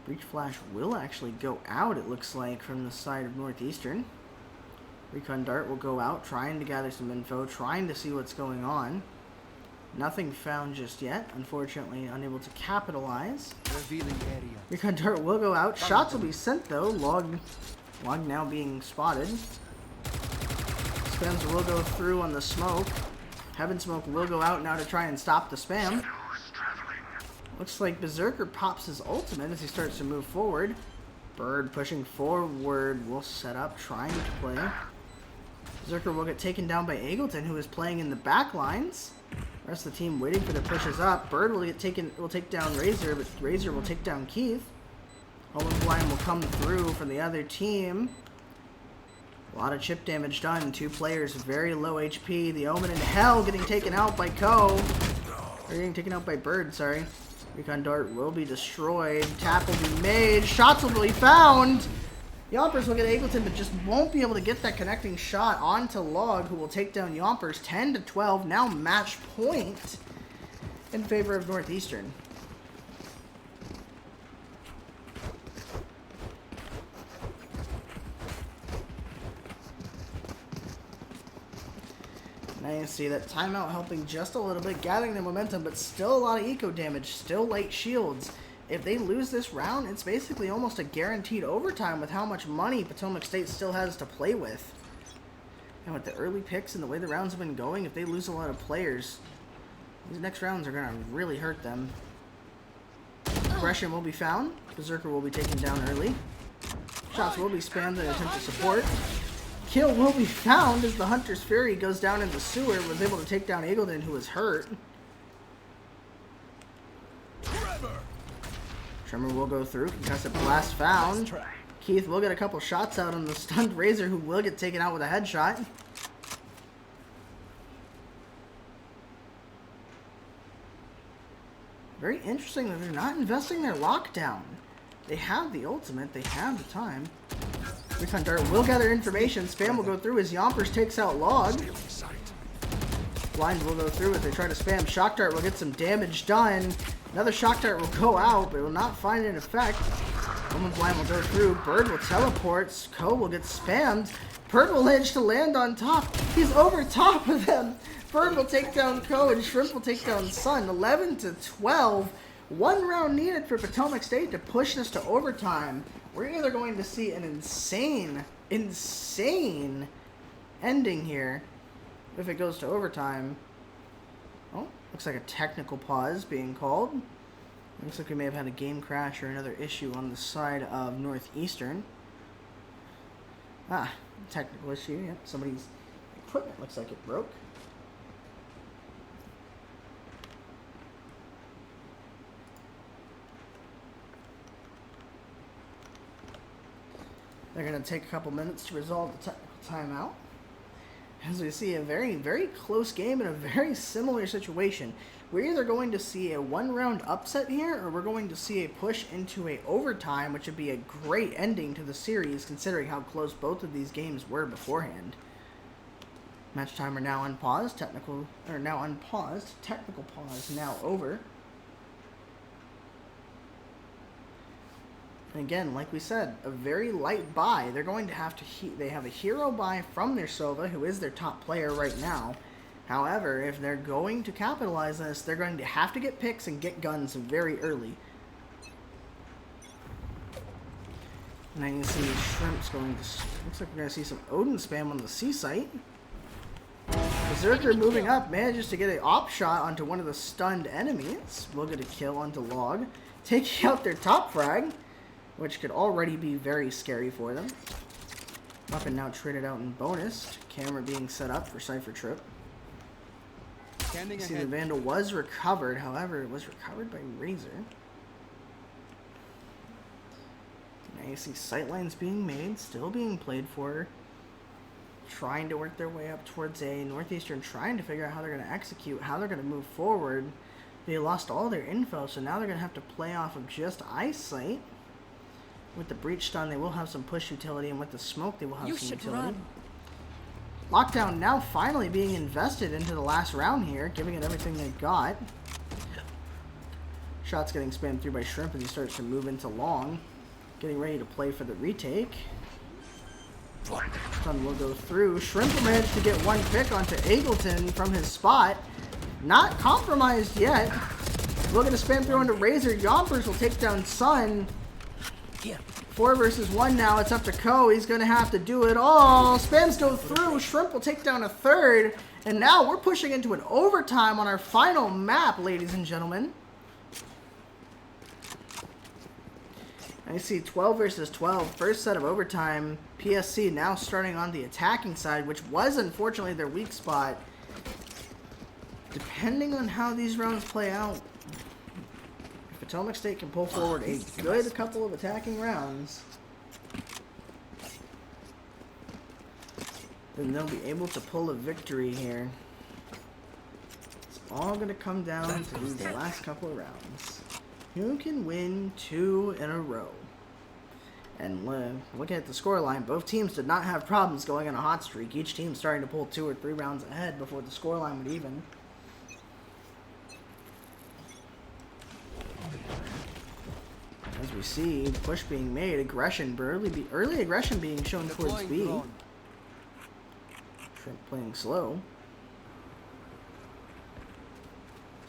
Breach Flash will actually go out, it looks like, from the side of Northeastern. Recon Dart will go out, trying to gather some info, trying to see what's going on. Nothing found just yet. Unfortunately, unable to capitalize. Revealing area. Recon Dart will go out. Shots will be sent, though. Log now being spotted. Spams will go through on the smoke. Heaven Smoke will go out now to try and stop the spam. Looks like Berserker pops his ultimate as he starts to move forward. Bird pushing forward will set up, trying to play. Berserker will get taken down by Eagleton, who is playing in the back lines. The rest of the team waiting for the pushes up. Bird will take down Razor, but Razor will take down Keith. Owen Blind will come through from the other team. A lot of chip damage done. 2 players very low HP. The Omen and Hell getting taken out by Ko. Or getting taken out by Bird, sorry. Recon Dart will be destroyed. Tap will be made. Shots will be found. Yompers will get Eagleton, but just won't be able to get that connecting shot onto Log, who will take down Yompers 10-12. Now match point in favor of Northeastern. Now you see that timeout helping just a little bit, gathering the momentum, but still a lot of eco damage, still light shields. If they lose this round, it's basically almost a guaranteed overtime with how much money Potomac State still has to play with. And with the early picks and the way the rounds have been going, if they lose a lot of players, these next rounds are going to really hurt them. Aggression will be found. Berserker will be taken down early. Shots will be spammed in an attempt to support. Kill will be found as the Hunter's Fury goes down in the sewer, was able to take down Eagleton, who was hurt. Tremor will go through. Concussive Blast found. Keith will get a couple shots out on the stunned Razor, who will get taken out with a headshot. Very interesting that they're not investing their lockdown. They have the ultimate. They have the time. Recon Dart will gather information. Spam will go through as Yompers takes out Log. Blind will go through as they try to spam. Shock Dart will get some damage done. Another Shock Dart will go out, but it will not find an effect. Woman Blind will go through. Bird will teleport. Ko will get spammed. Bird will manage to land on top. He's over top of them. Bird will take down Ko and Shrimp will take down Sun. 11-12. 1 round needed for Potomac State to push this to overtime. We're either going to see an insane ending here if it goes to overtime. Oh, looks like a technical pause being called. Looks like we may have had a game crash or another issue on the side of Northeastern. Ah, technical issue. Yep, somebody's equipment looks like it broke. They're going to take a couple minutes to resolve the technical timeout. As we see a very, very close game in a very similar situation. We're either going to see a 1-round upset here, or we're going to see a push into a overtime, which would be a great ending to the series, considering how close both of these games were beforehand. Match timer now unpaused. Technical pause now over. And again, like we said, a very light buy. They're going to have to... They have a hero buy from their Sova, who is their top player right now. However, if they're going to capitalize on this, they're going to have to get picks and get guns very early. And then you see Shrimp's going to... Looks like we're going to see some Odin spam on the C site. Berserker moving up, manages to get an op shot onto one of the stunned enemies. We'll get a kill onto Log, taking out their top frag, which could already be very scary for them. Weapon now traded out in bonus. Camera being set up for Cypher Trip. Standing See, the ahead. Vandal was recovered, however, it was recovered by Razor. Now you see sightlines being made, still being played for. Trying to work their way up towards A. Northeastern trying to figure out how they're going to execute, how they're going to move forward. They lost all their info, so now they're going to have to play off of just eyesight. With the breach stun, they will have some push utility, and with the smoke, they will have some utility. Lockdown now finally being invested into the last round here, giving it everything they've got. Shots getting spammed through by Shrimp as he starts to move into long. Getting ready to play for the retake. Stun will go through. Shrimp will manage to get one pick onto Eagleton from his spot. Not compromised yet. Looking to spam through onto Razor. Yompers will take down Sun. 4 versus 1 now. It's up to Ko. He's going to have to do it all. Spams go through. Shrimp will take down a third. And now we're pushing into an overtime on our final map, ladies and gentlemen. I see 12 versus 12. First set of overtime. PSC now starting on the attacking side, which was unfortunately their weak spot. Depending on how these rounds play out, if Potomac State can pull forward a good couple of attacking rounds, then they'll be able to pull a victory here. It's all going to come down to the last couple of rounds. Who can win 2 in a row? And looking at the scoreline, both teams did not have problems going on a hot streak. Each team starting to pull 2 or 3 rounds ahead before the scoreline would even. As we see, push being made, aggression, early aggression being shown towards B. Shrimp playing slow.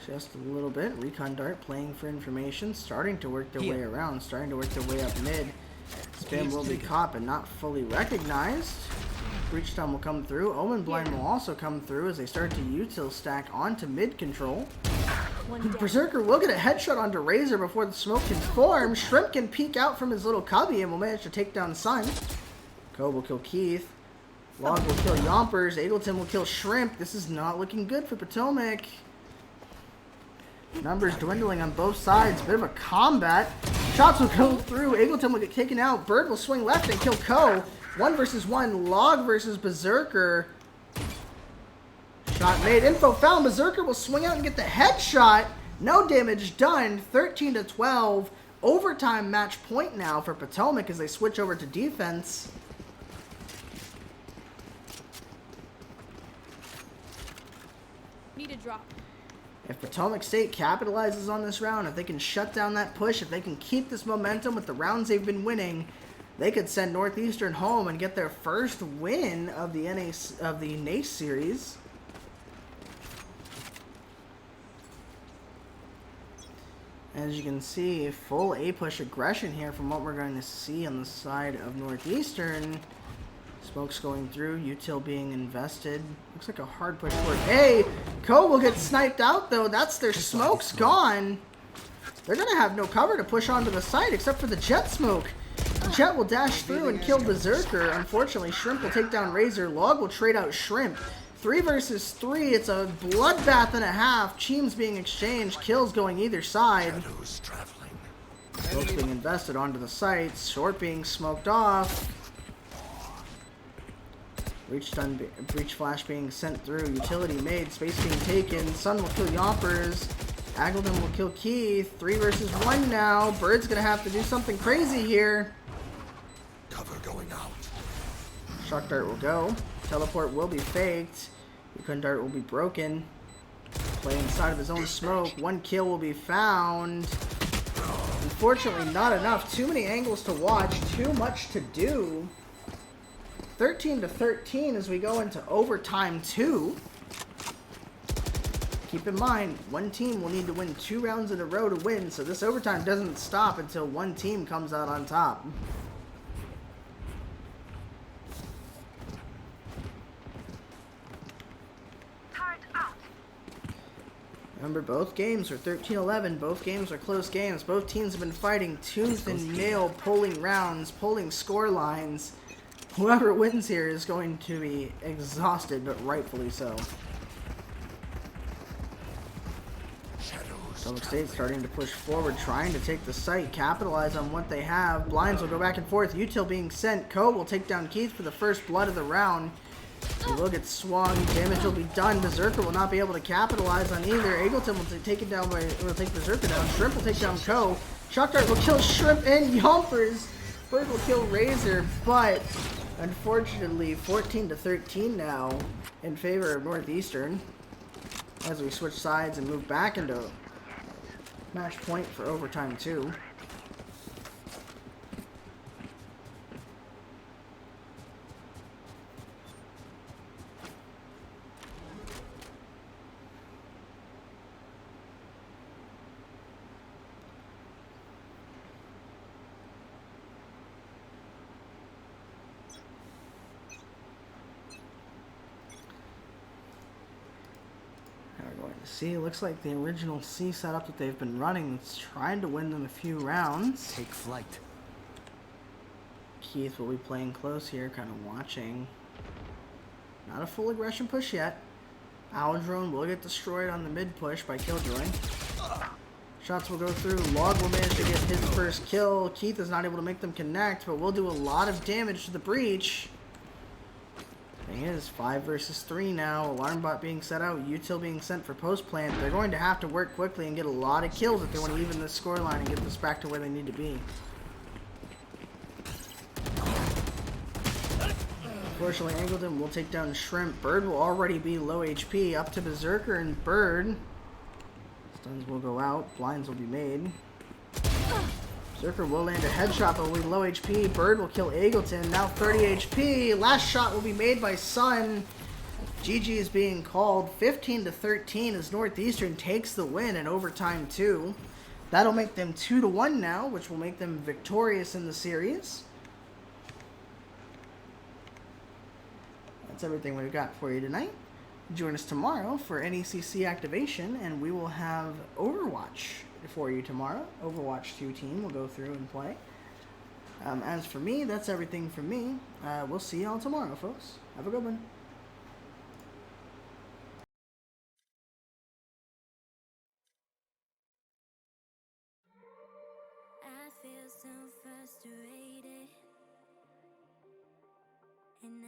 Just a little bit. Recon Dart playing for information, starting to work their way around, starting to work their way up mid. Spam will be caught but not fully recognized. Breach Stun will come through. Omen Blind will also come through as they start to util stack onto mid control. Berserker will get a headshot onto Razor before the smoke can form. Shrimp can peek out from his little cubby and will manage to take down Sun. Ko will kill Keith. Log will kill Yompers. Eagleton will kill Shrimp. This is not looking good for Potomac. Numbers dwindling on both sides. Bit of a combat. Shots will go through. Eagleton will get taken out. Bird will swing left and kill Ko. 1 versus 1. Log versus Berserker. Shot made. Info found. Berserker will swing out and get the headshot. No damage done. 13 to 12. Overtime match point now for Potomac as they switch over to defense. Need a drop. If Potomac State capitalizes on this round, if they can shut down that push, if they can keep this momentum with the rounds they've been winning, they could send Northeastern home and get their first win of the NACE series. As you can see, full A-push aggression here from what we're going to see on the side of Northeastern. Smoke's going through, util being invested. Looks like a hard push toward A. Ko will get sniped out though. That's their smoke's gone. They're going to have no cover to push onto the site except for the jet smoke. Jet will dash through and kill Berserker. Unfortunately, Shrimp will take down Razor. Log will trade out Shrimp. 3 versus 3. It's a bloodbath and a half. Teams being exchanged. Kills going either side. Smoke's being invested onto the site. Short being smoked off. Breach flash being sent through. Utility made. Space being taken. Sun will kill Yompers. Aggleton will kill Keith. 3 versus 1 now. Bird's gonna have to do something crazy here. Cover going out. Shock Dart will go. Teleport will be faked. Recon Dart will be broken. Play inside of his own smoke. 1 kill will be found. And Unfortunately, not enough. Too many angles to watch. Too much to do. 13-13 as we go into overtime 2. Keep in mind, one team will need to win 2 rounds in a row to win, so this overtime doesn't stop until one team comes out on top. Remember, both games are 13-11. Both games are close games. Both teams have been fighting tooth and nail, pulling rounds, pulling score lines. Whoever wins here is going to be exhausted, but rightfully so. Public State starting to push forward, trying to take the site, capitalize on what they have. Blinds will go back and forth. Util being sent. Ko will take down Keith for the first blood of the round. He will get swung. Damage will be done. Berserker will not be able to capitalize on either. Eagleton will take it down will take Berserker down. Shrimp will take down Ko. Shock Dart will kill Shrimp and Yompers. Bird will kill Razor, but unfortunately 14-13 now in favor of Northeastern as we switch sides and move back into match point for overtime 2. See, it looks like the original C setup that they've been running is trying to win them a few rounds. Take flight. Keith will be playing close here, kind of watching. Not a full aggression push yet. Owl Drone will get destroyed on the mid push by Killjoy. Shots will go through. Log will manage to get his first kill. Keith is not able to make them connect, but will do a lot of damage to the breach. Thing is, 5 versus 3 now. Alarm bot being set out. Util being sent for post plant. They're going to have to work quickly and get a lot of kills if they want to even this scoreline and get this back to where they need to be. Unfortunately, Angleton will take down Shrimp. Bird will already be low HP. Up to Berserker and Bird. Stuns will go out. Blinds will be made. Berserker will land a headshot, but will be low HP. Bird will kill Eagleton. Now 30 HP. Last shot will be made by Sun. GG is being called. 15-13 as Northeastern takes the win in overtime 2. That'll make them 2-1 now, which will make them victorious in the series. That's everything we've got for you tonight. Join us tomorrow for NACE activation, and we will have Overwatch for you tomorrow. Overwatch 2 team will go through and play. As for me, that's everything from me. We'll see y'all tomorrow, folks. Have a good one. I feel so frustrated, and